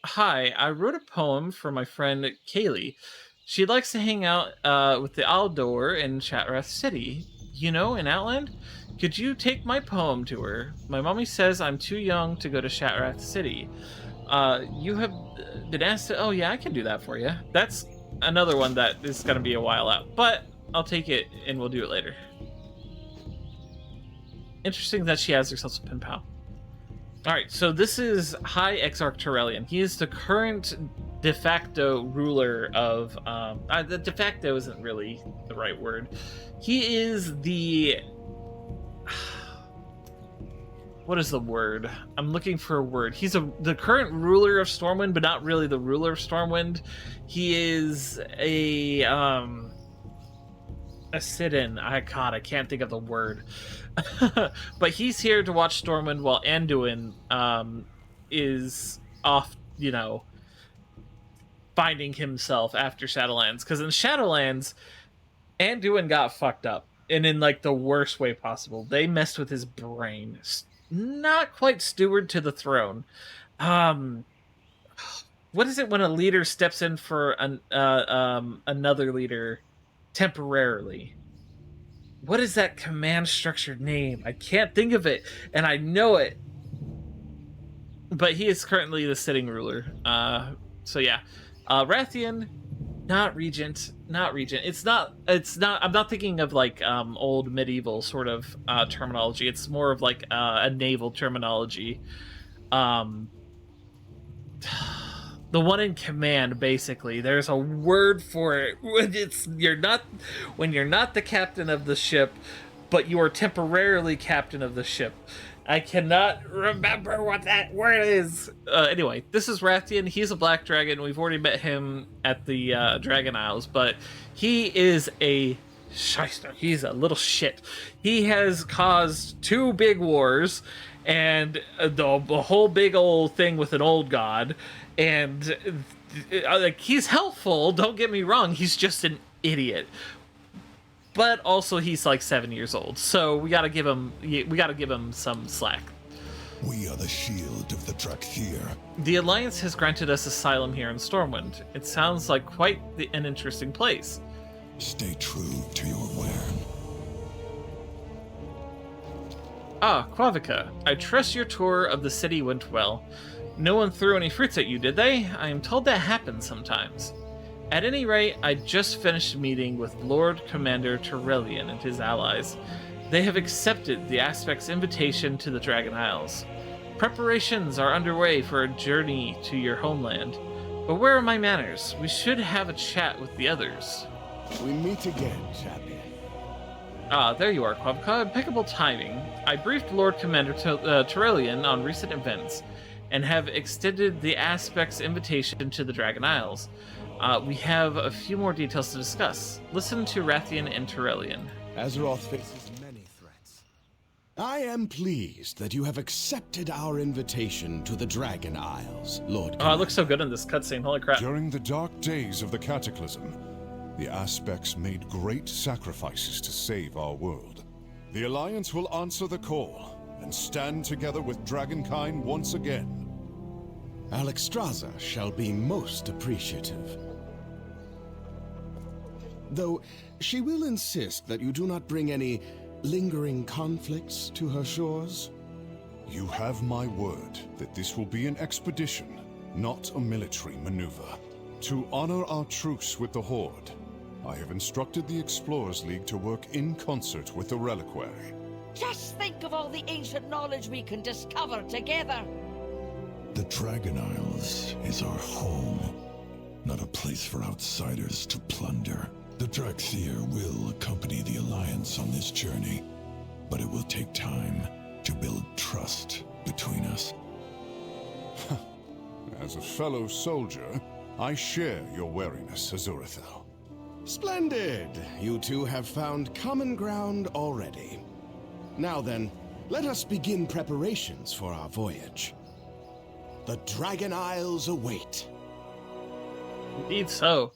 Hi, I wrote a poem for my friend Kaylee. She likes to hang out with the Aldor in Chatrath City. You know, in Outland? Could you take my poem to her? My mommy says I'm too young to go to Chatrath City. You have been asked to... Oh, yeah, I can do that for you. That's another one that is going to be a while out. But I'll take it, and we'll do it later. Interesting that she has herself a pen pal. Alright, so this is High Exarch Turelian. He is the current de facto ruler of... the de facto isn't really the right word. He is the... What is the word? I'm looking for a word. He's the current ruler of Stormwind, but not really the ruler of Stormwind. He is a sit-in. I can't think of the word. But he's here to watch Stormwind while Anduin is off, finding himself after Shadowlands. Because in Shadowlands, Anduin got fucked up. And in, the worst way possible. They messed with his brain. Not quite steward to the throne. What is it when a leader steps in for another leader temporarily? What is that command structured name? I can't think of it, and I know it. But he is currently the sitting ruler. So yeah. Rathian, not regent. It's not I'm not thinking of old medieval sort of terminology. It's more of a naval terminology. The one in command, basically. There's a word for it when you're not the captain of the ship, but you are temporarily captain of the ship. I cannot remember what that word is. Anyway, this is Rathian. He's a black dragon. We've already met him at the Dragon Isles, but he is a shyster. He's a little shit. He has caused 2 big wars and the whole big old thing with an old god. And he's helpful, don't get me wrong, he's just an idiot. But also he's 7 years old, so we gotta give him some slack. We are the shield of the Drakthir. The Alliance has granted us asylum here in Stormwind. It sounds like quite an interesting place. Stay true to your word. Ah, Quavica, I trust your tour of the city went well. No one threw any fruits at you, did they? I am told that happens sometimes. At any rate, I just finished meeting with Lord Commander Turelian and his allies. They have accepted the Aspect's invitation to the Dragon Isles. Preparations are underway for a journey to your homeland. But where are my manners? We should have a chat with the others. We meet again, champion. Ah, there you are, Quavica. Impeccable timing. I briefed Lord Commander Turelian on recent events, and have extended the Aspect's invitation to the Dragon Isles. We have a few more details to discuss. Listen to Rathian and Turelian. Azeroth faces many threats. I am pleased that you have accepted our invitation to the Dragon Isles, Lord Commander. Oh, it looks so good in this cutscene, holy crap. During the dark days of the Cataclysm, the Aspects made great sacrifices to save our world. The Alliance will answer the call and stand together with Dragonkind once again. Alexstrasza shall be most appreciative. Though she will insist that you do not bring any lingering conflicts to her shores. You have my word that this will be an expedition, not a military maneuver. To honor our truce with the Horde, I have instructed the Explorers League to work in concert with the Reliquary. Just think of all the ancient knowledge we can discover together. The Dragon Isles is our home, not a place for outsiders to plunder. The Drakthir will accompany the Alliance on this journey, but it will take time to build trust between us. As a fellow soldier, I share your wariness, Azurathel. Splendid! You two have found common ground already. Now then, let us begin preparations for our voyage. The Dragon Isles await. Indeed so.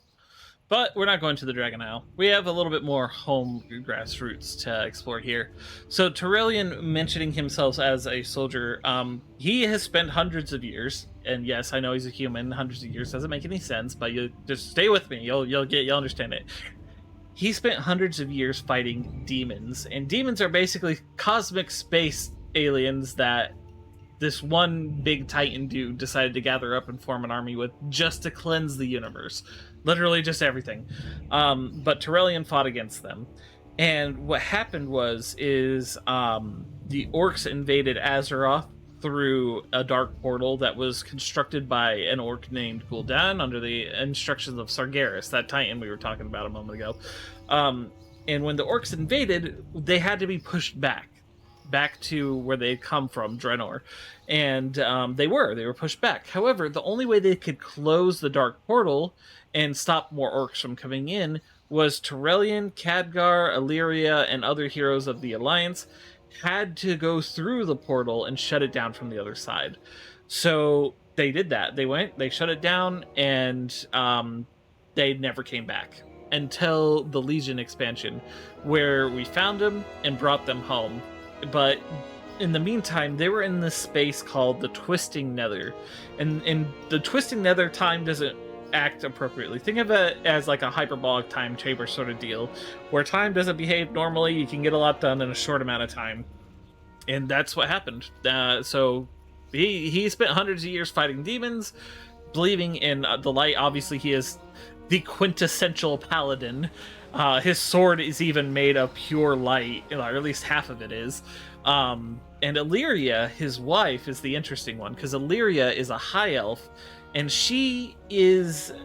But we're not going to the Dragon Isle. We have a little bit more home grassroots to explore here. So Turelian, mentioning himself as a soldier, he has spent hundreds of years, and yes, I know he's a human. Hundreds of years doesn't make any sense, but you just stay with me. You'll understand it. He spent hundreds of years fighting demons, and demons are basically cosmic space aliens that this one big Titan dude decided to gather up and form an army with just to cleanse the universe. Literally just everything. But Turelian fought against them. And what happened was the orcs invaded Azeroth through a dark portal that was constructed by an orc named Gul'dan under the instructions of Sargeras, that Titan we were talking about a moment ago. And when the orcs invaded, they had to be pushed back to where they'd come from, Draenor. And they were pushed back. However, the only way they could close the dark portal and stop more orcs from coming in was Turelian, Khadgar, Illyria, and other heroes of the Alliance had to go through the portal and shut it down from the other side. So they did that. They shut it down, and they never came back until the Legion expansion, where we found them and brought them home. But in the meantime, they were in this space called the Twisting Nether. And the Twisting Nether time doesn't act appropriately. Think of it as like a hyperbolic time chamber sort of deal, where time doesn't behave normally. You can get a lot done in a short amount of time. And that's what happened. So he spent hundreds of years fighting demons, believing in the light. Obviously, he is the quintessential paladin. His sword is even made of pure light, or at least half of it is. And Illyria, his wife, is the interesting one, because Illyria is a high elf, and she doesn't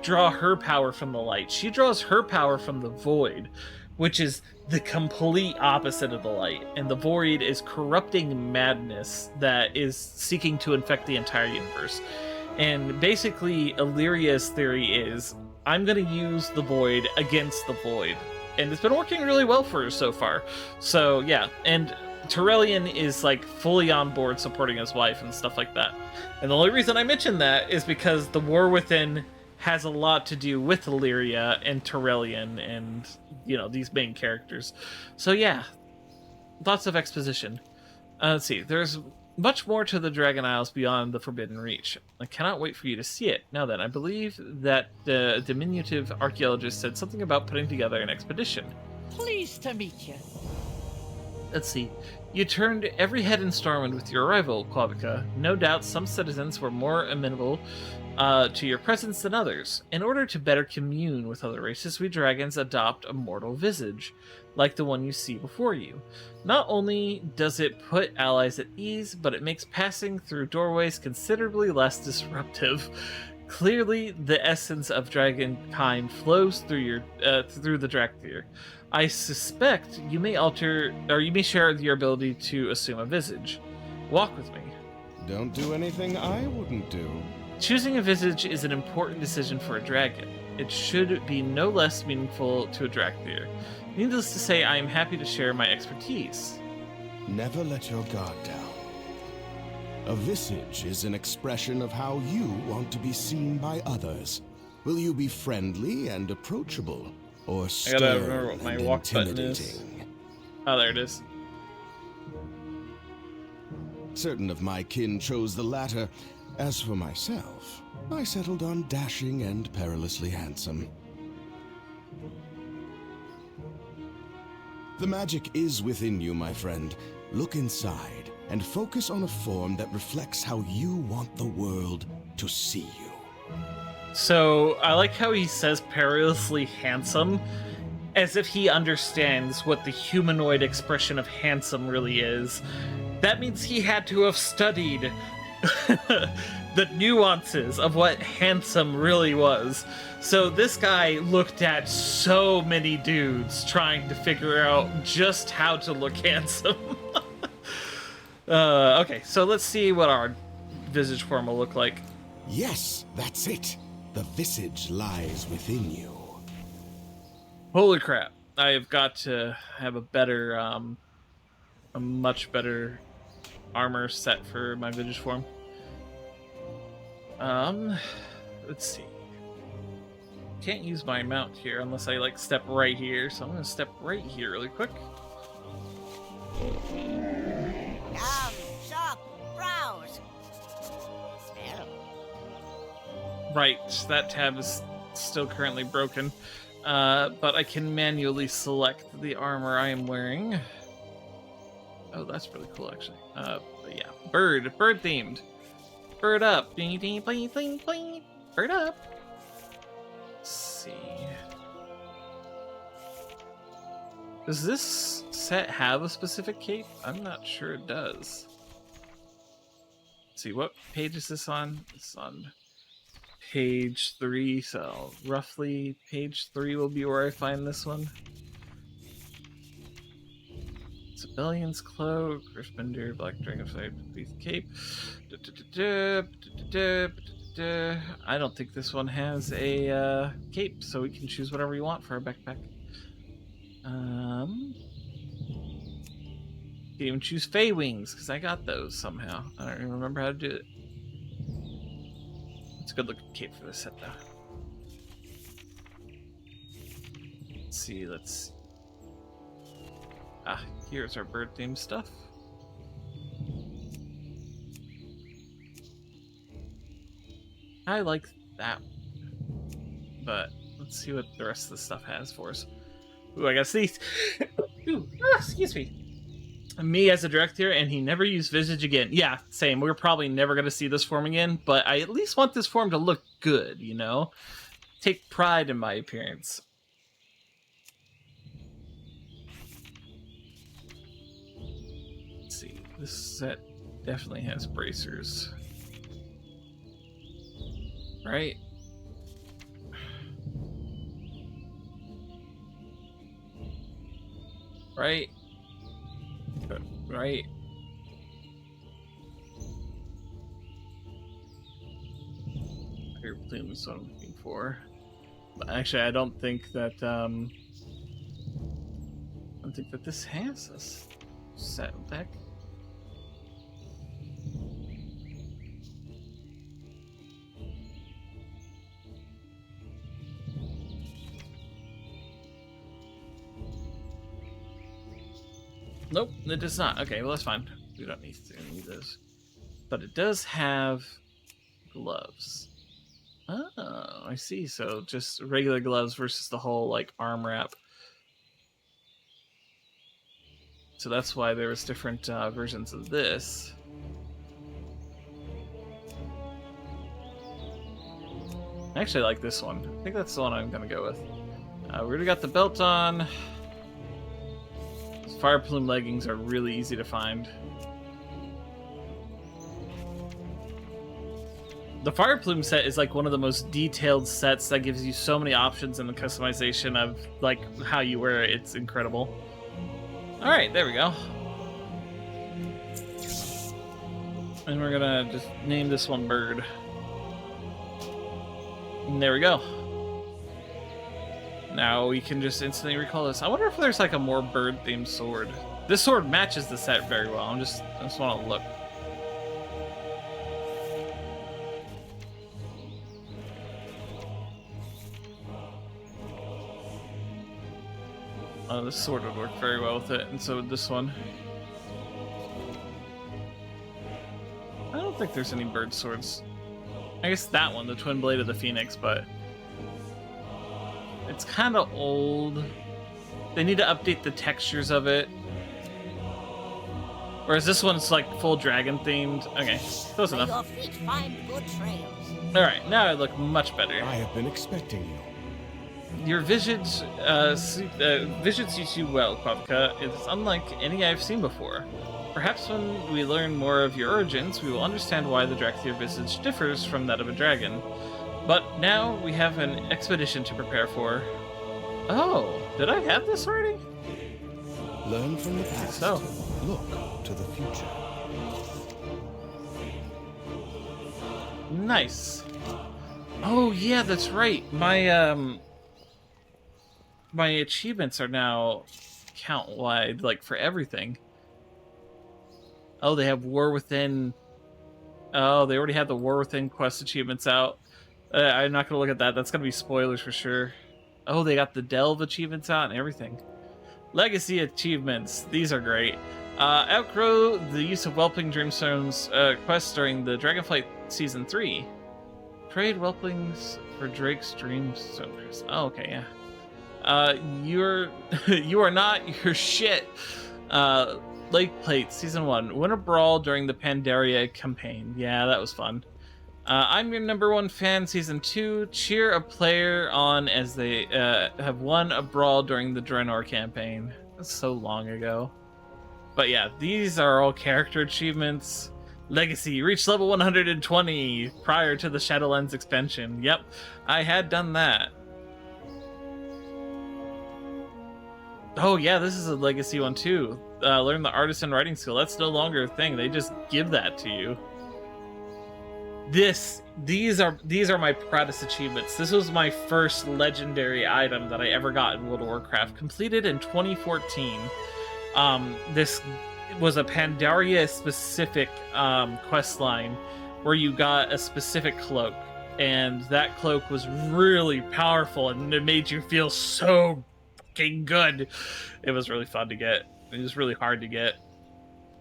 draw her power from the light. She draws her power from the void, which is the complete opposite of the light. And the void is corrupting madness that is seeking to infect the entire universe. And basically, Illyria's theory is, I'm going to use the void against the void. And it's been working really well for her so far. So, yeah. And Turelian is, like, fully on board supporting his wife and stuff like that. And the only reason I mention that is because the War Within has a lot to do with Illyria and Turelian and, you know, these main characters. So, yeah. Lots of exposition. Let's see. There's much more to the Dragon Isles beyond the Forbidden Reach. I cannot wait for you to see it. Now then, I believe that the diminutive archaeologist said something about putting together an expedition. Pleased to meet you. Let's see. You turned every head in Stormwind with your arrival, Quavica. No doubt some citizens were more amenable to your presence than others. In order to better commune with other races, we dragons adopt a mortal visage, like the one you see before you. Not only does it put allies at ease, but it makes passing through doorways considerably less disruptive. Clearly, the essence of dragonkind flows through the Drakthir. I suspect you may share your ability to assume a visage. Walk with me. Don't do anything I wouldn't do. Choosing a visage is an important decision for a dragon. It should be no less meaningful to a Drakthir. Needless to say, I am happy to share my expertise. Never let your guard down. A visage is an expression of how you want to be seen by others. Will you be friendly and approachable, or stern and intimidating? Oh, there it is. Certain of my kin chose the latter. As for myself, I settled on dashing and perilously handsome. The magic is within you, my friend. Look inside and focus on a form that reflects how you want the world to see you. So, I like how he says perilously handsome, as if he understands what the humanoid expression of handsome really is. That means he had to have studied the nuances of what handsome really was. So this guy looked at so many dudes trying to figure out just how to look handsome. Okay, so let's see what our visage form will look like. Yes, that's it. The visage lies within you. Holy crap. I've got to have a better, a much better armor set for my Visage form. Let's see. Can't use my mount here unless I like step right here, so I'm gonna step right here really quick. Suck, browse. Smell. Right, that tab is still currently broken, but I can manually select the armor I am wearing. Oh, that's really cool, actually. But yeah, bird themed. Bird up, bling bling bling bling bling. Bird up. Let's see. Does this set have a specific cape? I'm not sure it does. Let's see, what page is this on? It's on page 3, so roughly page 3 will be where I find this one. Civilian's cloak, Griffbender, Black Dragonfly, Beast cape. I don't think this one has a cape, so we can choose whatever we want for our backpack. You can even choose Fey Wings, because I got those somehow. I don't even remember how to do it. It's a good looking cape for this set, though. Let's see, here's our bird themed stuff. I like that one. But let's see what the rest of the stuff has for us. Ooh, I got these. Ooh, excuse me. Me as a director, and he never used Visage again. Yeah, same. We're probably never going to see this form again, but I at least want this form to look good, you know? Take pride in my appearance. Let's see. This set definitely has bracers. Right? Right? Right? Air plume is what I'm looking for. But actually, I don't think that this has this set back. Nope, it does not. Okay, well that's fine. We don't need those. But it does have gloves. Oh, I see. So just regular gloves versus the whole like arm wrap. So that's why there was different versions of this. I actually like this one. I think that's the one I'm gonna go with. We already got the belt on. Fire plume leggings are really easy to find. The fire plume set is like one of the most detailed sets that gives you so many options in the customization of like how you wear it. It's incredible. All right, there we go. And we're gonna just name this one Bird. And there we go. Now we can just instantly recall this. I wonder if there's like a more bird-themed sword. This sword matches the set very well. I just want to look. Oh, this sword would work very well with it, and so would this one. I don't think there's any bird swords. I guess that one, the Twin Blade of the Phoenix, but it's kind of old. They need to update the textures of it. Whereas this one's like full dragon themed. Okay, close enough. Your feet find good trails. Alright, now I look much better. I have been expecting you. Your vision suits you well, Kvavka. It's unlike any I've seen before. Perhaps when we learn more of your origins, we will understand why the Drakthir visage differs from that of a dragon. But now we have an expedition to prepare for. Oh, did I have this already? Learn from the past. So. Look to the future. Nice. Oh yeah, that's right. My my achievements are now count-wide, like, for everything. Oh, they have War Within. Oh, they already had the War Within quest achievements out. I'm not going to look at that. That's going to be spoilers for sure. Oh, they got the Delve achievements out and everything. Legacy achievements. These are great. Outgrow the use of Whelpling Dreamstone's quest during the Dragonflight Season 3. Trade Whelplings for Drake's Dreamstones. Oh, okay, yeah. You are not your shit. Lake Plate Season 1. Win a brawl during the Pandaria campaign. Yeah, that was fun. I'm your #1 fan. Season 2. Cheer a player on as they have won a brawl during the Draenor campaign. That's so long ago. But yeah, these are all character achievements. Legacy. Reach level 120 prior to the Shadowlands expansion. Yep, I had done that. Oh yeah, this is a legacy one too. Learn the artisan writing skill. That's no longer a thing. They just give that to you. These are my proudest achievements. This was my first legendary item that I ever got in World of Warcraft. Completed in 2014. This was a Pandaria specific quest line where you got a specific cloak, and that cloak was really powerful and it made you feel so fucking good. It was really fun to get. It was really hard to get.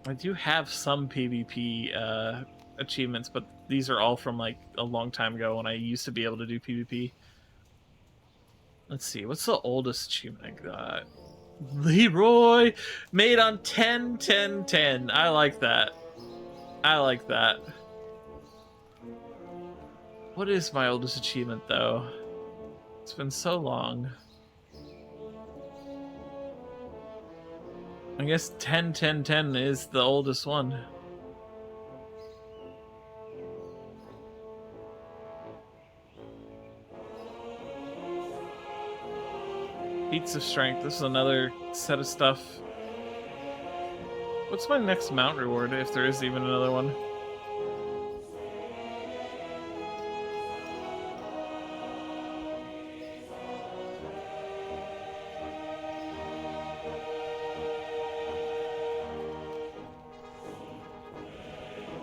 I do have some PvP achievements, but these are all from like a long time ago when I used to be able to do PvP. Let's see, what's the oldest achievement I got? Leroy made on 10/10/10. I like that. I like that. What is my oldest achievement though? It's been so long. I guess 10/10/10 is the oldest one. Feats of Strength. This is another set of stuff. What's my next mount reward, if there is even another one?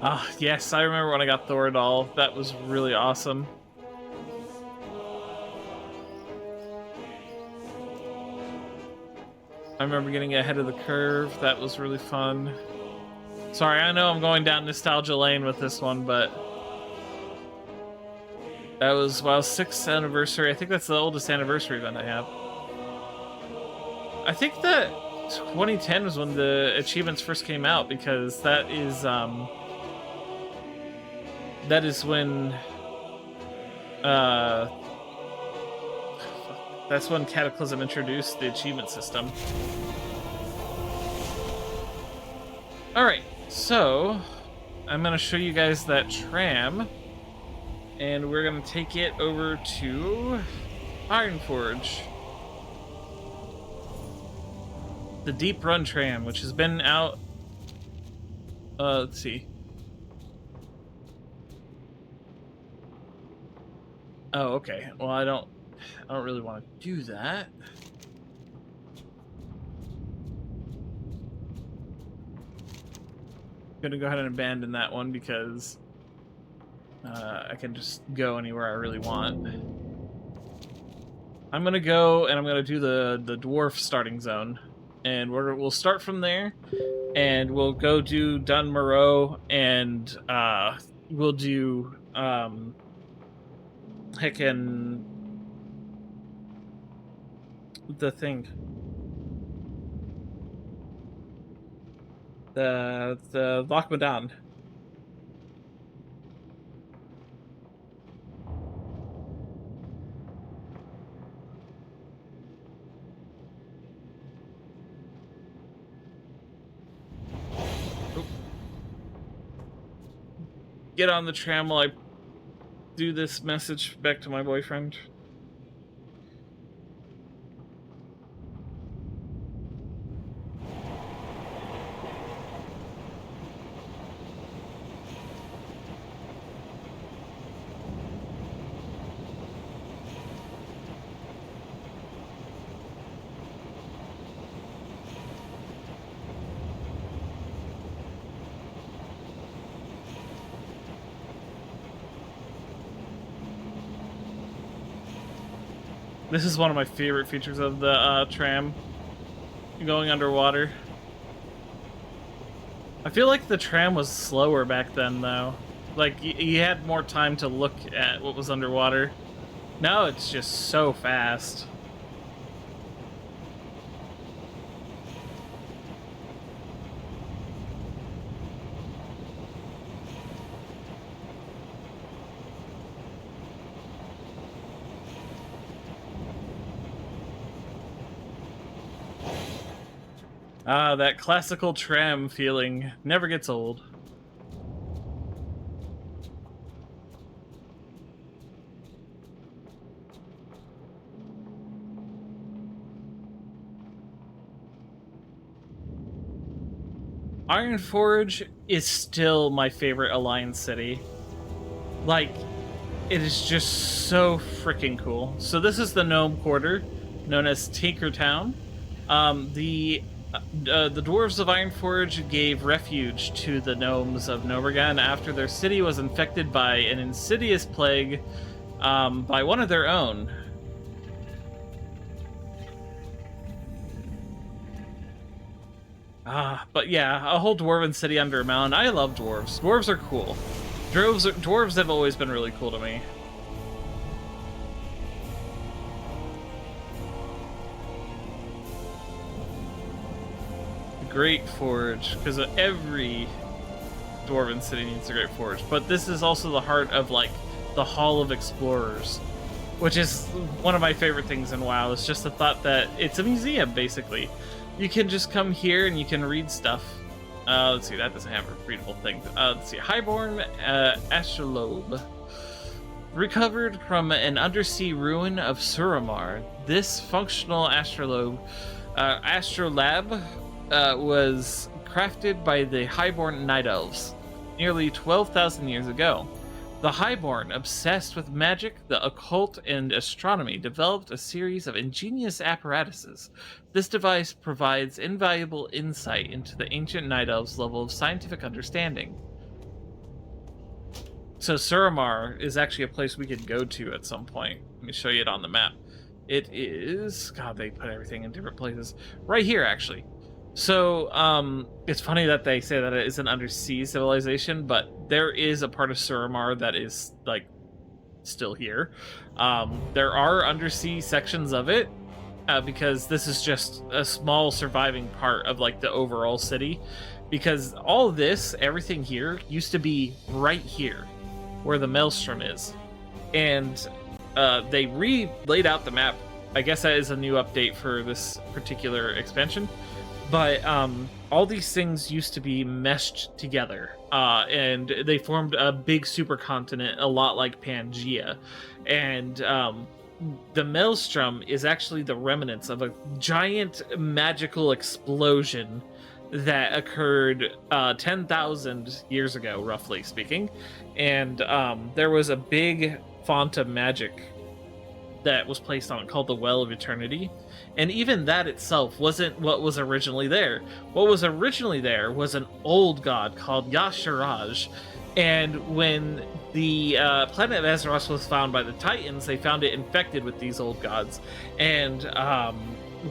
Ah, yes, I remember when I got Thoradol. That was really awesome. I remember getting ahead of the curve. That was really fun. Sorry, I know I'm going down nostalgia lane with this one, but that was, well, 6th anniversary. I think that's the oldest anniversary event I have. I think that 2010 was when the achievements first came out, because that is when that's when Cataclysm introduced the achievement system. Alright, so I'm going to show you guys that tram, and we're going to take it over to Ironforge. The Deep Run tram, which has been out... let's see. Oh, okay. Well, I don't really want to do that. I'm gonna go ahead and abandon that one because I can just go anywhere I really want. I'm gonna go and I'm gonna do the dwarf starting zone, and we'll start from there, and we'll go do Dun Moreau, and we'll do heckin' the thing. The Lochmadan. Get on the tram while I do this message back to my boyfriend. This is one of my favorite features of the tram, going underwater. I feel like the tram was slower back then, though. Like, you had more time to look at what was underwater. Now it's just so fast. Ah, that classical tram feeling never gets old. Ironforge is still my favorite Alliance city. Like, it is just so freaking cool. So this is the Gnome Quarter, known as Tinkertown. The dwarves of Ironforge gave refuge to the gnomes of Novergan after their city was infected by an insidious plague by one of their own. But yeah, a whole dwarven city under a mountain. I love dwarves. Dwarves are cool. Dwarves have always been really cool to me. Great Forge, because every dwarven city needs a Great Forge. But this is also the heart of, like, the Hall of Explorers, which is one of my favorite things in WoW. It's just the thought that it's a museum, basically. You can just come here and you can read stuff. Let's see, that doesn't have a readable thing. Let's see, Highborn Astrolabe. Recovered from an undersea ruin of Suramar, this functional astrolabe was crafted by the Highborn Night Elves nearly 12,000 years ago. The Highborn, obsessed with magic, the occult, and astronomy, developed a series of ingenious apparatuses. This device provides invaluable insight into the ancient Night Elves' level of scientific understanding. So Suramar is actually a place we could go to at some point. Let me show you it on the map. It is... God, they put everything in different places. Right here, actually. So, it's funny that they say that it is an undersea civilization, but there is a part of Suramar that is, like, still here. There are undersea sections of it, because this is just a small surviving part of, like, the overall city. Because all of this, everything here, used to be right here, where the Maelstrom is. And, they laid out the map. I guess that is a new update for this particular expansion. But all these things used to be meshed together, and they formed a big supercontinent, a lot like Pangea. And the Maelstrom is actually the remnants of a giant magical explosion that occurred 10,000 years ago, roughly speaking. And there was a big font of magic that was placed on it called the Well of Eternity. And even that itself wasn't what was originally there. What was originally there was an old god called Yasharaj. And when the planet of Azeroth was found by the Titans, they found it infected with these old gods. And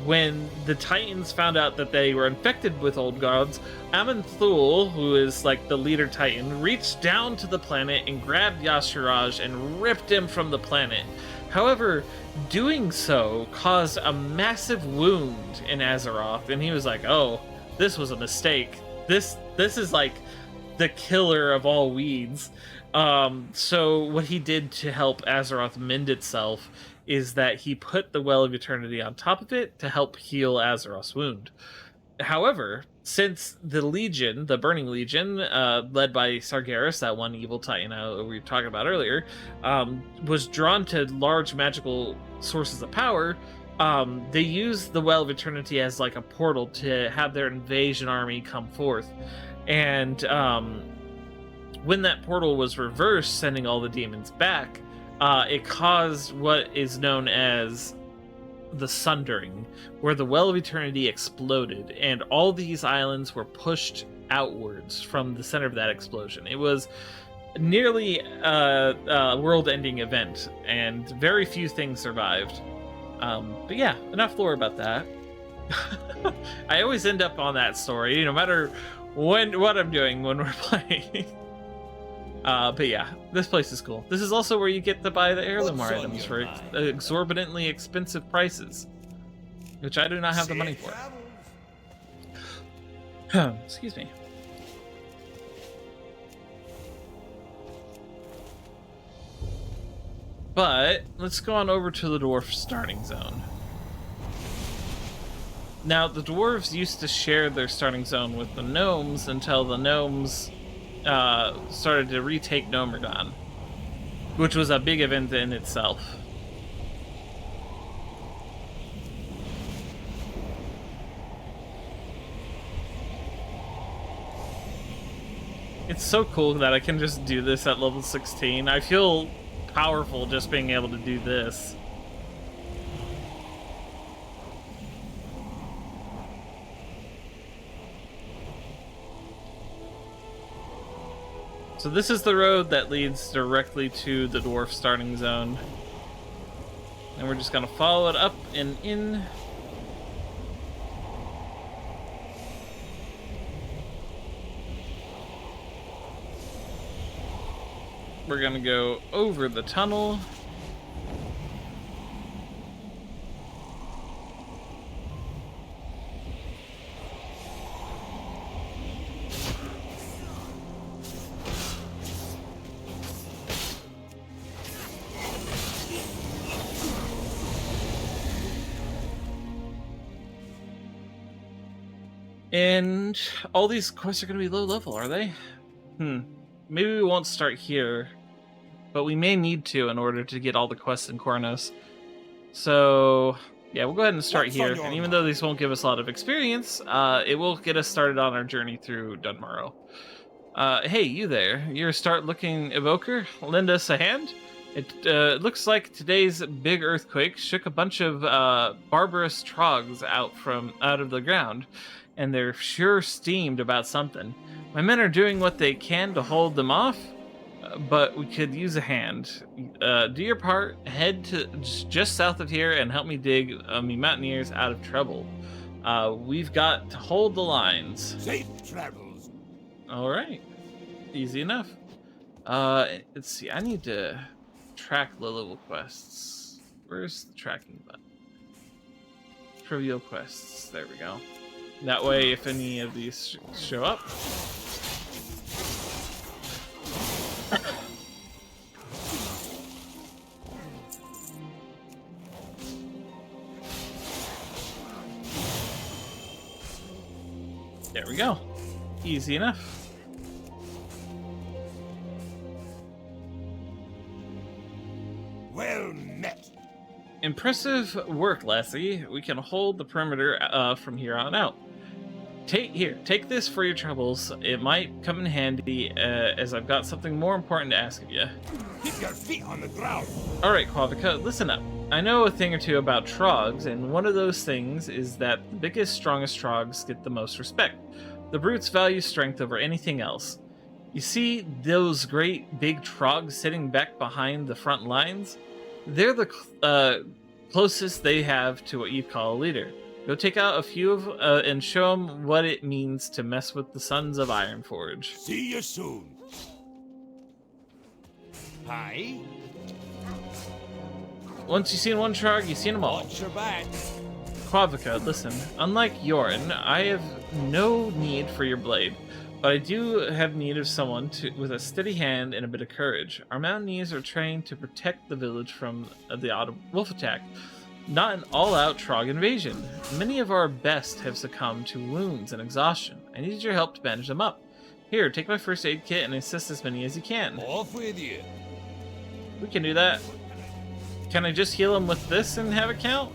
when the Titans found out that they were infected with old gods, Aman'Thul, who is like the leader Titan, reached down to the planet and grabbed Yasharaj and ripped him from the planet. However, doing so caused a massive wound in Azeroth, and he was like, oh, this was a mistake. This is like the killer of all weeds. So what he did to help Azeroth mend itself is that he put the Well of Eternity on top of it to help heal Azeroth's wound. However, since the Legion, the Burning Legion, led by Sargeras, that one evil titan we were talking about earlier, was drawn to large magical sources of power, they used the Well of Eternity as like a portal to have their invasion army come forth. And when that portal was reversed, sending all the demons back, it caused what is known as the Sundering, where the Well of Eternity exploded, and all these islands were pushed outwards from the center of that explosion. It was nearly a world-ending event, and very few things survived. But yeah, enough lore about that. I always end up on that story, no matter what I'm doing when we're playing. But yeah, this place is cool. This is also where you get to buy the heirloom items for exorbitantly expensive prices, which I do not have the money for. Excuse me. But let's go on over to the dwarf starting zone. Now, the dwarves used to share their starting zone with the gnomes until the gnomes started to retake Gnomergon, which was a big event in itself. It's so cool that I can just do this at level 16. I feel powerful just being able to do this. So this is the road that leads directly to the dwarf starting zone. And we're just gonna follow it up and in. We're gonna go over the tunnel. And all these quests are going to be low level, are they? Maybe we won't start here, but we may need to in order to get all the quests in Kornos. So, yeah, we'll go ahead and start here. And even though these won't give us a lot of experience, it will get us started on our journey through Dunmorrow. Hey, you there. You're a start-looking evoker? Lend us a hand? It looks like today's big earthquake shook a bunch of barbarous trogs out of the ground, and they're sure steamed about something. My men are doing what they can to hold them off, but we could use a hand. Do your part, head to just south of here and help me dig me mountaineers out of trouble. We've got to hold the lines. Safe travels. All right, easy enough. Let's see, I need to track low-level quests. Where's the tracking button? Trivial quests, there we go. That way, if any of these show up. There we go. Easy enough. Well met. Impressive work, Lassie. We can hold the perimeter from here on out. Take this for your troubles. It might come in handy, as I've got something more important to ask of you. Keep your feet on the ground. Alright, Quavica, listen up. I know a thing or two about trogs, and one of those things is that the biggest, strongest trogs get the most respect. The brutes value strength over anything else. You see those great big trogs sitting back behind the front lines? They're the closest they have to what you'd call a leader. Go take out a few and show them what it means to mess with the Sons of Ironforge. See you soon. Hi. Once you've seen one trog, you've seen them all. Watch your back. Quavica, listen. Unlike Yorin, I have no need for your blade, but I do have need of someone with a steady hand and a bit of courage. Our mountaineers are trained to protect the village from the odd wolf attack, not an all-out trog invasion. Many of our best have succumbed to wounds and exhaustion. I need your help to bandage them up. Here, take my first aid kit and assist as many as you can. Off with you. We can do that. Can I just heal them with this and have it count?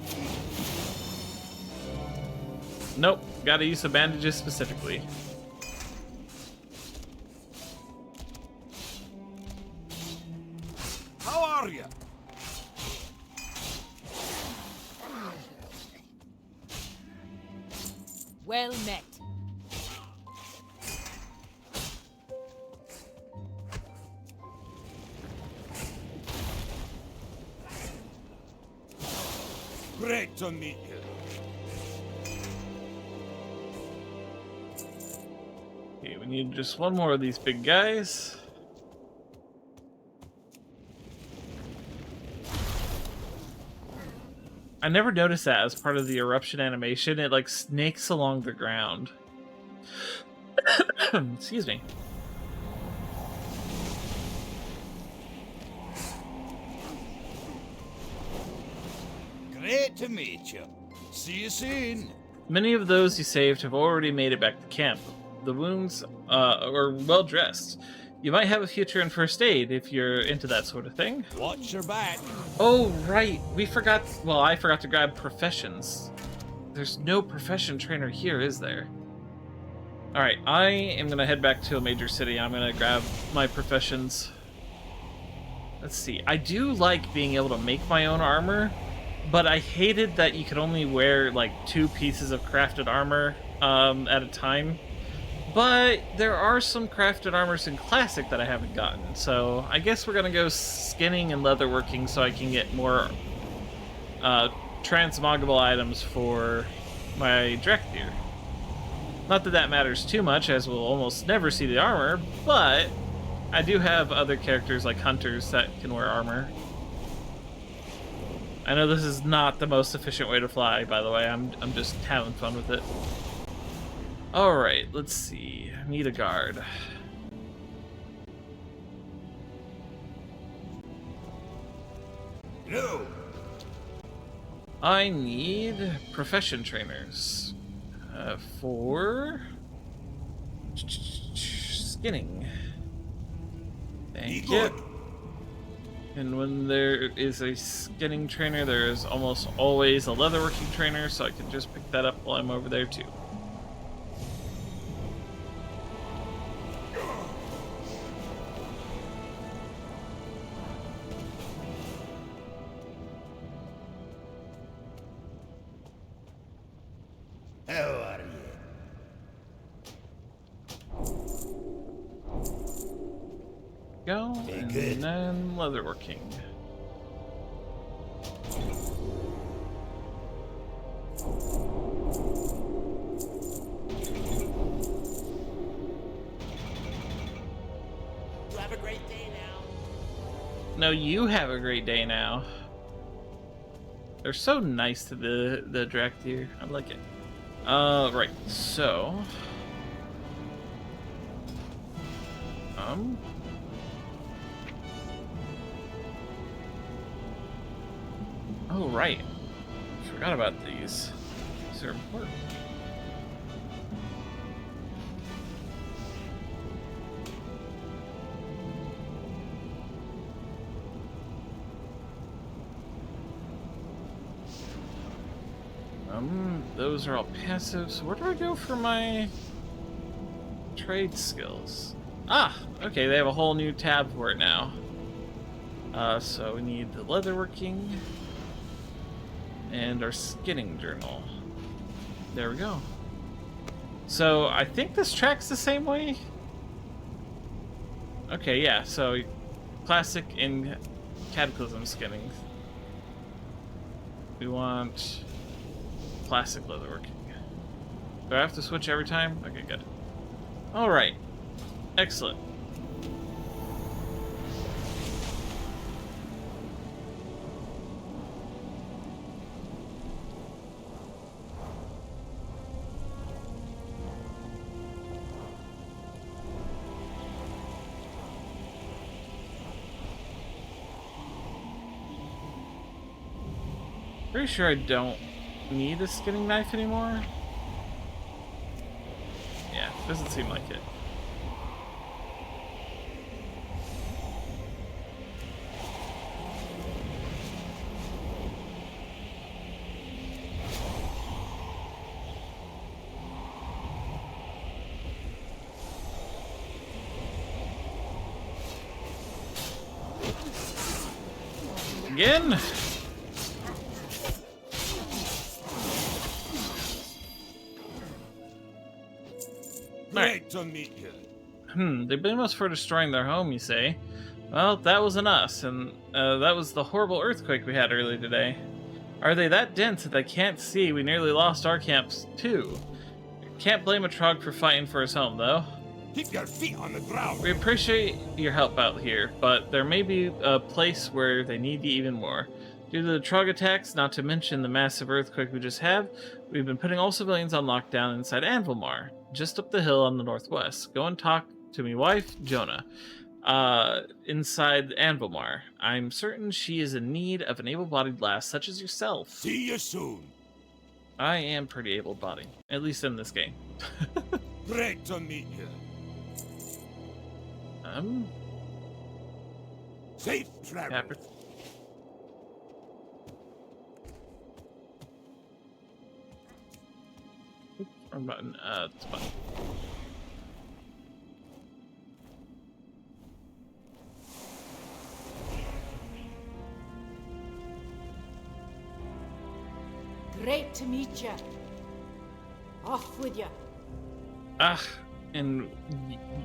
Nope, gotta use the bandages specifically. How are you? Well met. Great to meet you. Okay, we need just one more of these big guys. I never noticed that as part of the eruption animation. It like snakes along the ground. Excuse me. Great to meet you. See you soon. Many of those you saved have already made it back to camp. The wounds are well dressed. You might have a future in first aid if you're into that sort of thing. Watch your back. Oh, right. We forgot. Well, I forgot to grab professions. There's no profession trainer here, is there? Alright, I am going to head back to a major city. I'm going to grab my professions. Let's see. I do like being able to make my own armor, but I hated that you could only wear like 2 pieces of crafted armor at a time. But there are some crafted armors in Classic that I haven't gotten, so I guess we're going to go skinning and leatherworking so I can get more transmoggable items for my Drakthir. Not that that matters too much, as we'll almost never see the armor, but I do have other characters like hunters that can wear armor. I know this is not the most efficient way to fly, by the way. I'm just having fun with it. Alright, let's see. Need a guard. No. I need profession trainers for skinning. Thank you. And when there is a skinning trainer, there is almost always a leatherworking trainer, so I can just pick that up while I'm over there too. How are you? Go, and then leatherworking. You have a great day now. No, you have a great day now. They're so nice to the Drakthir. I like it. Right, so... Oh, right. Forgot about these. These are important. Those are all passives. Where do I go for my trade skills? Ah, okay, they have a whole new tab for it now. So we need the leatherworking and our skinning journal. There we go. So I think this tracks the same way. Okay, yeah, so classic and cataclysm skinning. We want classic leatherworking. Do I have to switch every time? Okay, good. Alright. Excellent. Pretty sure I don't need a skinning knife anymore. Yeah, doesn't seem like it. Again? Great to meet you. They blame us for destroying their home, you say? Well, that wasn't us, and that was the horrible earthquake we had earlier today. Are they that dense that they can't see? We nearly lost our camps, too. Can't blame a Trog for fighting for his home, though. Keep your feet on the ground! We appreciate your help out here, but there may be a place where they need you even more. Due to the Trog attacks, not to mention the massive earthquake we just had, we've been putting all civilians on lockdown inside Anvilmar, just up the hill on the northwest. Go and talk to me wife, Jonah, inside Anvilmar. I'm certain she is in need of an able-bodied lass such as yourself. See you soon. I am pretty able-bodied, at least in this game. Great to meet you. Safe travel. Wrong button. This button. Great to meet you. Off with you. And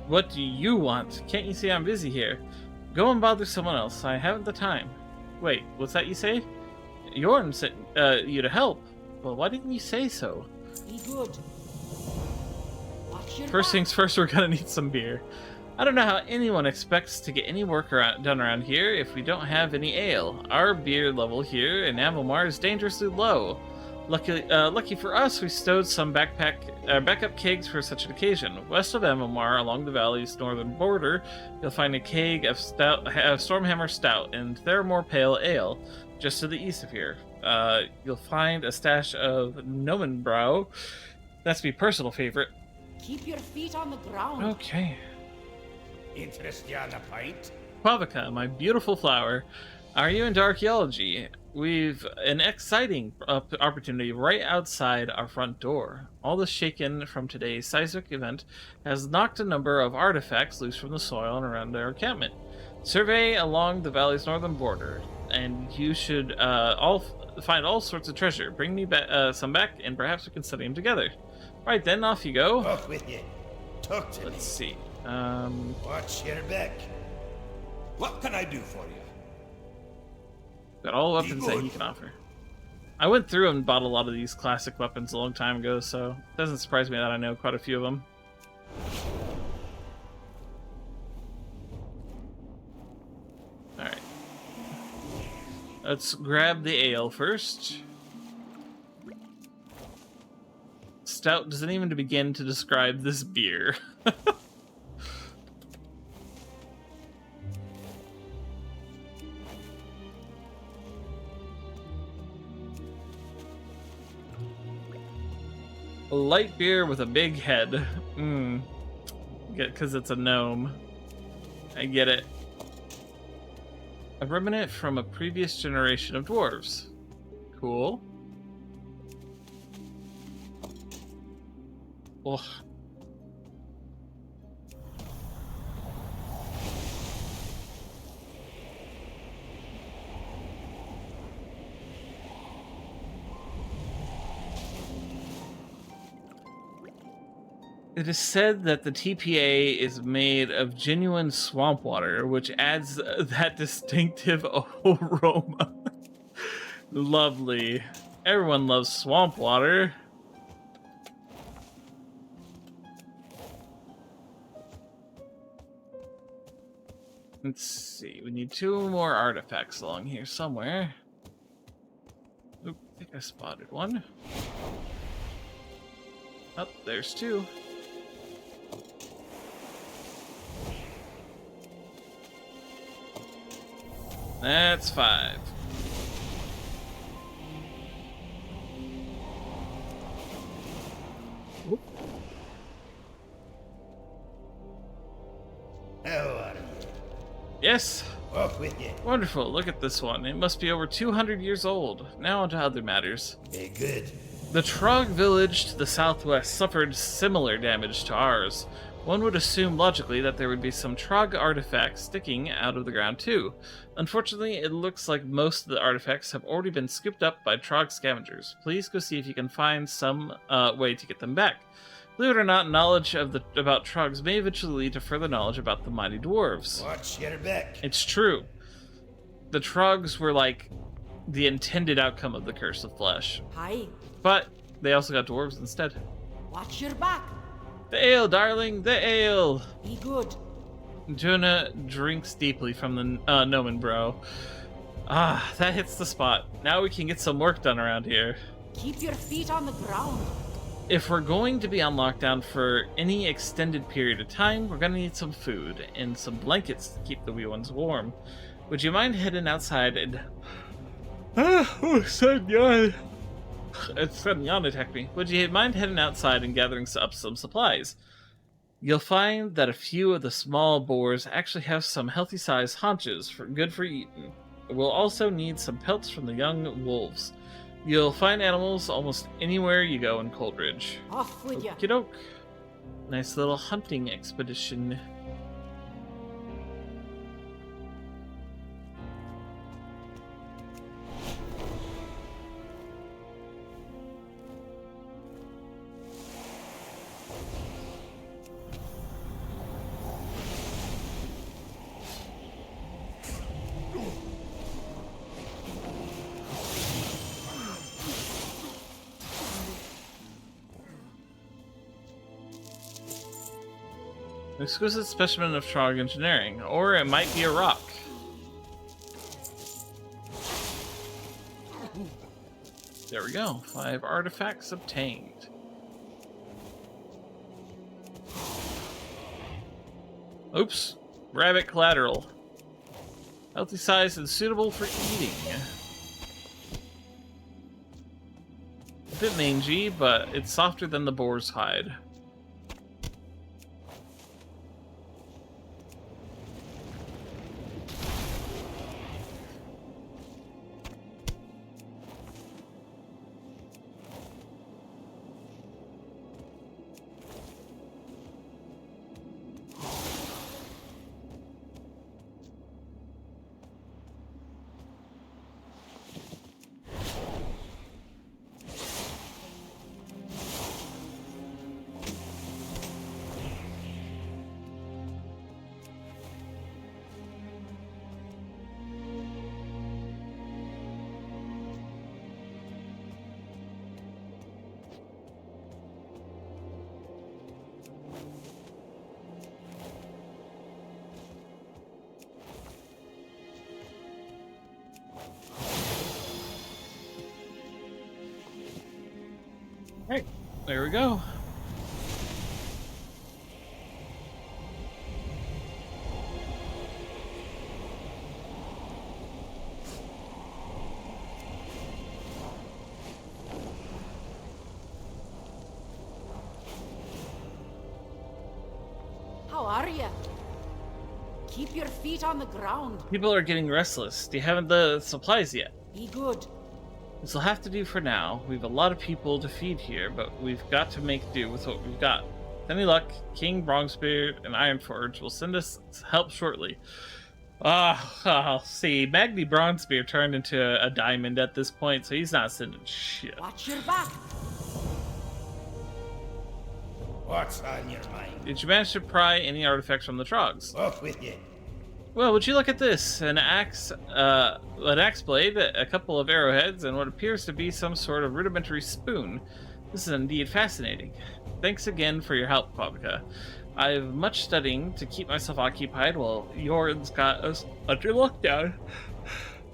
what do you want? Can't you see I'm busy here? Go and bother someone else. I haven't the time. Wait, what's that you say? Jorn sent you to help. Well, why didn't you say so? Be good. Watch your First back. things first, we're gonna need some beer. I don't know how anyone expects to get any work done around here if we don't have any ale. Our beer level here in Anvilmar is dangerously low. Lucky for us, we stowed some backup kegs for such an occasion. West of Anvilmar, along the valley's northern border, you'll find a keg of Stormhammer Stout and Theramore Pale Ale. Just to the east of here, you'll find a stash of Nomenbrau. That's my personal favorite. Keep your feet on the ground. Okay. Interest you on a pint? Quavica, my beautiful flower. Are you into archaeology? We've an exciting opportunity right outside our front door. All the shaken from today's seismic event has knocked a number of artifacts loose from the soil and around our encampment. Survey along the valley's northern border, and you should find all sorts of treasure. Bring me some back, and perhaps we can study them together. Right then, off you go. Off with you. Talk to me. Let's see. Watch your back. What can I do for you? Got all the weapons that he can offer. I went through and bought a lot of these classic weapons a long time ago, so it doesn't surprise me that I know quite a few of them. Alright. Let's grab the ale first. Stout doesn't even begin to describe this beer. A light beer with a big head. Because it's a gnome. I get it. A remnant from a previous generation of dwarves. Cool. Ugh. It is said that the TPA is made of genuine swamp water, which adds that distinctive aroma. Lovely. Everyone loves swamp water. Let's see, we need 2 more artifacts along here somewhere. Oop, I think I spotted one. Oh, there's 2. That's 5. Whoop. How are you? Yes. Off with you. Wonderful. Look at this one. It must be over 200 years old. Now on to other matters. Very good. The Trog village to the southwest suffered similar damage to ours. One would assume logically that there would be some Trog artifacts sticking out of the ground too. Unfortunately, it looks like most of the artifacts have already been scooped up by Trog scavengers. Please go see if you can find some way to get them back. Believe it or not, knowledge about Trogs may eventually lead to further knowledge about the mighty dwarves. Watch your back. It's true. The Trogs were like the intended outcome of the Curse of Flesh. Hi. But they also got dwarves instead. Watch your back. The ale, darling, the ale! Be good. Jonah drinks deeply from the Gnomon Bro. Ah, that hits the spot. Now we can get some work done around here. Keep your feet on the ground. If we're going to be on lockdown for any extended period of time, we're gonna need some food and some blankets to keep the wee ones warm. Would you mind heading outside and... sudden yawn. Sudden yawn attacked me. Would you mind heading outside and gathering up some supplies? You'll find that a few of the small boars actually have some healthy-sized haunches, good for eating. We'll also need some pelts from the young wolves. You'll find animals almost anywhere you go in Coldridge. Off with ya. Okey-doke. Nice little hunting expedition. An exquisite specimen of Trog engineering, or it might be a rock. There we go. 5 artifacts obtained. Oops. Rabbit collateral. Healthy size and suitable for eating. A bit mangy, but it's softer than the boar's hide. Right, there we go. How are you? Keep your feet on the ground. People are getting restless. Do you have the supplies yet? Be good. This will have to do for now. We've a lot of people to feed here, but we've got to make do with what we've got. With any luck, King Bronzebeard and Ironforge will send us help shortly. See, Magni Bronzebeard turned into a diamond at this point, so he's not sending shit. Watch your back. What's on your mind? Did you manage to pry any artifacts from the Trogs? Off with you. Well, would you look at this? An axe blade, a couple of arrowheads, and what appears to be some sort of rudimentary spoon. This is indeed fascinating. Thanks again for your help, Quavica. I have much studying to keep myself occupied while Jorn's got us under lockdown.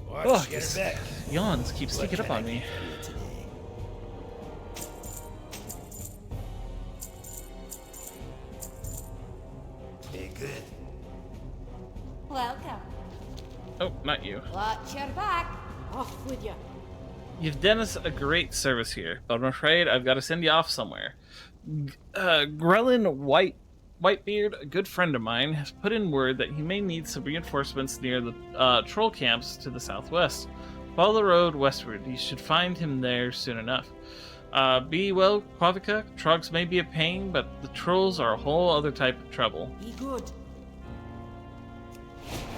Watch your back. Yawns keep sneaking up on me. Be good. Welcome. Oh, not you. Watch your back. Off with you. You've done us a great service here, but I'm afraid I've got to send you off somewhere. Grellin Whitebeard, a good friend of mine, has put in word that he may need some reinforcements near the troll camps to the southwest. Follow the road westward. You should find him there soon enough. Be well, Quavica. Trogs may be a pain, but the trolls are a whole other type of trouble. Be good.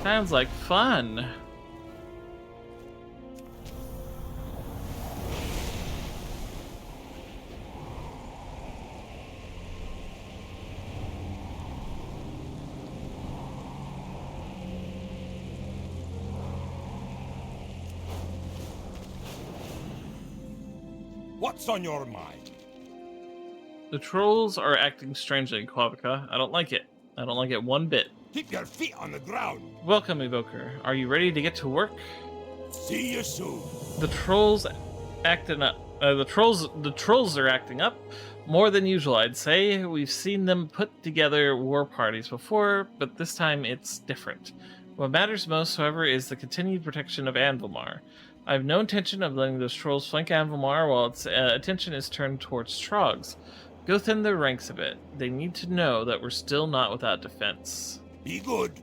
Sounds like fun. What's on your mind? The trolls are acting strangely, Quavica. I don't like it. I don't like it one bit. Keep your feet on the ground. Welcome, Evoker. Are you ready to get to work? See you soon. The trolls acting up. The trolls are acting up more than usual, I'd say. We've seen them put together war parties before, but this time it's different. What matters most, however, is the continued protection of Anvilmar. I have no intention of letting those trolls flank Anvilmar while its attention is turned towards Trogs. Go thin their ranks a bit. They need to know that we're still not without defense. Be good.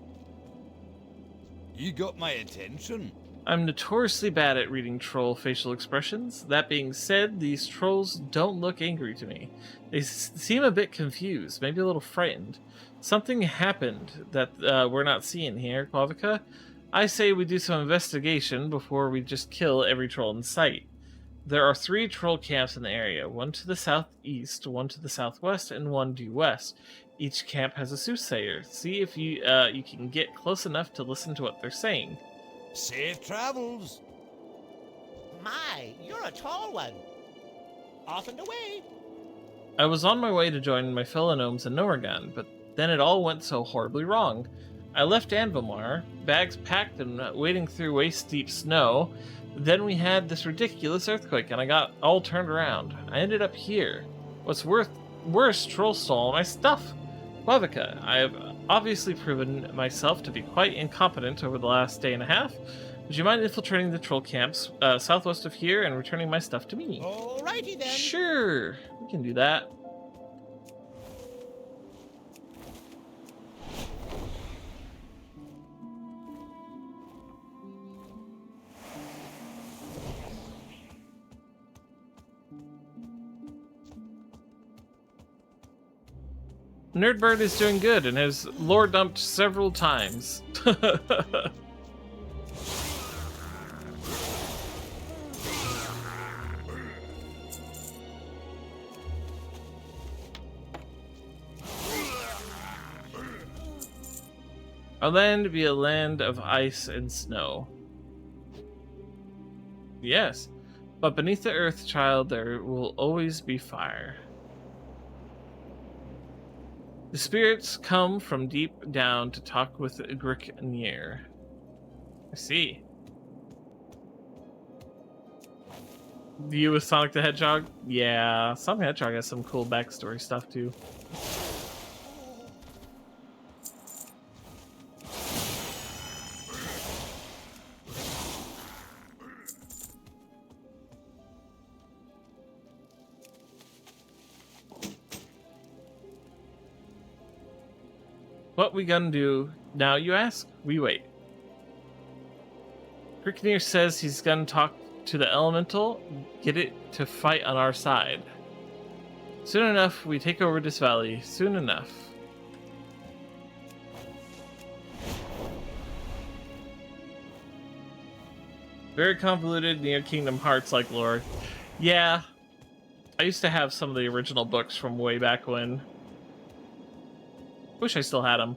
You got my attention. I'm notoriously bad at reading troll facial expressions. That being said, these trolls don't look angry to me. They seem a bit confused, maybe a little frightened. Something happened that we're not seeing here, Quavica. I say we do some investigation before we just kill every troll in sight. There are 3 troll camps in the area, one to the southeast, one to the southwest, and one due west. Each camp has a soothsayer. See if you can get close enough to listen to what they're saying. Safe travels. My, you're a tall one. Off and away. I was on my way to join my fellow gnomes in Noragon, but then it all went so horribly wrong. I left Anvilmar, bags packed and wading through waist-deep snow. Then we had this ridiculous earthquake, and I got all turned around. I ended up here. What's worse, trolls stole my stuff. Quavica, I have obviously proven myself to be quite incompetent over the last day and a half. Would you mind infiltrating the troll camps southwest of here and returning my stuff to me? Alrighty then. Sure, we can do that. Nerdbird is doing good and has lore dumped several times. Our land be a land of ice and snow. Yes, but beneath the earth, child, there will always be fire. The spirits come from deep down to talk with Gricknir. I see. You with Sonic the Hedgehog? Yeah, Sonic the Hedgehog has some cool backstory stuff too. What we gonna do now, you ask? We wait. Gricknir says he's gonna talk to the elemental, get it to fight on our side. Soon enough, we take over this valley. Soon enough. Very convoluted near Kingdom Hearts-like lore. Yeah, I used to have some of the original books from way back when. Wish I still had them.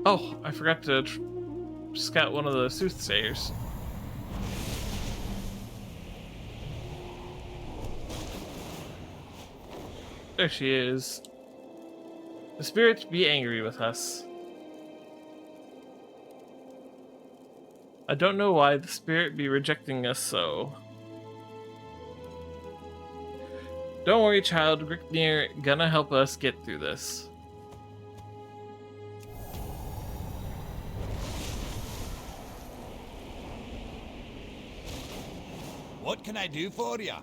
Oh, I forgot to scout one of the soothsayers. There she is. The spirits be angry with us. I don't know why the spirit be rejecting us so. Don't worry, child. Gricknir gonna help us get through this. What can I do for ya?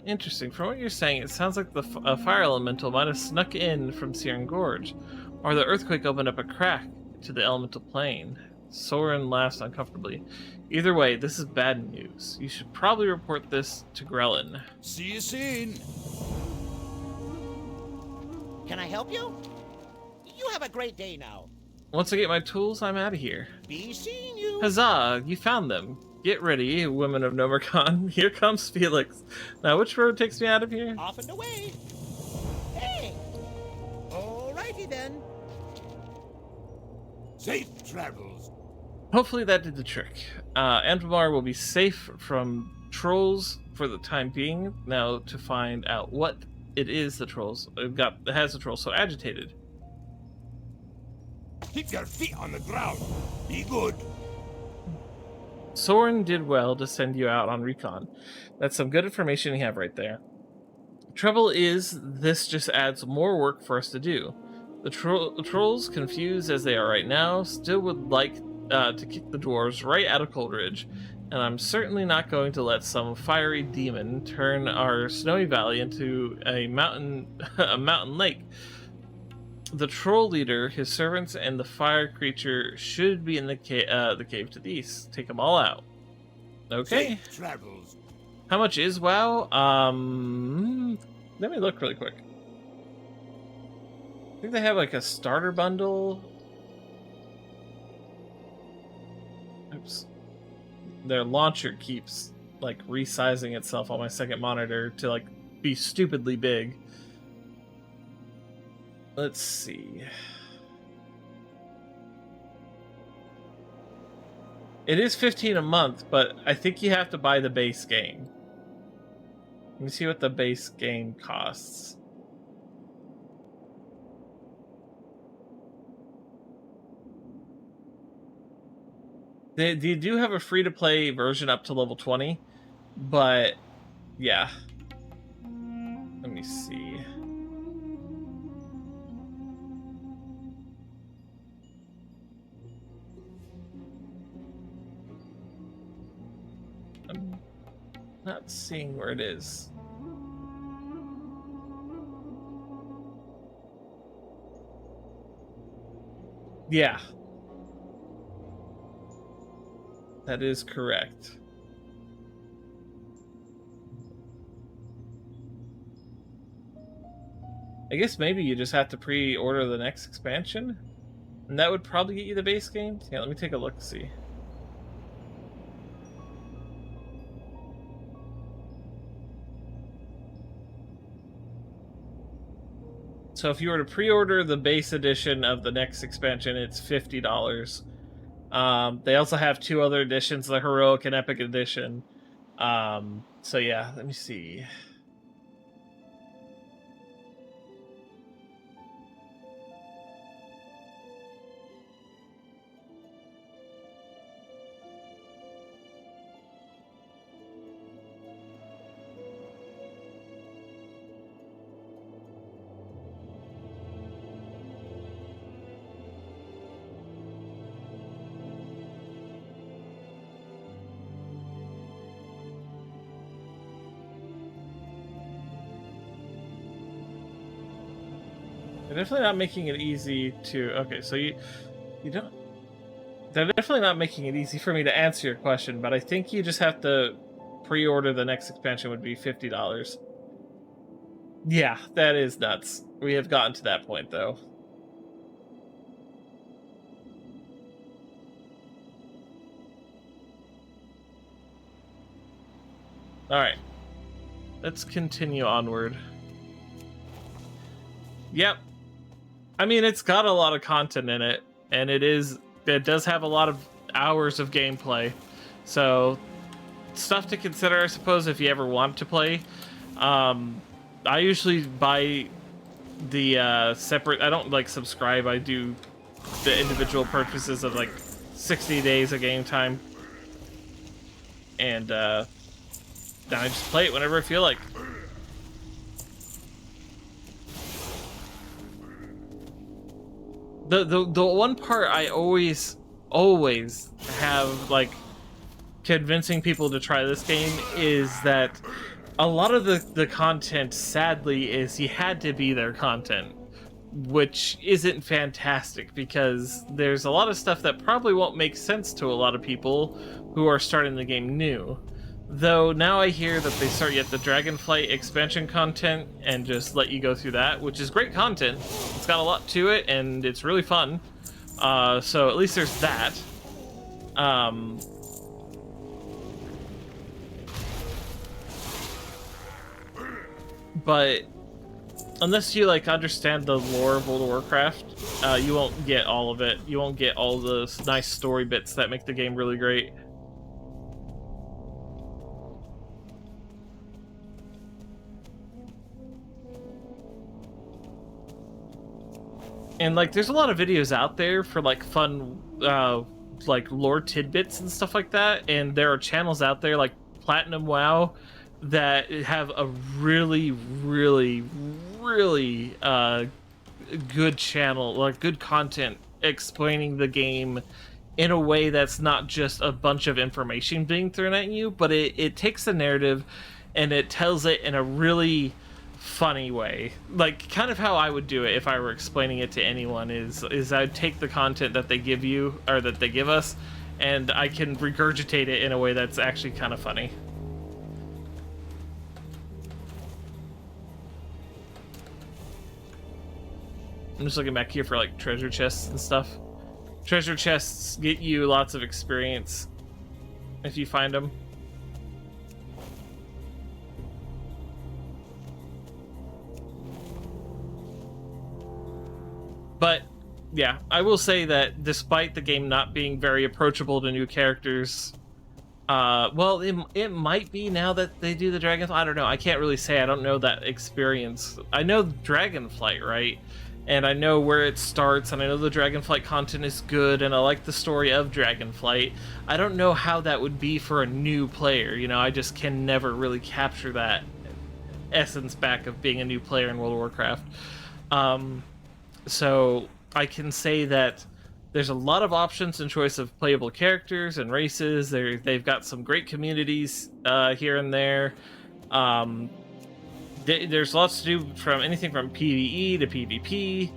Interesting. From what you're saying, it sounds like the fire elemental might have snuck in from Searing Gorge, or the earthquake opened up a crack to the elemental plane. Soren laughs uncomfortably. Either way, this is bad news. You should probably report this to Grellin. See you soon. Can I help you? You have a great day now. once I get my tools, I'm out of here. Be seeing you. Huzzah! You found them. Get ready, women of Nomercon. Here comes Felix. Now, which road takes me out of here? Off and away. Hey. Alrighty then. Safe travels. Hopefully that did the trick. Anvamar will be safe from trolls for the time being. Now to find out what it is the trolls it has the trolls so agitated. Keep your feet on the ground. Be good. Soren did well to send you out on recon. That's some good information you have right there. Trouble is, this just adds more work for us to do. The trolls, confused as they are right now, still would like to kick the dwarves right out of Coldridge, and I'm certainly not going to let some fiery demon turn our snowy valley into a mountain lake. The troll leader, his servants, and the fire creature should be in the cave to the east. Take them all out. Okay. Safe travels. How much is WoW? Let me look really quick. I think they have like a starter bundle. Oops. Their launcher keeps like resizing itself on my second monitor to like be stupidly big. Let's see. It is $15 a month, but I think you have to buy the base game. Let me see what the base game costs. They do have a free-to-play version up to level 20, but yeah. Let me see. I'm not seeing where it is. Yeah. That is correct. I guess maybe you just have to pre-order the next expansion, and that would probably get you the base game. Yeah, let me take a look, see. So if you were to pre-order the base edition of the next expansion, it's $50. They also have 2 other editions, the Heroic and Epic edition. So yeah, let me see. They're definitely not making it easy to... Okay, so you don't... They're definitely not making it easy for me to answer your question, but I think you just have to pre-order the next expansion would be $50. Yeah, that is nuts. We have gotten to that point, though. Alright. Let's continue onward. Yep. I mean, it's got a lot of content in it, and it does have a lot of hours of gameplay. So, stuff to consider, I suppose, if you ever want to play. I usually buy the separate... I don't, like, subscribe. I do the individual purchases of, like, 60 days of game time. And, then I just play it whenever I feel like. The one part I always have, like, convincing people to try this game is that a lot of the content, sadly, is you had to be their content, which isn't fantastic because there's a lot of stuff that probably won't make sense to a lot of people who are starting the game new. Though now I hear that they start the Dragonflight expansion content and just let you go through that, which is great content. It's got a lot to it and it's really fun. So at least there's that. But unless you like understand the lore of World of Warcraft, you won't get all of it. You won't get all the nice story bits that make the game really great. And like, there's a lot of videos out there for like fun, like lore tidbits and stuff like that. And there are channels out there like Platinum WoW that have a really, really, really good channel, like good content explaining the game in a way that's not just a bunch of information being thrown at you, but it takes the narrative and it tells it in a really funny way, like kind of how I would do it if I were explaining it to anyone. Is I'd take the content that they give you, or that they give us, and I can regurgitate it in a way that's actually kind of funny. I'm just looking back here for like treasure chests and stuff. Treasure chests get you lots of experience if you find them. But yeah, I will say that despite the game not being very approachable to new characters, well, it might be now that they do the Dragonflight. I don't know. I can't really say. I don't know that experience. I know Dragonflight, right? And I know where it starts, and I know the Dragonflight content is good, and I like the story of Dragonflight. I don't know how that would be for a new player. You know, I just can never really capture that essence back of being a new player in World of Warcraft. So I can say that there's a lot of options and choice of playable characters and races. They've got some great communities here and there. There's lots to do, from anything from PvE to PvP.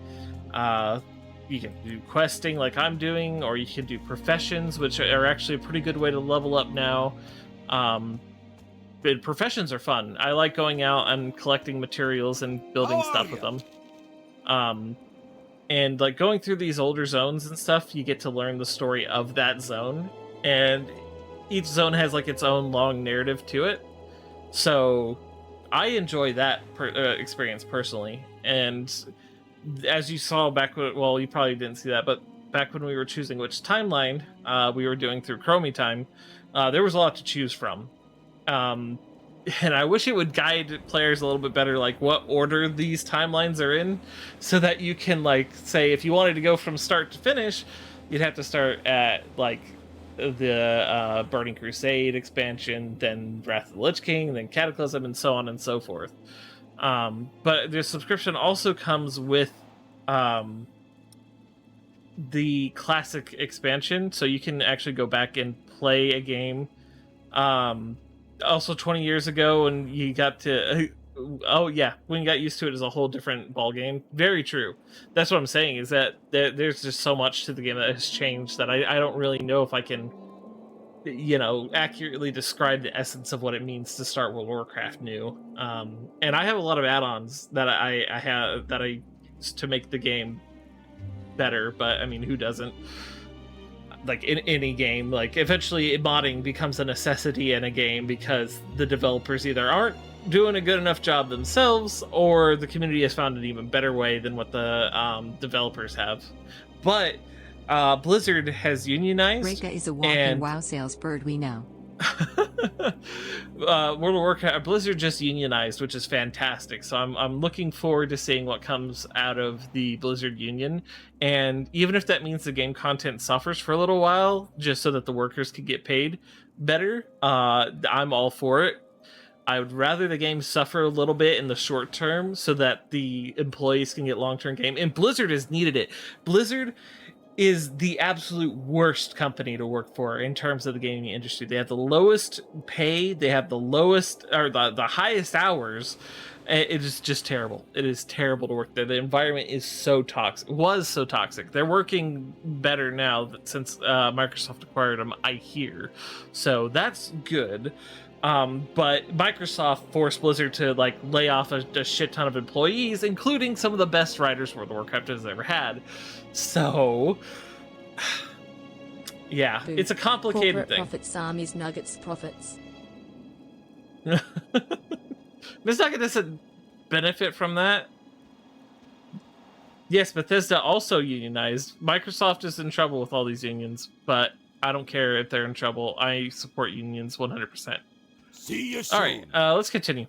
You can do questing like I'm doing, or you can do professions, which are actually a pretty good way to level up now. But professions are fun. I like going out and collecting materials and building stuff with them. And like going through these older zones and stuff, you get to learn the story of that zone, and each zone has like its own long narrative to it. So I enjoy that experience personally. And as you saw back when, well, you probably didn't see that, but back when we were choosing which timeline we were doing through Chromie Time, there was a lot to choose from. And I wish it would guide players a little bit better, like what order these timelines are in, so that you can, like, say if you wanted to go from start to finish, you'd have to start at like the Burning Crusade expansion, then Wrath of the Lich King, then Cataclysm, and so on and so forth. But the subscription also comes with the classic expansion, so you can actually go back and play a game. Also 20 years ago, and you got to oh yeah, when you got used to it, is a whole different ball game. Very true. That's what I'm saying, is that there's just so much to the game that has changed that I don't really know if I can, you know, accurately describe the essence of what it means to start World of Warcraft new. And I have a lot of add-ons that I have that I use to make the game better, but I mean, who doesn't? Like in any game, like eventually modding becomes a necessity in a game because the developers either aren't doing a good enough job themselves, or the community has found an even better way than what the developers have. But Blizzard has unionized. Reka is a walking WoW sales bird, we know. World of Warcraft, Blizzard just unionized, which is fantastic. So I'm looking forward to seeing what comes out of the Blizzard union. And even if that means the game content suffers for a little while, just so that the workers can get paid better, I'm all for it. I would rather the game suffer a little bit in the short term so that the employees can get long-term game. And Blizzard has needed it. Blizzard is the absolute worst company to work for in terms of the gaming industry. They have the lowest pay, they have the lowest, or the highest hours. It is just terrible. It is terrible to work there. The environment is so toxic. Was so toxic. They're working better now since Microsoft acquired them, I hear. So that's good. But Microsoft forced Blizzard to like lay off a shit ton of employees, including some of the best writers World of Warcraft has ever had. So Yeah, Food. it's a complicated Corporate thing. profits, armies, nuggets, profits. Miss Nugget doesn't benefit from that. Yes, Bethesda also unionized. Microsoft is in trouble with all these unions, but I don't care if they're in trouble. I support unions 100%. See you soon. All right, let's continue.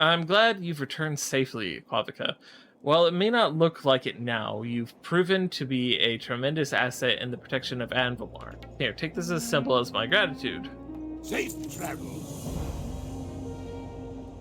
I'm glad you've returned safely, Quavica. While it may not look like it now, you've proven to be a tremendous asset in the protection of Anvilmar. Here, take this as simple as my gratitude. Safe travels.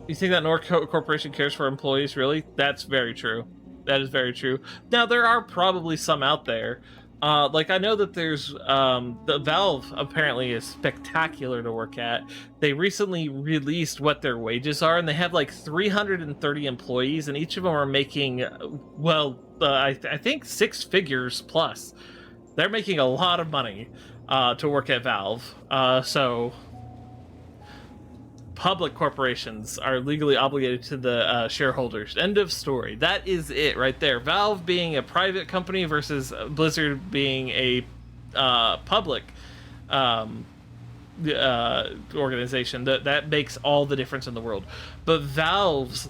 You think that Norco Corporation cares for employees, really? That's very true. That is very true. Now, there are probably some out there. Like, I know that there's, the Valve apparently is spectacular to work at. They recently released what their wages are, and they have like 330 employees, and each of them are making, well, I think 6 figures plus. They're making a lot of money, to work at Valve. So public corporations are legally obligated to the shareholders. End of story. That is it right there. Valve being a private company versus Blizzard being a public organization. That makes all the difference in the world. But Valve's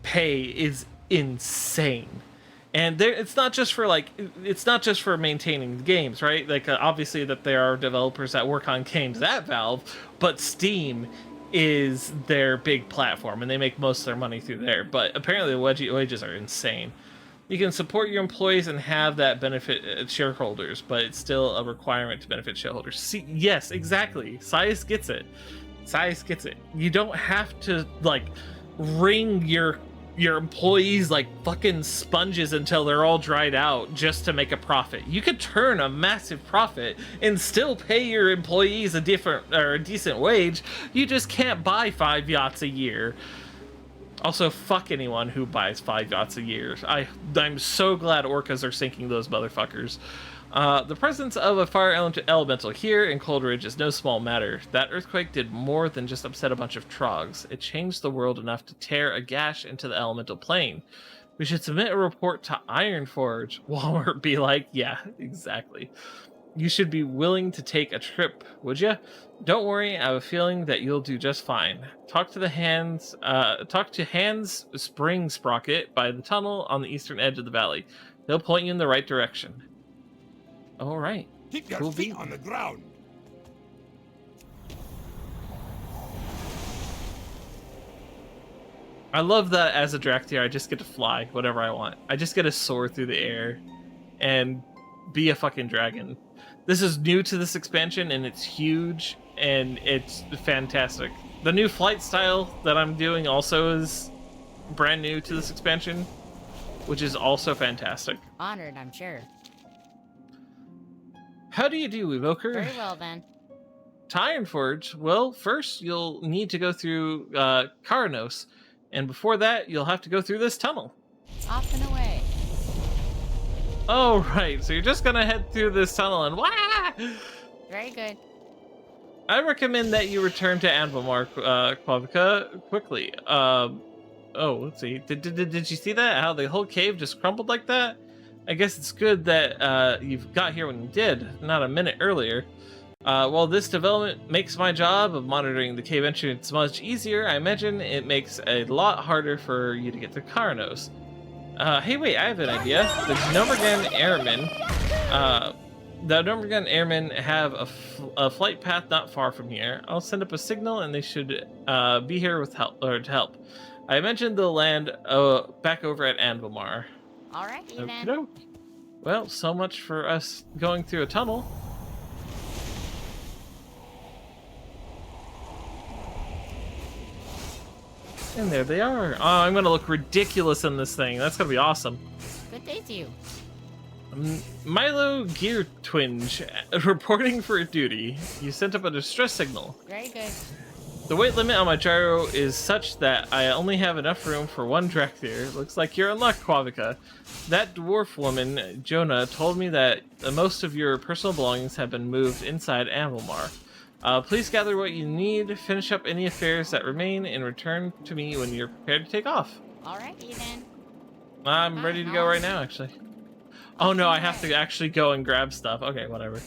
pay is insane. And it's not just for maintaining the games, right? Like obviously that there are developers that work on games at Valve, but Steam is their big platform, and they make most of their money through there. But apparently the wages are insane. You can support your employees and have that benefit shareholders, but it's still a requirement to benefit shareholders. See, yes, exactly. Sias gets it. Sias gets it. You don't have to, like, wring your employees like fucking sponges until they're all dried out just to make a profit. You could turn a massive profit and still pay your employees a decent wage. You just can't buy 5 yachts a year. Also, fuck anyone who buys 5 yachts a year. I'm so glad orcas are sinking those motherfuckers. The presence of a fire elemental here in Cold Ridge is no small matter. That earthquake did more than just upset a bunch of trogs. It changed the world enough to tear a gash into the elemental plane. We should submit a report to Ironforge. Walmart be like, yeah, exactly. You should be willing to take a trip, would ya? Don't worry, I have a feeling that you'll do just fine. Talk to Hans Spring Sprocket by the tunnel on the eastern edge of the valley. He'll point you in the right direction. All right. Keep your feet on the ground. I love that as a Drakthir, I just get to fly whatever I want. I just get to soar through the air and be a fucking dragon. This is new to this expansion, and it's huge, and it's fantastic. The new flight style that I'm doing also is brand new to this expansion, which is also fantastic. Honored, I'm sure. How do you do, Evoker? Very well, then. Ironforge. Well, first you'll need to go through Karanos, and before that you'll have to go through this tunnel. Off and away. Oh, right. So you're just gonna head through this tunnel and wah! Very good. I recommend that you return to Anvilmar, Quavica, quickly. Oh, let's see. Did you see that? How the whole cave just crumbled like that? I guess it's good that you've got here when you did, not a minute earlier. While this development makes my job of monitoring the cave entrance much easier, I imagine it makes it a lot harder for you to get to Karanos. Hey, wait, I have an idea. The Nomergan Airmen have a flight path not far from here. I'll send up a signal, and they should be here with help to help. I mentioned they'll land back over at Anvilmar. All right, then. Okey-doke. Well, so much for us going through a tunnel. And there they are. Oh, I'm gonna look ridiculous in this thing. That's gonna be awesome. Good day to you. Milo Gear Twinge, reporting for duty. You sent up a distress signal. Very good. The weight limit on my gyro is such that I only have enough room for 1 Drakthir. Looks like you're in luck, Quavica. That dwarf woman, Jonah, told me that most of your personal belongings have been moved inside Anvilmar. Please gather what you need, finish up any affairs that remain, and return to me when you're prepared to take off. Alrighty then. I'm ready to go right now, actually. Oh no, I have to actually go and grab stuff. Okay, whatever.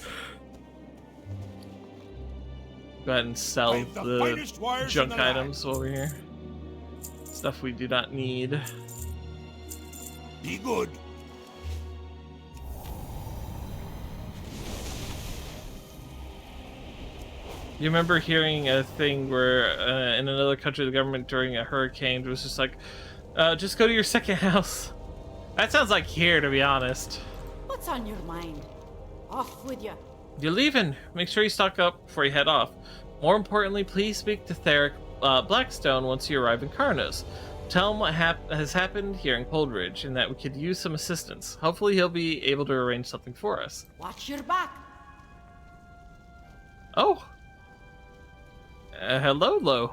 Go ahead and sell the junk items over here. Stuff we do not need. Be good. You remember hearing a thing where in another country, the government during a hurricane was just like, just go to your second house. That sounds like here, to be honest. What's on your mind? Off with you. You're leaving. Make sure you stock up before you head off. More importantly, please speak to Theric Blackstone once you arrive in Karnos. Tell him what has happened here in Coldridge and that we could use some assistance. Hopefully he'll be able to arrange something for us. Watch your back. Oh. Hello, Lo.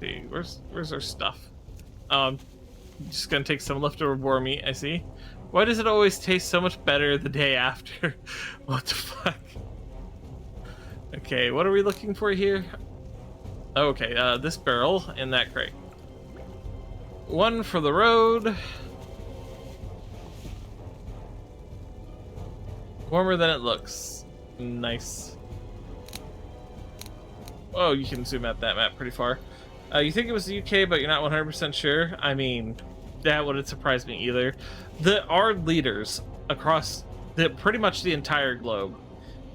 See, where's our stuff? Just gonna take some leftover boar meat, I see. Why does it always taste so much better the day after? What the fuck? Okay, what are we looking for here? Okay, this barrel and that crate. One for the road. Warmer than it looks. Nice. Oh, you can zoom out that map pretty far. You think it was the UK, but you're not 100% sure? I mean, that wouldn't surprise me either. Our leaders across pretty much the entire globe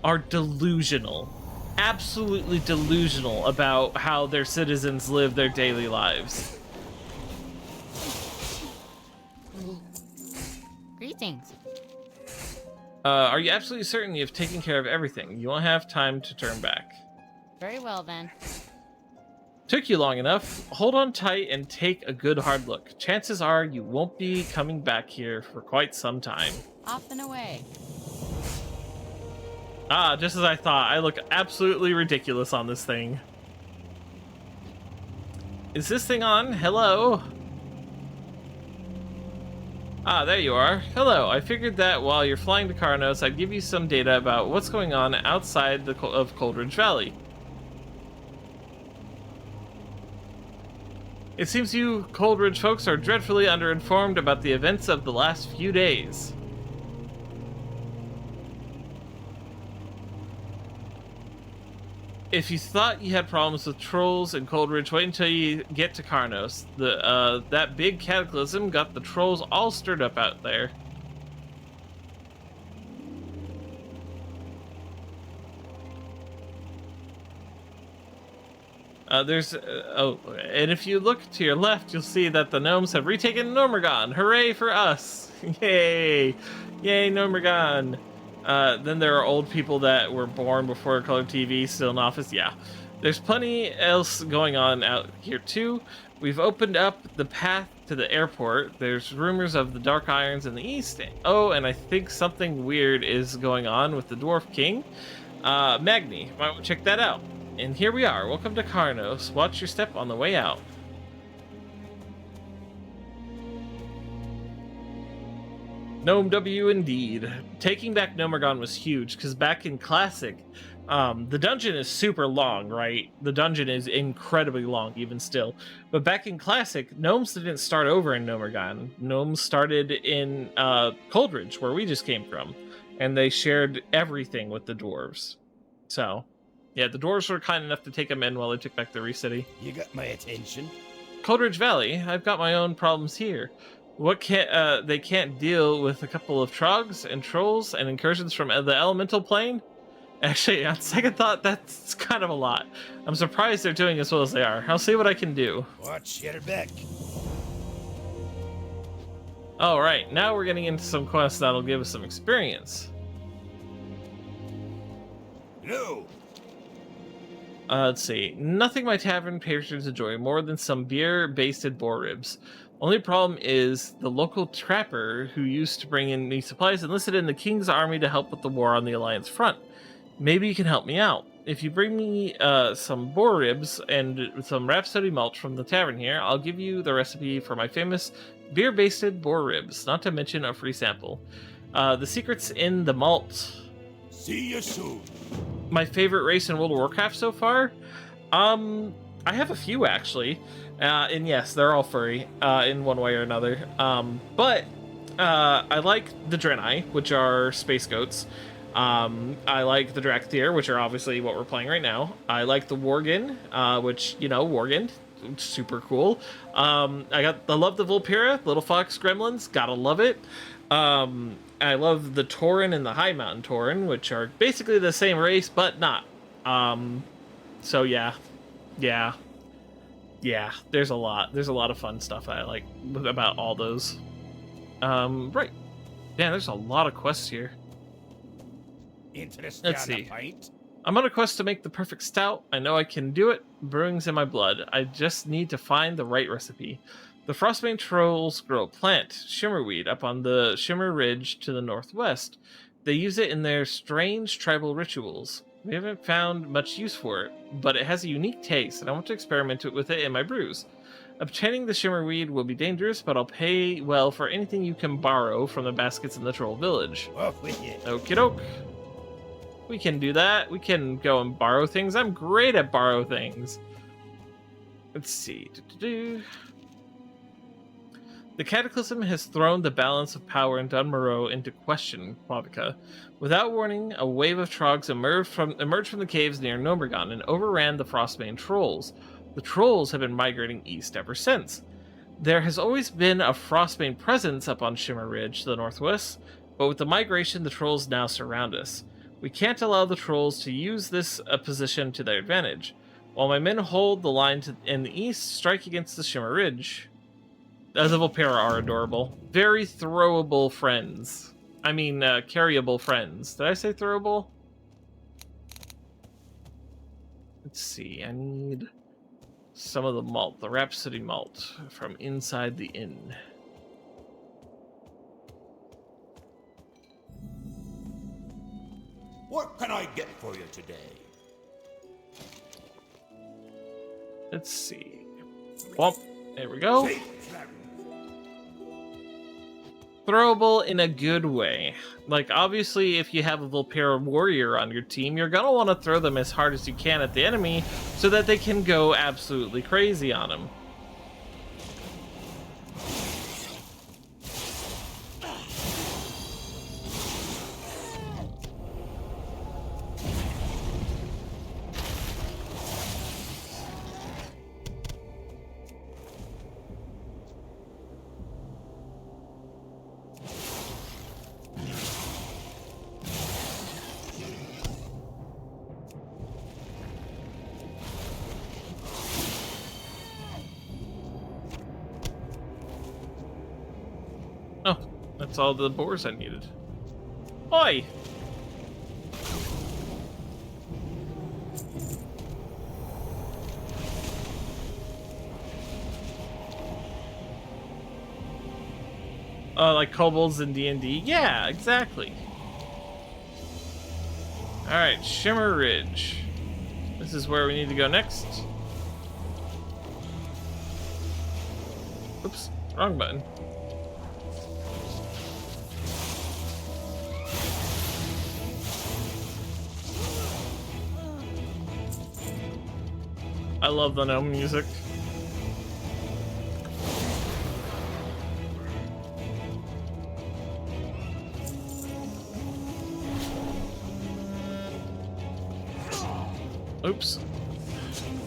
are delusional. Absolutely delusional about how their citizens live their daily lives. Greetings. Are you absolutely certain you've taken care of everything? You won't have time to turn back. Very well then. Took you long enough. Hold on tight and take a good hard look. Chances are you won't be coming back here for quite some time. Off and away. Ah, just as I thought. I look absolutely ridiculous on this thing. Is this thing on? Hello? Ah, there you are. Hello. I figured that while you're flying to Karnos, I'd give you some data about what's going on outside of Coldridge Valley. It seems you Coldridge folks are dreadfully underinformed about the events of the last few days. If you thought you had problems with trolls in Coldridge, wait until you get to Karnos. That big cataclysm got the trolls all stirred up out there. And if you look to your left, you'll see that the gnomes have retaken Gnomergon. Hooray for us! Yay! Yay, Gnomergon! Then there are old people that were born before color TV still in office. Yeah, there's plenty else going on out here too. We've opened up the path to the airport. There's rumors of the Dark Irons in the east. Oh, and I think something weird is going on with the Dwarf King. Magni, might want to check that out. And here we are. Welcome to Karnos. Watch your step on the way out. Gnome W indeed. Taking back Gnomergon was huge, because back in Classic, the dungeon is super long, right? The dungeon is incredibly long, even still. But back in Classic, gnomes didn't start over in Gnomergon. Gnomes started in Coldridge, where we just came from. And they shared everything with the dwarves. So, yeah, the dwarves were kind enough to take them in while they took back the Re-City. You got my attention. Coldridge Valley, I've got my own problems here. They can't deal with a couple of trogs and trolls and incursions from the elemental plane? Actually, on second thought, that's kind of a lot. I'm surprised they're doing as well as they are. I'll see what I can do. Watch your back. Alright, now we're getting into some quests that'll give us some experience. No. Let's see. Nothing my tavern patrons enjoy more than some beer-basted boar ribs. Only problem is the local trapper who used to bring in these supplies enlisted in the king's army to help with the war on the Alliance front. Maybe you can help me out. If you bring me some boar ribs and some Rhapsody malt from the tavern here, I'll give you the recipe for my famous beer-basted boar ribs, not to mention a free sample. The secret's in the malt. See you soon. My favorite race in World of Warcraft so far? I have a few actually, and yes, they're all furry in one way or another. But I like the Draenei, which are space goats. I like the Drakthir, which are obviously what we're playing right now. I like the Worgen, which, you know, Worgen, super cool. I love the Vulpera, Little Fox Gremlins, gotta love it. I love the Tauren and the High Mountain Tauren, which are basically the same race, but not. So yeah. Yeah. Yeah, there's a lot. There's a lot of fun stuff that I like about all those. Right. Yeah, there's a lot of quests here. Let's see. I'm on a quest to make the perfect stout. I know I can do it. Brewing's in my blood. I just need to find the right recipe. The Frostbane trolls grow a plant, Shimmerweed, up on the Shimmer Ridge to the northwest. They use it in their strange tribal rituals. We haven't found much use for it, but it has a unique taste, and I want to experiment with it in my brews. Obtaining the Shimmerweed will be dangerous, but I'll pay well for anything you can borrow from the baskets in the troll village. Off with you. Okie doke. We can do that. We can go and borrow things. I'm great at borrow things. Let's see. The Cataclysm has thrown the balance of power in Dunmorrow into question, Quavica. Without warning, a wave of trogs emerged from the caves near Nomergon and overran the Frostbane trolls. The trolls have been migrating east ever since. There has always been a Frostbane presence up on Shimmer Ridge to the northwest, but with the migration, the trolls now surround us. We can't allow the trolls to use this position to their advantage. While my men hold the line in the east, strike against the Shimmer Ridge. The Vulpera are adorable. Very throwable friends. I mean, carryable friends. Did I say throwable? Let's see, I need some of the malt, the Rhapsody malt, from inside the inn. What can I get for you today? Let's see. Womp. There we go. Throwable in a good way. Like, obviously, if you have a Vulpera warrior on your team, you're gonna want to throw them as hard as you can at the enemy so that they can go absolutely crazy on them. Oh, that's all the boars I needed. Oi! Like kobolds in D&D? Yeah, exactly. Alright, Shimmer Ridge. This is where we need to go next. Oops, wrong button. I love the gnome music. Oops.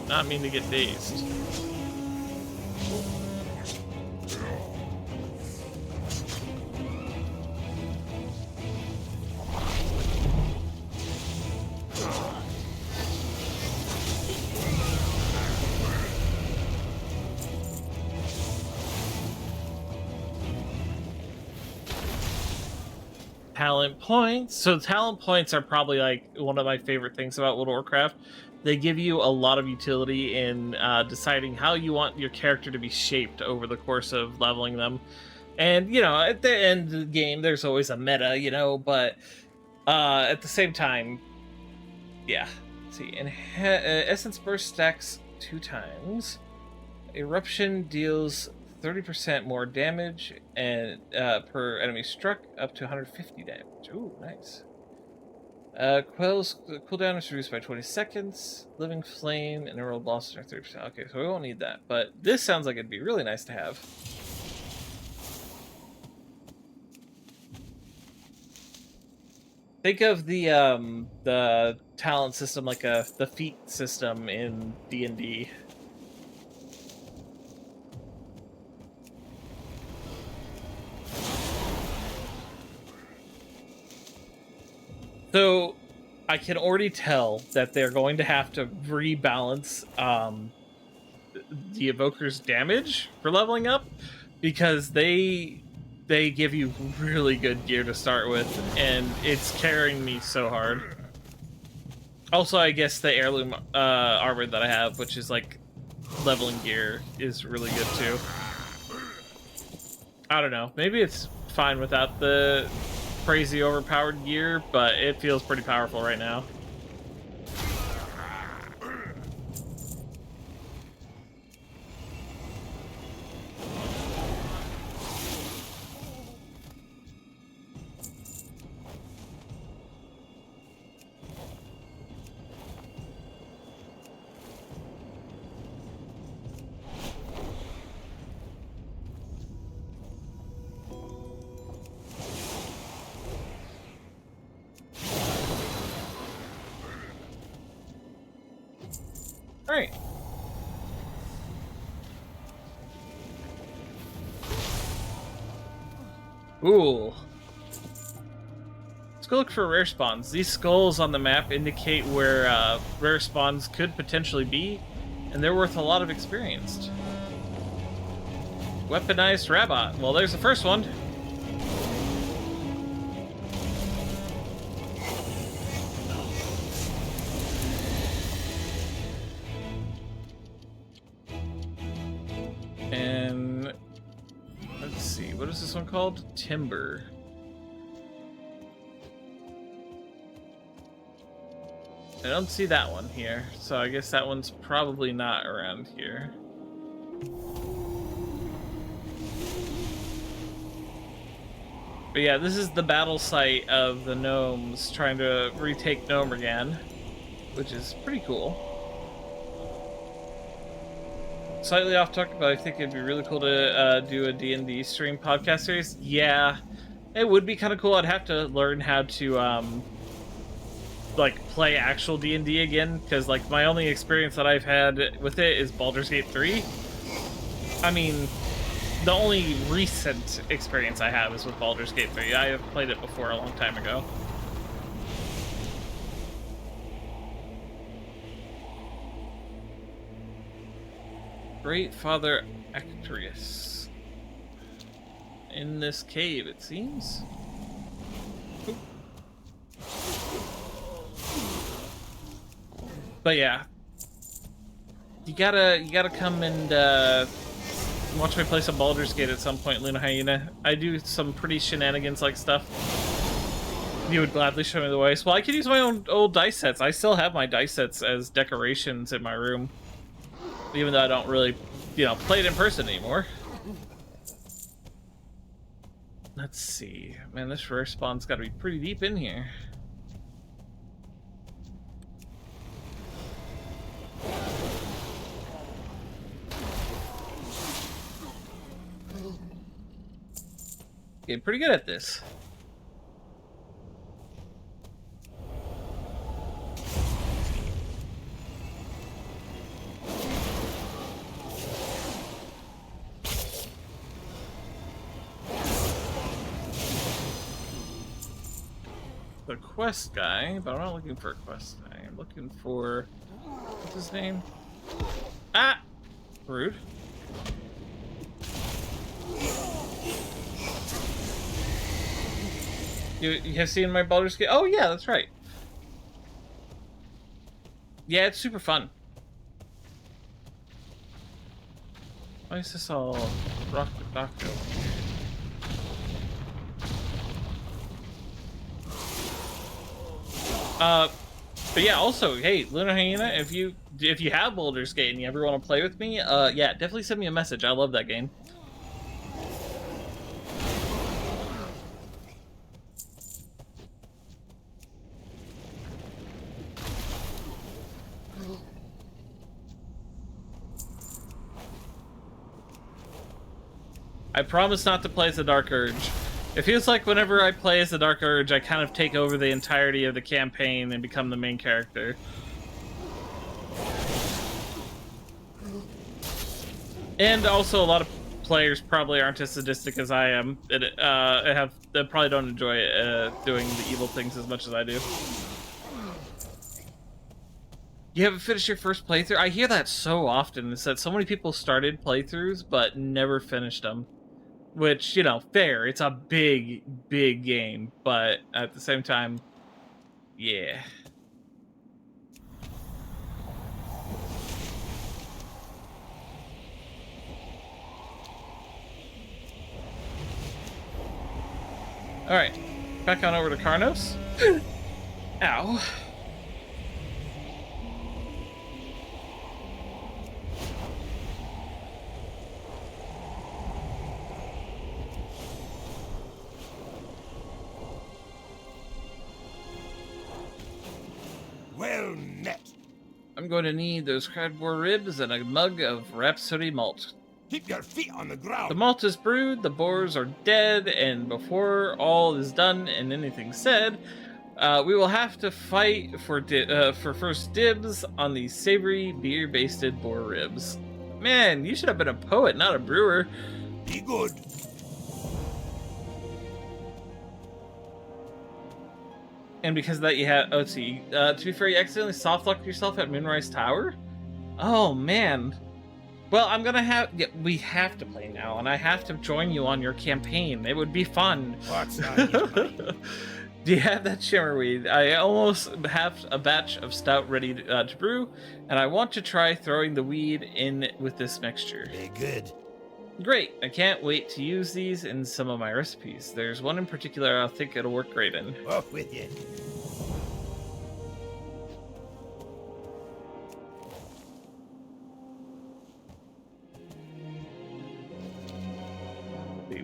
Not mean to get dazed. Talent points. So talent points are probably like one of my favorite things about World of Warcraft. They give you a lot of utility in deciding how you want your character to be shaped over the course of leveling them. And, you know, at the end of the game, there's always a meta, you know, but at the same time, yeah. Let's see, and Essence Burst stacks 2 times. Eruption deals 30% more damage and per enemy struck, up to 150 damage. Ooh, nice. Quell's cooldown is reduced by 20 seconds. Living Flame and Emerald Blossom are 30%. Okay, so we won't need that. But this sounds like it'd be really nice to have. Think of the talent system like the feat system in D&D. So, I can already tell that they're going to have to rebalance the Evoker's damage for leveling up, because they give you really good gear to start with, and it's carrying me so hard. Also, I guess the heirloom armor that I have, which is like leveling gear, is really good too. I don't know. Maybe it's fine without the crazy overpowered gear, but it feels pretty powerful right now. Alright. Ooh. Let's go look for rare spawns. These skulls on the map indicate where rare spawns could potentially be, and they're worth a lot of experience. Weaponized Rabot. Well, there's the first one. And let's see, what is this one called? Timber. I don't see that one here, so I guess that one's probably not around here. But yeah, this is the battle site of the gnomes trying to retake Gnomergan, which is pretty cool. Slightly off topic, but I think it'd be really cool to do a D&D stream podcast series. Yeah, it would be kind of cool. I'd have to learn how to like play actual D&D again, because like my only experience that I've had with it is Baldur's Gate 3. I mean, the only recent experience I have is with Baldur's Gate 3. I have played it before a long time ago. Great Father Actrius. In this cave, it seems. Oop. But yeah, you gotta come and watch me play some Baldur's Gate at some point, Luna Hyena. I do some pretty shenanigans-like stuff. You would gladly show me the way. Well, I could use my own old dice sets. I still have my dice sets as decorations in my room, even though I don't really, you know, play it in person anymore. Let's see. Man, this rare spawn's got to be pretty deep in here. Getting pretty good at this. The quest guy, but I'm not looking for a quest guy. I'm looking for... what's his name? Ah! Rude. You have seen my Baldur's Gate? Oh yeah, that's right. Yeah, it's super fun. Why is this all rock over here? But yeah, also, hey, Luna Hyena, if you have Baldur's Gate and you ever want to play with me, yeah, definitely send me a message. I love that game. I promise not to play as the Dark Urge. It feels like whenever I play as the Dark Urge, I kind of take over the entirety of the campaign and become the main character. And also, a lot of players probably aren't as sadistic as I am. They probably don't enjoy doing the evil things as much as I do. You haven't finished your first playthrough? I hear that so often. It's that so many people started playthroughs but never finished them. Which, you know, fair. It's a big, big game. But at the same time, yeah. Alright. Back on over to Karnos. Ow. Well met. I'm going to need those crab-boar ribs and a mug of Rhapsody malt. Keep your feet on the ground. The malt is brewed, the boars are dead, and before all is done and anything said, we will have to fight for first dibs on these savory, beer-basted boar ribs. Man, you should have been a poet, not a brewer. Be good. And because of that, you had... Oh, see. To be fair, you accidentally soft-locked yourself at Moonrise Tower? Oh, man. Well, I'm gonna have... Yeah, we have to play now, and I have to join you on your campaign. It would be fun. What's on your mind? Do you have that shimmerweed? I almost have a batch of stout ready to brew, and I want to try throwing the weed in with this mixture. Very good. Great. I can't wait to use these in some of my recipes. There's one in particular I think it'll work great in. Off with you.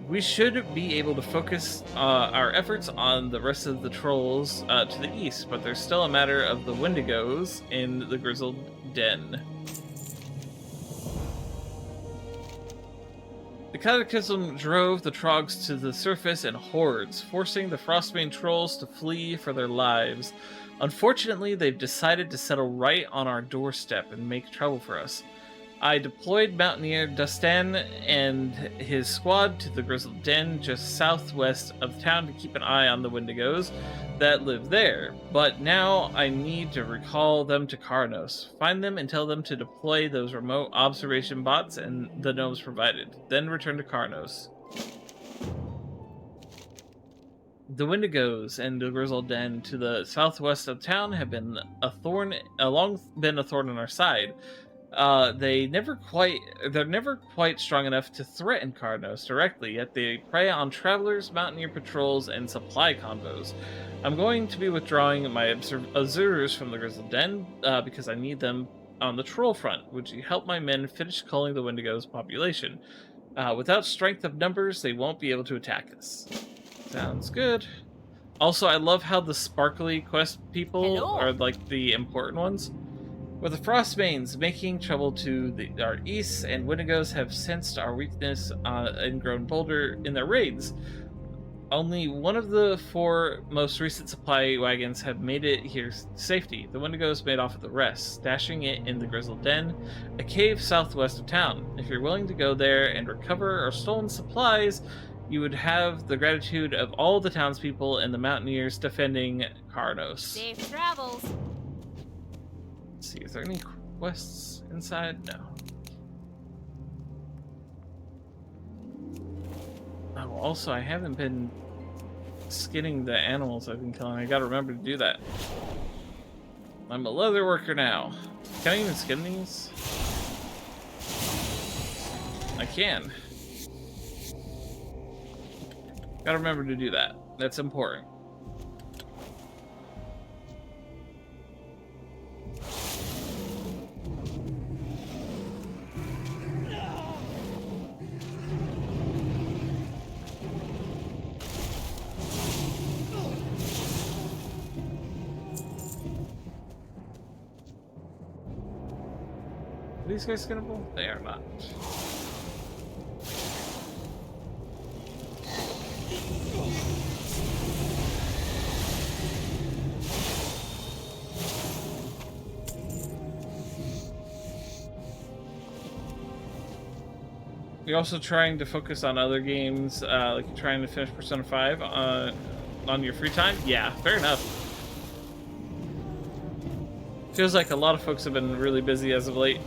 We should be able to focus our efforts on the rest of the trolls to the east, but there's still a matter of the Wendigos in the Grizzled Den. The Cataclysm drove the Trogs to the surface in hordes, forcing the Frostbane trolls to flee for their lives. Unfortunately, they've decided to settle right on our doorstep and make trouble for us. I deployed Mountaineer Dustan and his squad to the Grizzled Den just southwest of town to keep an eye on the Wendigos that live there, but now I need to recall them to Karnos. Find them and tell them to deploy those remote observation bots and the gnomes provided, then return to Karnos. The Wendigos and the Grizzled Den to the southwest of town have been a thorn in our side. They're never quite strong enough to threaten Karnos directly, yet they prey on travelers, mountaineer patrols, and supply convoys. I'm going to be withdrawing my observers from the Grizzled Den because I need them on the troll front. Would you help my men finish culling the Wendigo's population? Without strength of numbers, they won't be able to attack us. Sounds good. Also, I love how the sparkly quest people are like the important ones. With the Frostbanes making trouble to our east, and Wendigos have sensed our weakness and grown bolder in their raids. Only one of the 4 most recent supply wagons have made it here to safety. The Wendigos made off with the rest, stashing it in the Grizzled Den, a cave southwest of town. If you're willing to go there and recover our stolen supplies, you would have the gratitude of all the townspeople and the mountaineers defending Karnos. Safe travels. Let's see, is there any quests inside? No. Oh, also, I haven't been skinning the animals I've been killing. I gotta remember to do that. I'm a leather worker now. Can I even skin these? I can. Gotta remember to do that. That's important. Are these guys skinnable? They are not. You're also trying to focus on other games, like you're trying to finish Persona 5 on your free time? Yeah, fair enough. Feels like a lot of folks have been really busy as of late.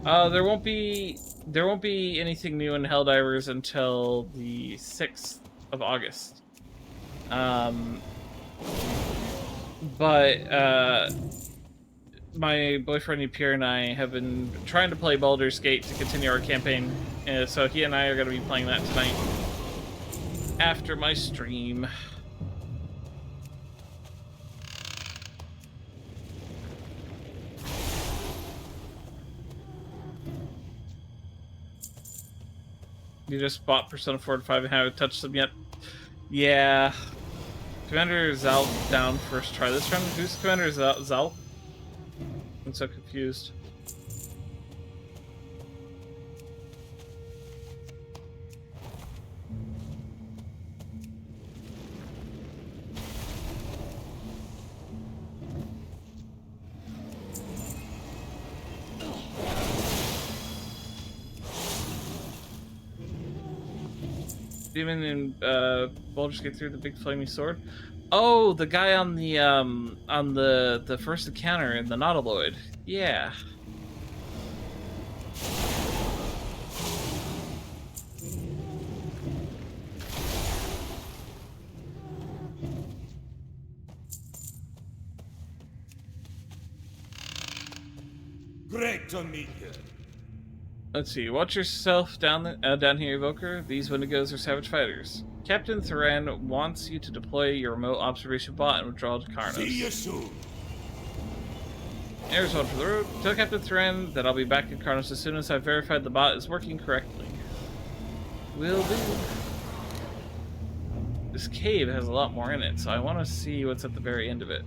There won't be anything new in Helldivers until the 6th of August. But my boyfriend Pierre and I have been trying to play Baldur's Gate to continue our campaign, so he and I are going to be playing that tonight after my stream. You just bought Persona 4 and 5 and haven't touched them yet? Yeah. Commander Zal down first try this run? Who's Commander Zal? I'm so confused. Demon in Baldur's Gate through the big flaming sword. Oh, the guy on the first encounter in the Nautiloid. Yeah. Great to meet you. Let's see. Watch yourself down here, Evoker. These Wendigos are savage fighters. Captain Thuran wants you to deploy your remote observation bot and withdraw to Karnos. See you soon. Here's one for the road. Tell Captain Thuran that I'll be back in Karnos as soon as I've verified the bot is working correctly. Will do. This cave has a lot more in it, so I want to see what's at the very end of it.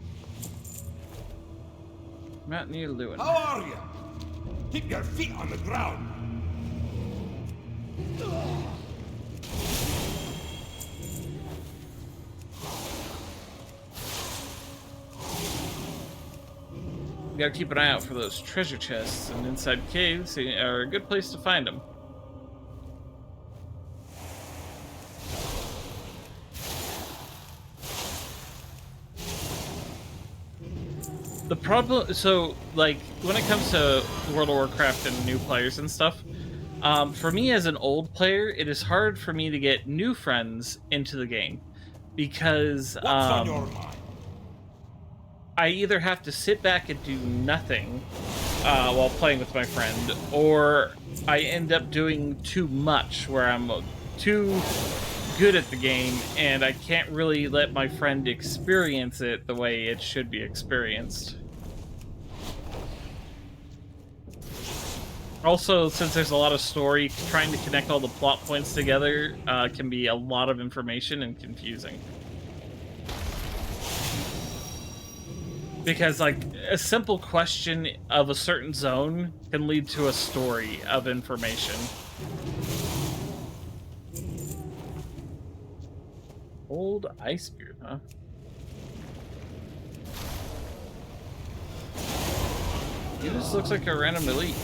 I'm out near Lewin. How are you? Keep your feet on the ground. You gotta keep an eye out for those treasure chests, and inside caves are a good place to find them. The problem, so, like, when it comes to World of Warcraft and new players and stuff, for me as an old player, it is hard for me to get new friends into the game, because, What's on your mind? I either have to sit back and do nothing while playing with my friend, or I end up doing too much, where I'm too good at the game, and I can't really let my friend experience it the way it should be experienced. Also, since there's a lot of story, trying to connect all the plot points together can be a lot of information and confusing. Because, like, a simple question of a certain zone can lead to a story of information. Old Icebeard, huh? He just looks like a random elite.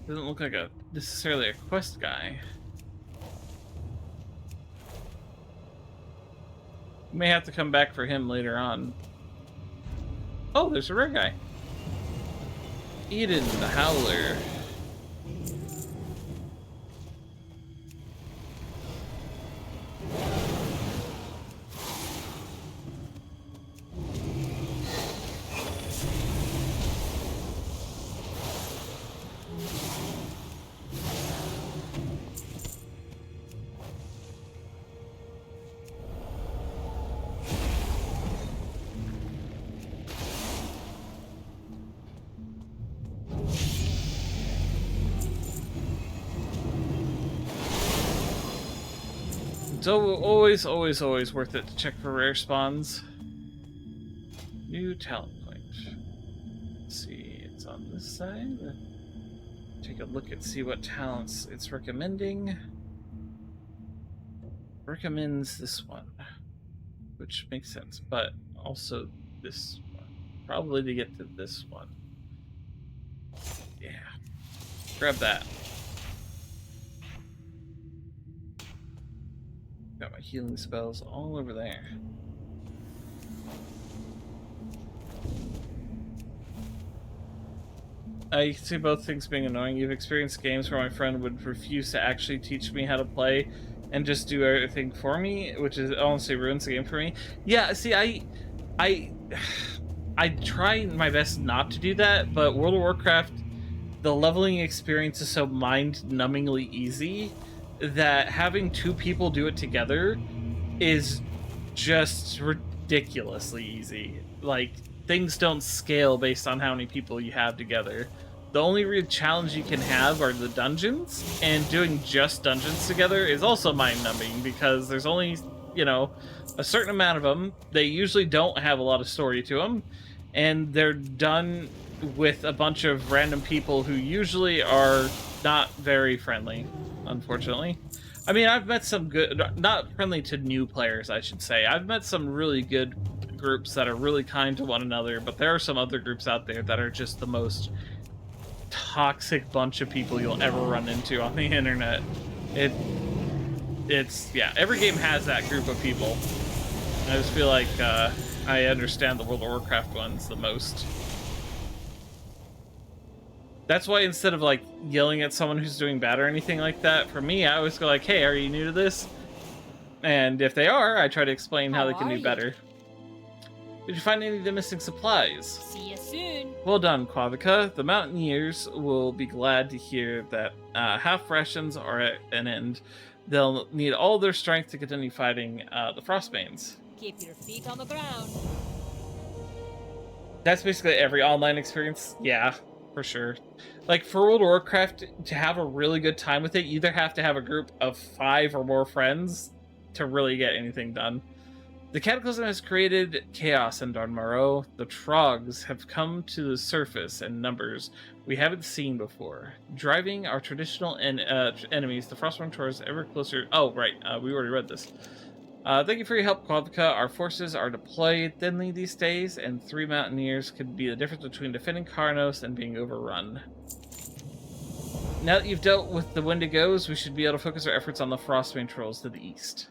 Doesn't look like necessarily a quest guy. May have to come back for him later on. Oh, there's a rare guy. Eden the Howler. It's always worth it to check for rare spawns. New talent point. Let's see, it's on this side. Take a look and see what talents it's recommending. Recommends this one, which makes sense, but also this one. Probably to get to this one. Yeah. Grab that. Got my healing spells all over there. You can see both things being annoying. You've experienced games where my friend would refuse to actually teach me how to play and just do everything for me, which is honestly ruins the game for me. Yeah, see, I try my best not to do that, but World of Warcraft, the leveling experience is so mind-numbingly easy that having two people do it together is just ridiculously easy. Like, things don't scale based on how many people you have together. The only real challenge you can have are the dungeons, and doing just dungeons together is also mind-numbing because there's only, you know, a certain amount of them. They usually don't have a lot of story to them, and they're done with a bunch of random people who usually are not very friendly, unfortunately. I mean, I've met some good, not friendly to new players, I should say. I've met some really good groups that are really kind to one another, but there are some other groups out there that are just the most toxic bunch of people you'll ever run into on the internet. It's yeah, every game has that group of people. I just feel like I understand the World of Warcraft ones the most. That's why instead of like yelling at someone who's doing bad or anything like that, for me, I always go like, hey, are you new to this? And if they are, I try to explain how they can do better. Did you find any of the missing supplies? See you soon. Well done, Quavica. The Mountaineers will be glad to hear that half rations are at an end. They'll need all their strength to continue fighting the Frostbanes. Keep your feet on the ground. That's basically every online experience. Yeah, for sure. Like, for World of Warcraft, to have a really good time with it, you either have to have a group of 5 or more friends to really get anything done. The Cataclysm has created chaos in Darnmaro. The Trogs have come to the surface in numbers we haven't seen before, driving our traditional enemies, the Frostborn Taurs, ever closer. Oh, right, we already read this. Thank you for your help, Quavica. Our forces are deployed thinly these days, and 3 Mountaineers could be the difference between defending Karnos and being overrun. Now that you've dealt with the Wendigos, we should be able to focus our efforts on the Frostbane Trolls to the east.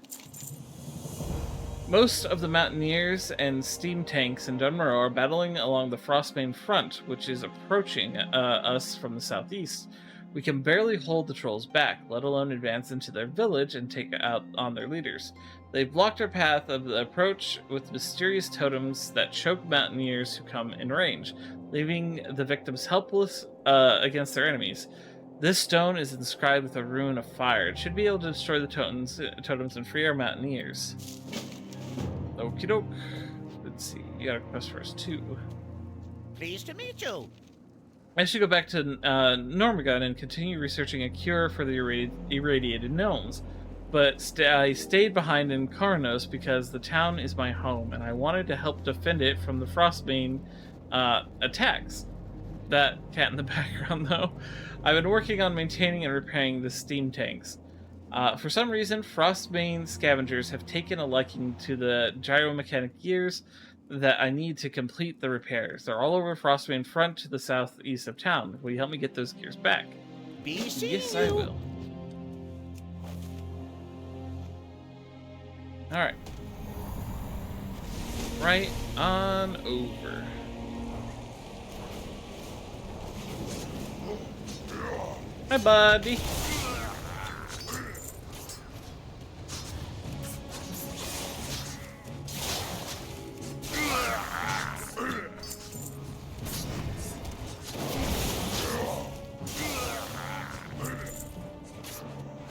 Most of the Mountaineers and steam tanks in Dunmaro are battling along the Frostbane front, which is approaching us from the southeast. We can barely hold the trolls back, let alone advance into their village and take out on their leaders. They've blocked our path of the approach with mysterious totems that choke Mountaineers who come in range, leaving the victims helpless against their enemies. This stone is inscribed with a rune of fire. It should be able to destroy the totems and free our Mountaineers. Okie doke. Let's see. You got a quest for us too. Pleased to meet you. I should go back to Normagun and continue researching a cure for the irradiated gnomes. But I stayed behind in Karnos because the town is my home, and I wanted to help defend it from the Frostbane attacks. That cat in the background, though. I've been working on maintaining and repairing the steam tanks. For some reason, Frostbane scavengers have taken a liking to the gyromechanic gears that I need to complete the repairs. They're all over Frostbane front to the southeast of town. Will you help me get those gears back? Yes, I will. Alright. Right on over. Hi, buddy.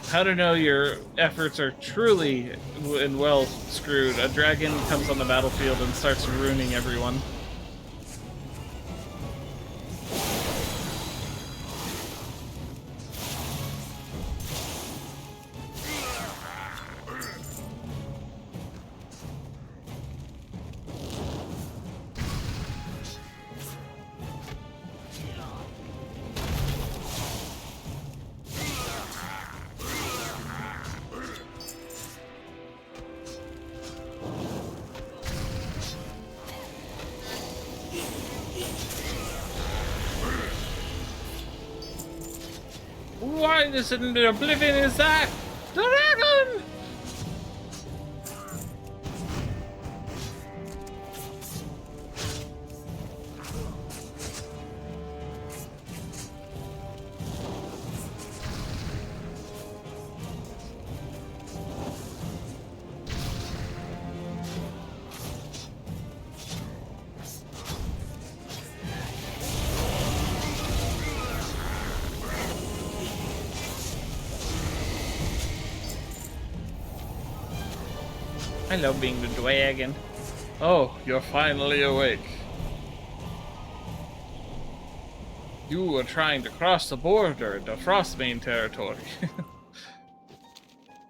How to know your efforts are truly and well screwed. A dragon comes on the battlefield and starts ruining everyone. brightness and oblivion is that? Dragon! I love being the dragon. Oh, you're finally awake. You were trying to cross the border into Frostbane territory.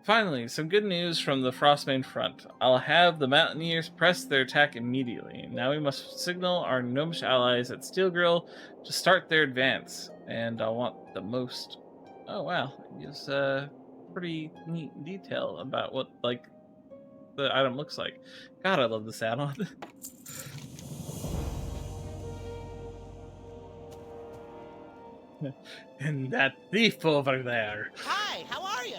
Finally, some good news from the Frostbane front. I'll have the Mountaineers press their attack immediately. Now we must signal our gnomish allies at Steelgrill to start their advance. And I'll want the most... Oh wow, it gives pretty neat detail about what, like, the item looks like. God, I love this add-on. And that thief over there. Hi, how are you?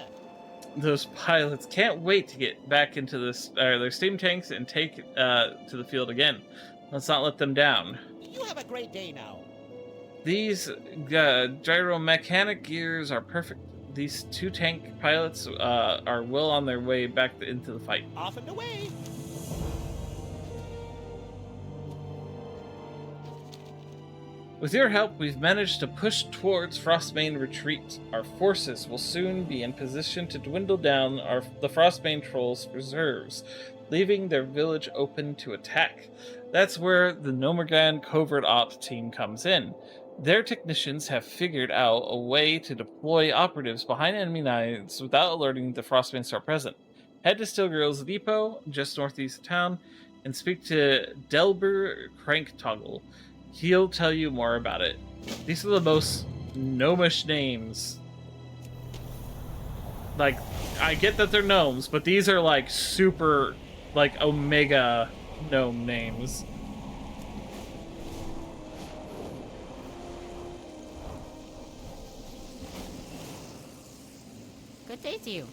Those pilots can't wait to get back into this, their steam tanks and take to the field again. Let's not let them down. You have a great day now. These gyromechanic gears are perfect. These two tank pilots are well on their way back into the fight. Off and away. With your help, we've managed to push towards Frostbane retreat. Our forces will soon be in position to dwindle down the Frostbane trolls' reserves, leaving their village open to attack. That's where the Nomergan Covert Ops team comes in. Their technicians have figured out a way to deploy operatives behind enemy lines without alerting the Frostbane Star present. Head to Steelgrill's depot, just northeast of town, and speak to Delbur Cranktoggle. He'll tell you more about it. These are the most gnomish names. Like, I get that they're gnomes, but these are like super, like, Omega gnome names. Good day to you.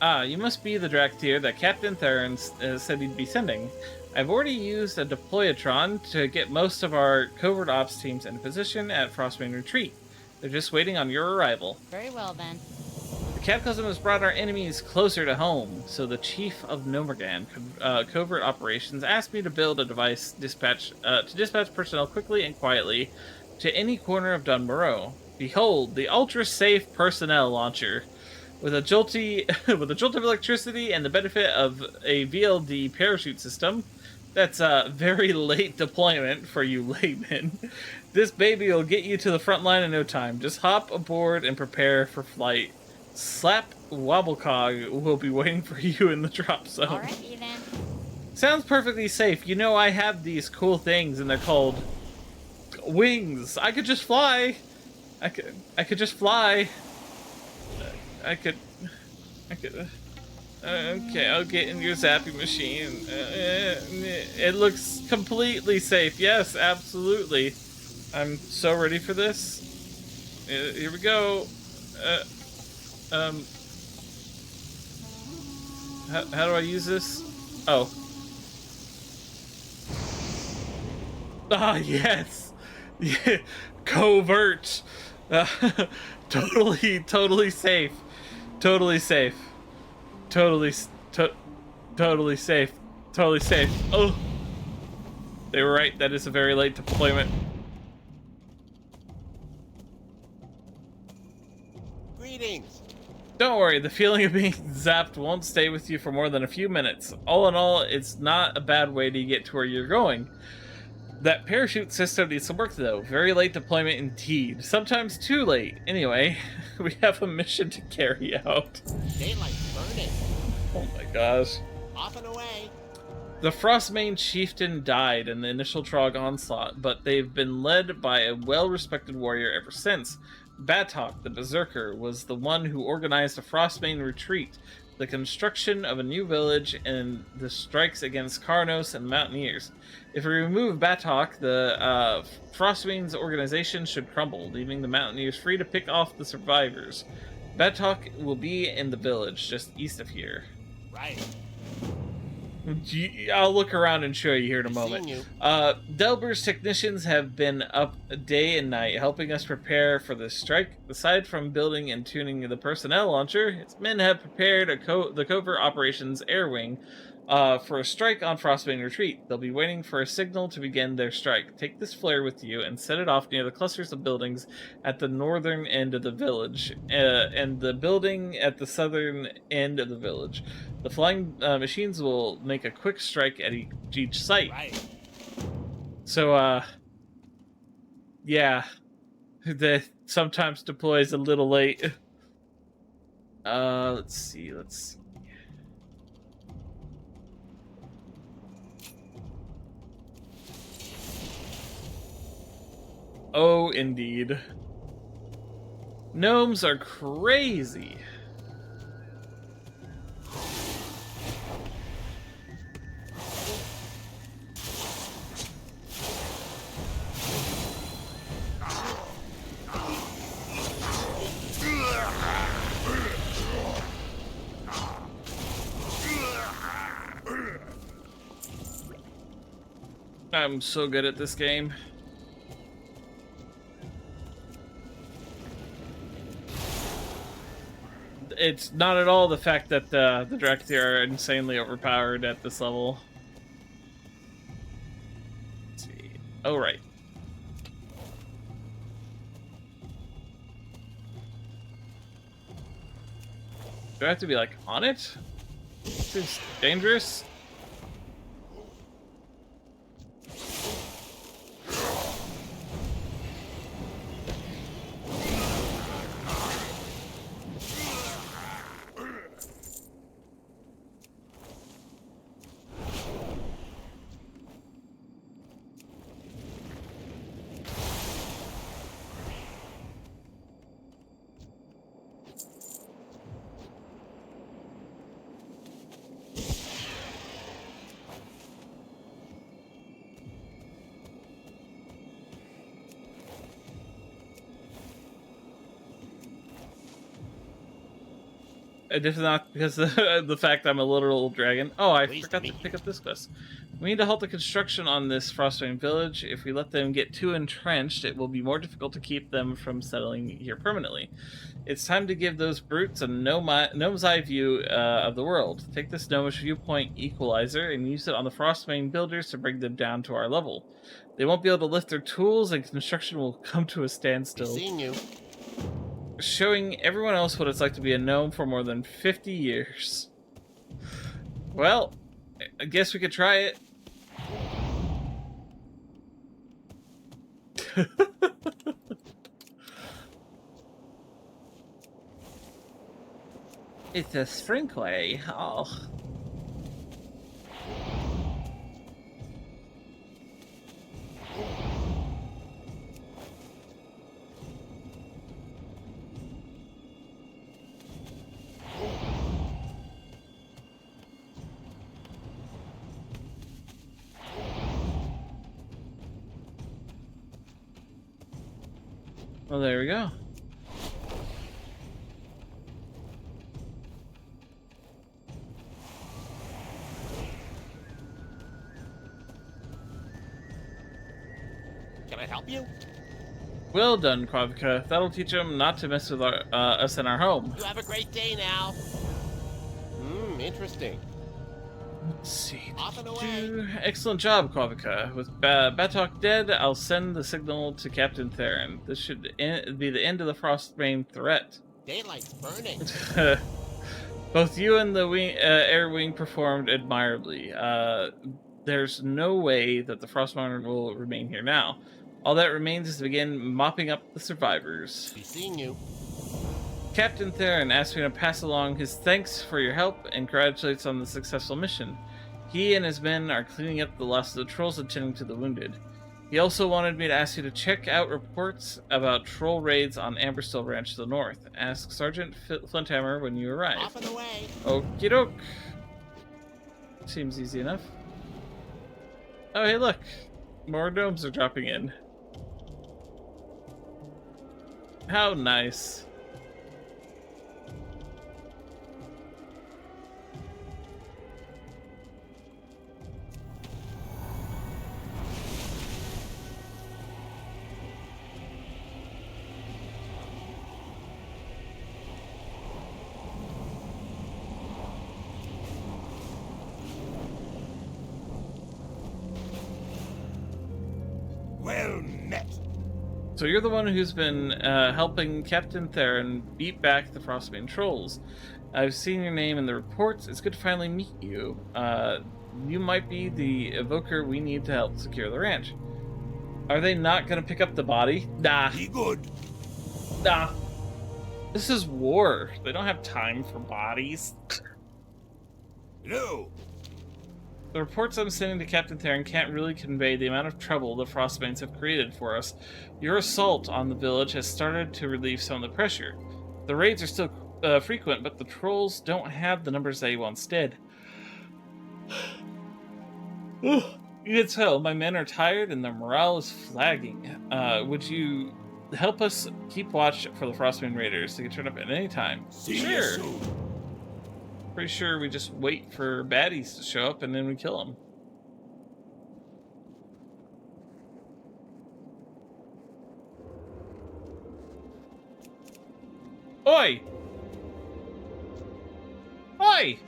Ah, you must be the Draktyr that Captain Theron said he'd be sending. I've already used a deployatron to get most of our covert ops teams in position at Frostbane Retreat. They're just waiting on your arrival. Very well, then. The Cataclysm has brought our enemies closer to home, so the Chief of Nomergan Covert Operations asked me to build a device to dispatch personnel quickly and quietly to any corner of Dunbarrow. Behold, the ultra-safe personnel launcher. With a jolt of electricity and the benefit of a VLD parachute system, that's a very late deployment for you laymen. This baby will get you to the front line in no time. Just hop aboard and prepare for flight. Slap Wobblecog will be waiting for you in the drop zone. Alrighty then. Sounds perfectly safe. You know I have these cool things and they're called wings. I could just fly. I could just fly. Okay, I'll get in your zapping machine. It looks completely safe. Yes, absolutely. I'm so ready for this. Here we go. How do I use this? Oh. Ah, yes. Yeah. Covert. Totally safe. Totally safe. Totally safe. Totally safe. Oh. They were right. That is a very late deployment. Greetings. Don't worry, the feeling of being zapped won't stay with you for more than a few minutes. All in all, it's not a bad way to get to where you're going. That parachute system needs some work though. Very late deployment indeed. Sometimes too late. Anyway, we have a mission to carry out. Daylight's burning. Oh my gosh. Off and away. The Frostbane chieftain died in the initial Trog onslaught, but they've been led by a well-respected warrior ever since. Batok, the Berserker, was the one who organized the Frostbane retreat. the construction of a new village and the strikes against Karnos and Mountaineers. If we remove Batok, the Frostwing's organization should crumble, leaving the Mountaineers free to pick off the survivors. Batok will be in the village just east of here. Right. I'll look around and show you here in a moment. Delber's technicians have been up day and night, helping us prepare for this strike. Aside from building and tuning the personnel launcher, its men have prepared the covert operations air wing for a strike on Frostbane Retreat. They'll be waiting for a signal to begin their strike. Take this flare with you and set it off near the clusters of buildings at the northern end of the village, and the building at the southern end of the village. The flying machines will make a quick strike at each site. Right. So, yeah, that sometimes deploys a little late. Let's see. Oh, indeed. Gnomes are crazy. I'm so good at this game. It's not at all the fact that the Drakthir are insanely overpowered at this level. Let's see. Oh, right. Do I have to be, like, on it? Seems dangerous. If not because of the fact I'm a literal dragon. Oh, I forgot to pick up this quest. We need to halt the construction on this Frostbane village. If we let them get too entrenched, it will be more difficult to keep them from settling here permanently. It's time to give those brutes a gnome's eye view of the world. Take this gnomish viewpoint equalizer and use it on the Frostbane builders to bring them down to our level. They won't be able to lift their tools and construction will come to a standstill. Seeing you. Showing everyone else what it's like to be a gnome for more than 50 years. Well, I guess we could try it. It's a sprinkler. Oh. Well, there we go. Can I help you? Well done, Kravka. That'll teach them not to mess with us in our home. You have a great day now. Interesting. Let's see. Off and away. Excellent job, Kravka. With Batok dead, I'll send the signal to Captain Theron. This should be the end of the Frostbane threat. Daylight's burning. Both you and the air wing performed admirably. There's no way that the Frostmourner will remain here now. All that remains is to begin mopping up the survivors. Be seeing you. Captain Theron asked me to pass along his thanks for your help and congratulates on the successful mission. He and his men are cleaning up the loss of the trolls and tending to the wounded. He also wanted me to ask you to check out reports about troll raids on Amberstill Ranch to the north. Ask Sergeant Flinthammer when you arrive. Off and away. Okie doke. Seems easy enough. Oh, hey, look. More gnomes are dropping in. How nice. Well met. So you're the one who's been helping Captain Theron beat back the Frostbane trolls. I've seen your name in the reports. It's good to finally meet you. You might be the evoker we need to help secure the ranch. Are they not going to pick up the body? Nah. Be good. Nah. This is war. They don't have time for bodies. No. The reports I'm sending to Captain Theron can't really convey the amount of trouble the Frostbanes have created for us. Your assault on the village has started to relieve some of the pressure. The raids are still frequent, but the trolls don't have the numbers they once did. Even so, my men are tired and their morale is flagging. Would you help us keep watch for the Frostbane raiders? They can turn up at any time. See sure. you soon. Pretty sure we just wait for baddies to show up and then we kill them. Oi! Oi!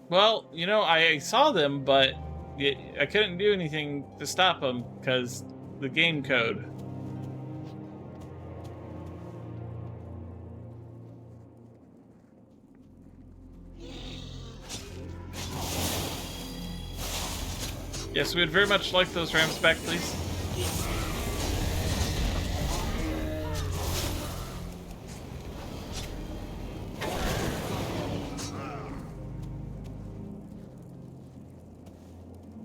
Well, you know, I saw them, but I couldn't do anything to stop them because the game code. Yes, we would very much like those rams back, please.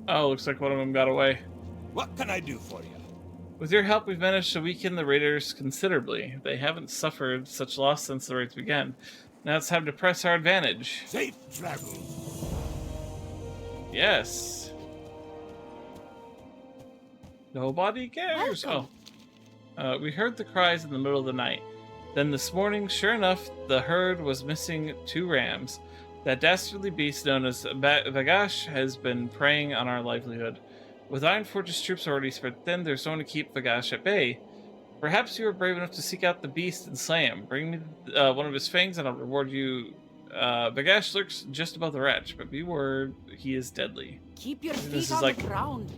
Oh, looks like one of them got away. What can I do for you? With your help, we've managed to weaken the raiders considerably. They haven't suffered such loss since the raids began. Now it's time to press our advantage. Safe travel. Yes. Nobody cares. Welcome. Oh. We heard the cries in the middle of the night. Then this morning, sure enough, the herd was missing 2 rams. That dastardly beast known as Vagash has been preying on our livelihood. With Iron Fortress troops already spread thin, there's no one to keep Vagash at bay. Perhaps you are brave enough to seek out the beast and slay him. Bring me one of his fangs and I'll reward you. Vagash lurks just above the wretch, but be warned, he is deadly. Keep your This feet is on like the ground.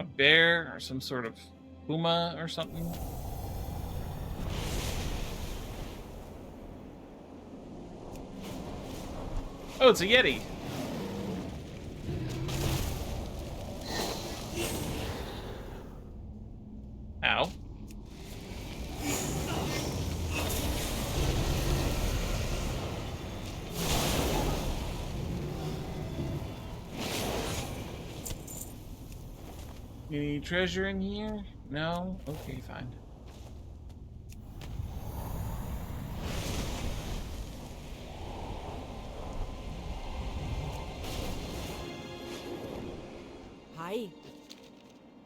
a bear or some sort of puma or something. Oh, it's a Yeti. Ow. Any treasure in here? No? Okay, fine. Hi.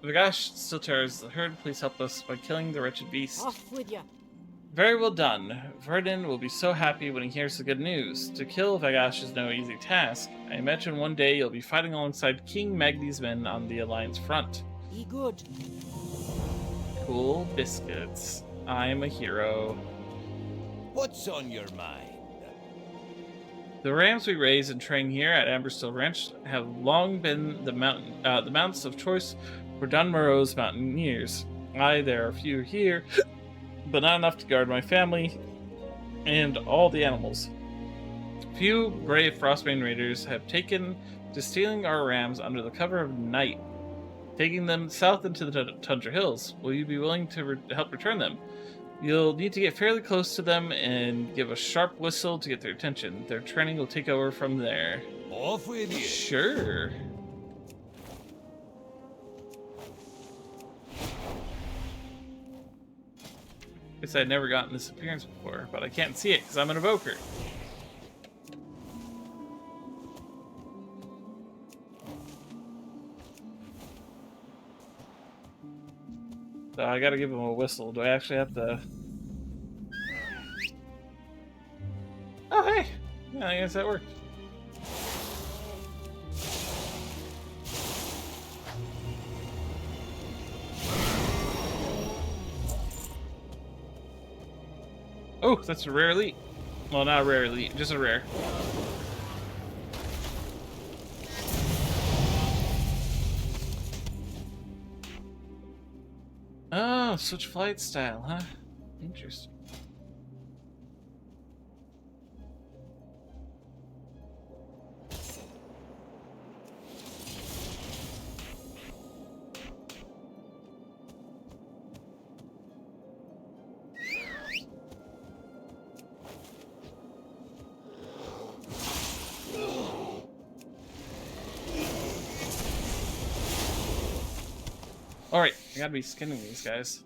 Vagash still terrors the herd. Please help us by killing the wretched beast. Off with you. Very well done. Verdun will be so happy when he hears the good news. To kill Vagash is no easy task. I imagine one day you'll be fighting alongside King Magni's men on the Alliance front. Be good. Cool biscuits. I'm a hero. What's on your mind? The rams we raise and train here at Amberstill Ranch have long been the mounts of choice for Dunmoreau's mountaineers. Aye, there are few here, but not enough to guard my family and all the animals. Few brave Frostbane raiders have taken to stealing our rams under the cover of night, taking them south into the Tundra Hills. Will you be willing to help return them? You'll need to get fairly close to them and give a sharp whistle to get their attention. Their training will take over from there. Off with you. Sure. Guess I'd never gotten this appearance before, but I can't see it because I'm an evoker. So I gotta give him a whistle. Do I actually have to... Oh, hey! Yeah, I guess that worked. Oh, that's a rare elite. Well, not a rare elite, just a rare. Oh, switch flight style, huh? Interesting. Alright, I gotta be skinning these guys.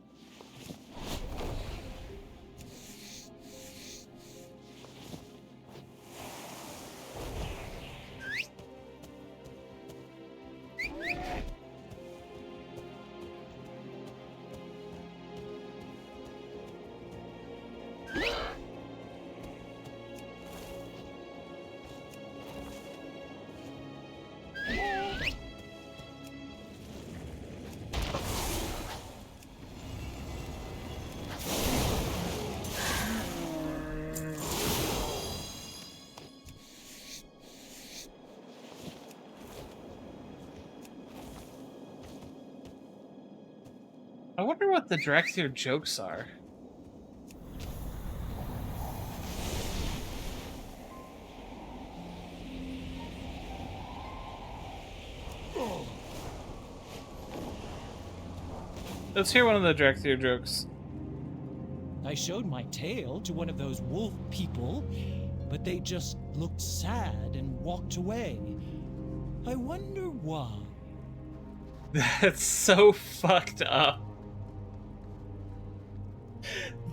I wonder what the Draxier jokes are. Let's hear one of the Draxier jokes. I showed my tail to one of those wolf people, but they just looked sad and walked away. I wonder why. That's so fucked up.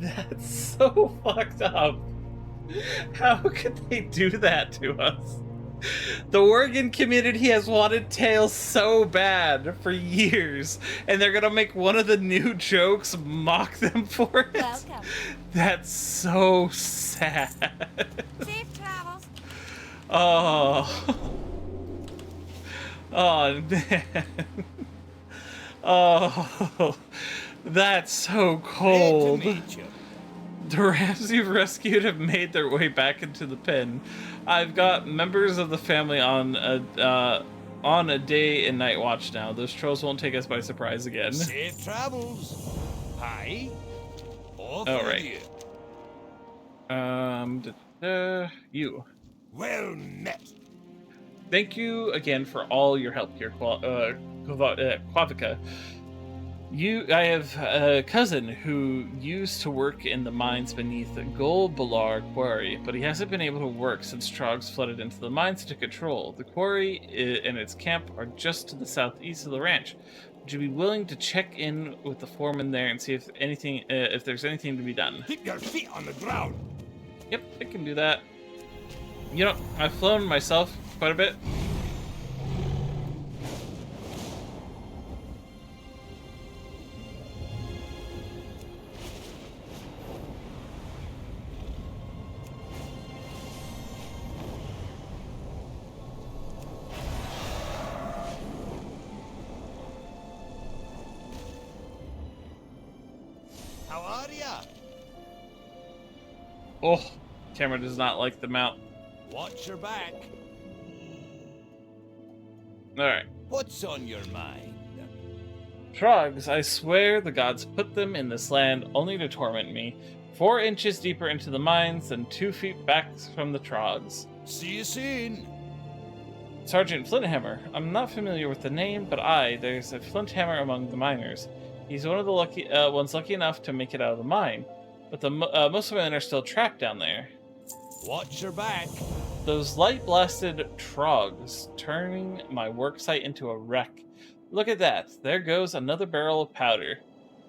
That's so fucked up. How could they do that to us? The Oregon community has wanted Tails so bad for years, and they're gonna make one of the new jokes mock them for it. Welcome. That's so sad. Safe travels. Oh. Oh, man. Oh. That's so cold. Great to meet you. The rams you've rescued have made their way back into the pen. I've got members of the family on a day and night watch now. Those trolls won't take us by surprise again. Safe travels. Hi. Off Oh, with right. you. You. Well met. Thank you again for all your help here, Quavica. I have a cousin who used to work in the mines beneath the Golbalar quarry, but he hasn't been able to work since Trogs flooded into the mines to control. The quarry and its camp are just to the southeast of the ranch. Would you be willing to check in with the foreman there and see if there's anything to be done? Keep your feet on the ground. Yep, I can do that. You know, I've flown myself quite a bit. How are ya? Oh, camera does not like the mount. Watch your back. Alright. What's on your mind? Trogs, I swear the gods put them in this land only to torment me. 4 inches deeper into the mines than 2 feet back from the Trogs. See you soon. Sergeant Flinthammer. I'm not familiar with the name, but there's a Flinthammer among the miners. He's one of the ones lucky enough to make it out of the mine, but most of the men are still trapped down there. Watch your back. Those light-blasted trogs, turning my worksite into a wreck. Look at that. There goes another barrel of powder.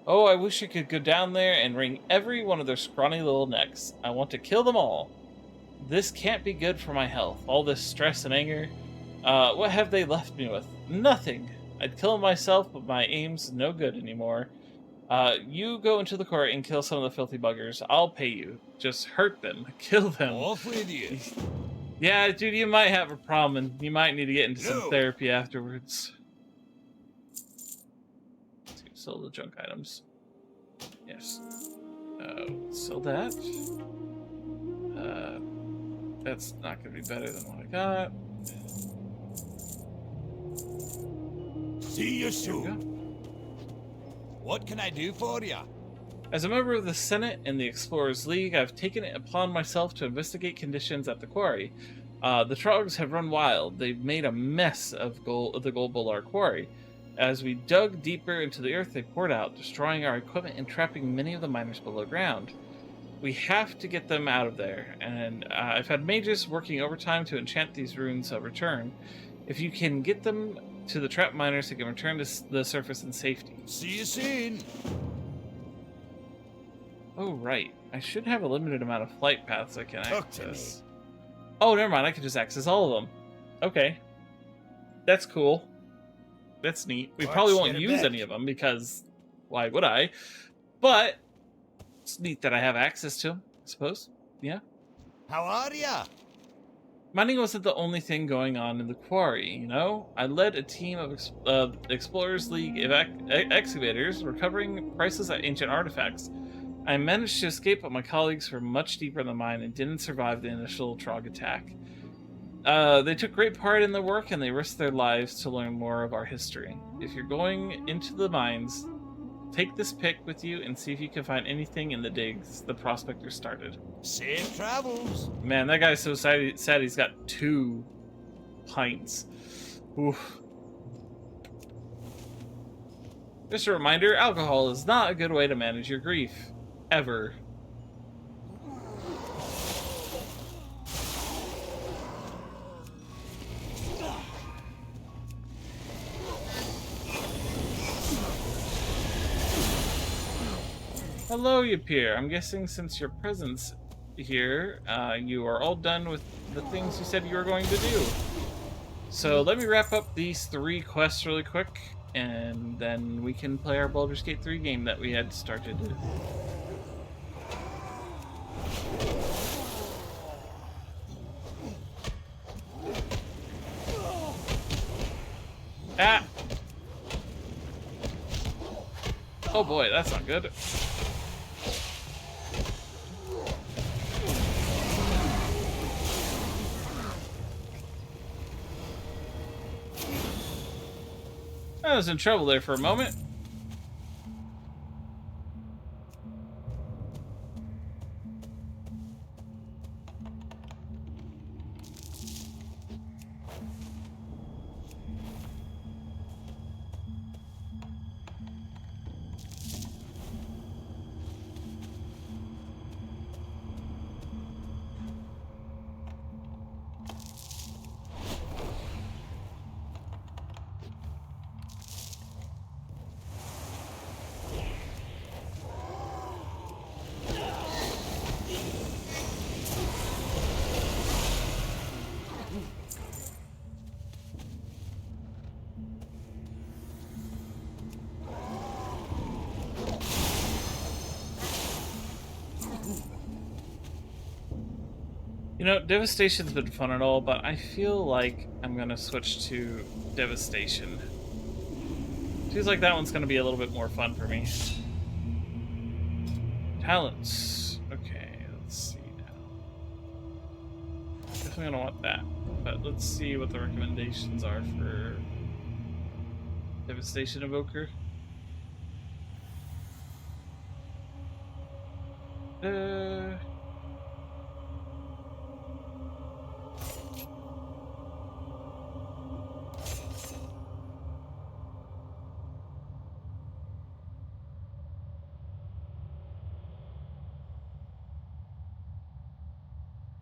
Oh, I wish I could go down there and wring every one of their scrawny little necks. I want to kill them all. This can't be good for my health. All this stress and anger. What have they left me with? Nothing. I'd kill myself, but my aim's no good anymore. You go into the court and kill some of the filthy buggers. I'll pay you. Just hurt them. Kill them. Off with you. Yeah, dude, you might have a problem, and you might need to get into some therapy afterwards. Sell the junk items. Yes. Sell that. That's not going to be better than what I got. See you soon. What can I do for you? As a member of the Senate and the Explorers League, I've taken it upon myself to investigate conditions at the quarry. The Trogs have run wild. They've made a mess of the Gold Bolar quarry. As we dug deeper into the earth, they poured out, destroying our equipment and trapping many of the miners below ground. We have to get them out of there, and I've had mages working overtime to enchant these runes of return. If you can get them to the trapped miners, they can return to the surface in safety. See you soon. Oh, right. I should have a limited amount of flight paths I can access. Oh, never mind. I can just access all of them. Okay. That's cool. That's neat. We probably won't use any of them because why would I? But it's neat that I have access to them, I suppose. Yeah. How are ya? Mining wasn't the only thing going on in the quarry, you know? I led a team of Explorers League excavators recovering priceless ancient artifacts. I managed to escape, but my colleagues were much deeper in the mine and didn't survive the initial Trog attack. They took great part in the work, and they risked their lives to learn more of our history. If you're going into the mines, take this pick with you and see if you can find anything in the digs the prospector started. Safe travels. Man, that guy's so sad he's got 2 pints. Oof. Just a reminder, alcohol is not a good way to manage your grief. Ever. Hello, Yapir. I'm guessing since your presence here, you are all done with the things you said you were going to do. So let me wrap up these 3 quests really quick, and then we can play our Baldur's Gate 3 game that we had started. Ah! Oh boy, that's not good. I was in trouble there for a moment. You know, Devastation's been fun and all, but I feel like I'm gonna switch to Devastation. Feels like that one's gonna be a little bit more fun for me. Talents. Okay, let's see now. Definitely gonna want that, but let's see what the recommendations are for Devastation Evoker.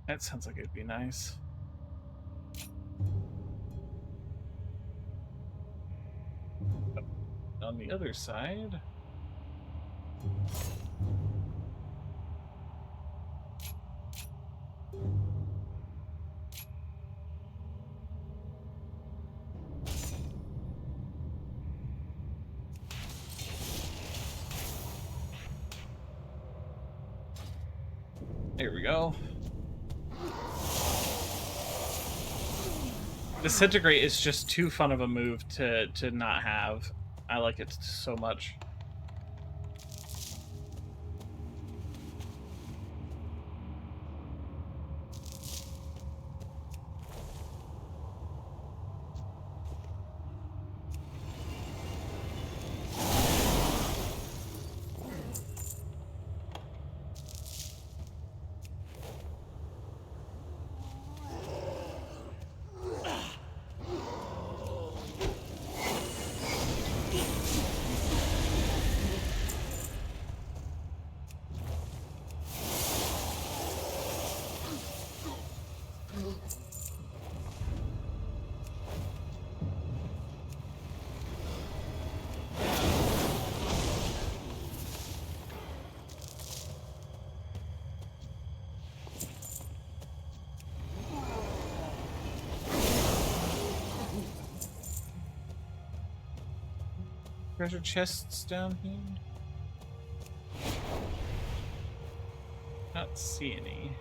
That sounds like it'd be nice. On the other side. There we go. Disintegrate is just too fun of a move to not have. I like it so much. Treasure chests down here? Not see any.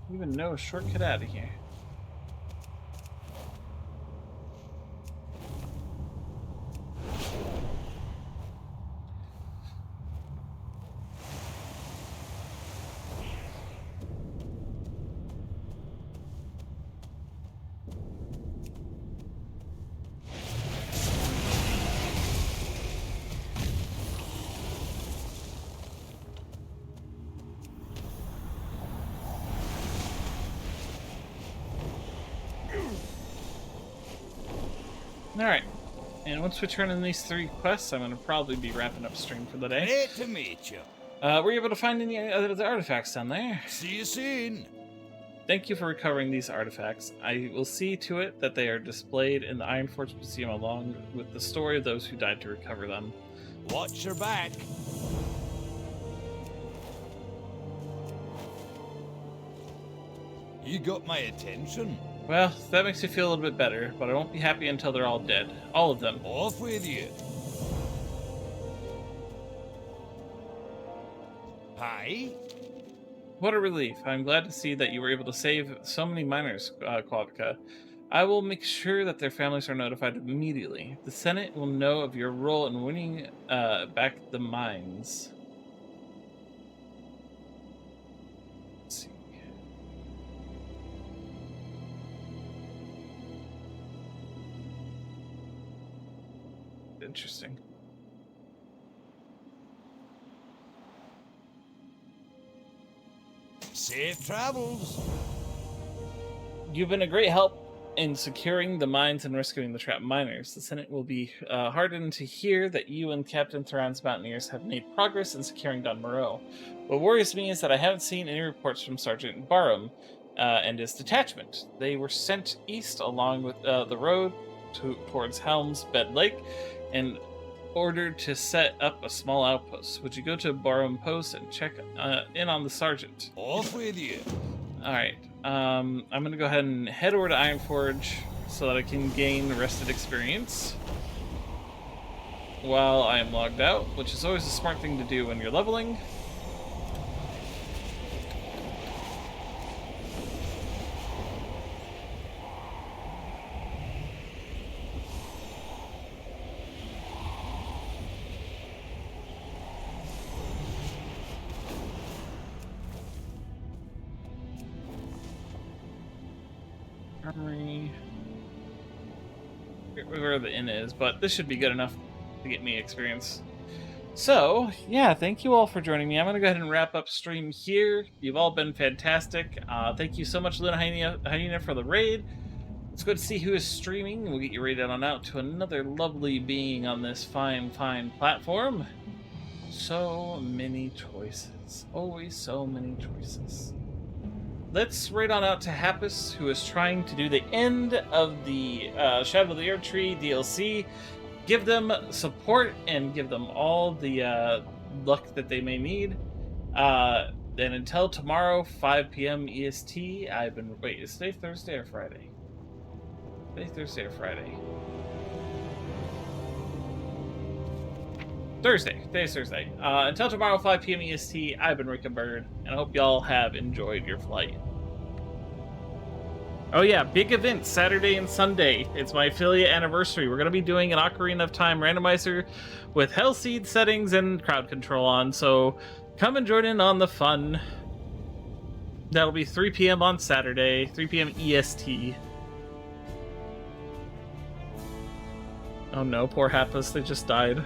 Even know a shortcut out of here. Alright, and once we turn in these 3 quests, I'm going to probably be wrapping up stream for the day. Great to meet you. Were you able to find any other artifacts down there? See you soon. Thank you for recovering these artifacts. I will see to it that they are displayed in the Ironforge Museum along with the story of those who died to recover them. Watch your back. You got my attention. Well, that makes me feel a little bit better, but I won't be happy until they're all dead. All of them. Off with you. Hi. What a relief. I'm glad to see that you were able to save so many miners, Quavica. I will make sure that their families are notified immediately. The Senate will know of your role in winning back the mines. Let's see. Interesting. Safe travels. You've been a great help in securing the mines and rescuing the trapped miners. The Senate will be heartened to hear that you and Captain Theron's Mountaineers have made progress in securing Don Moreau. What worries me is that I haven't seen any reports from Sergeant Barham and his detachment. They were sent east along with the road towards Helm's Bed Lake and ordered to set up a small outpost. Would you go to Barham Post and check in on the sergeant? Off with you. Alright, I'm going to go ahead and head over to Ironforge so that I can gain rested experience while I am logged out, which is always a smart thing to do when you're leveling. Where the inn is, but this should be good enough to get me experience. So, yeah, thank you all for joining me. I'm going to go ahead and wrap up stream here. You've all been fantastic. Thank you so much, Luna Hyena, for the raid. Let's go to see who is streaming. We'll get you raided on out to another lovely being on this fine, fine platform. So many choices. Always so many choices. Let's raid on out to Happus, who is trying to do the end of the Shadow of the Erdtree DLC. Give them support and give them all the luck that they may need. Then until tomorrow, 5 p.m. EST, I've been... Wait, is today Thursday or Friday? Today Thursday or Friday? Thursday. Today's Thursday. Until tomorrow, 5 p.m. EST, I've been Rick and Bird, and I hope y'all have enjoyed your flight. Oh yeah, big event Saturday and Sunday. It's my affiliate anniversary. We're going to be doing an Ocarina of Time randomizer with Hellseed settings and crowd control on, so come and join in on the fun. That'll be 3 p.m. on Saturday, 3 p.m. EST. Oh no, poor Happus, they just died.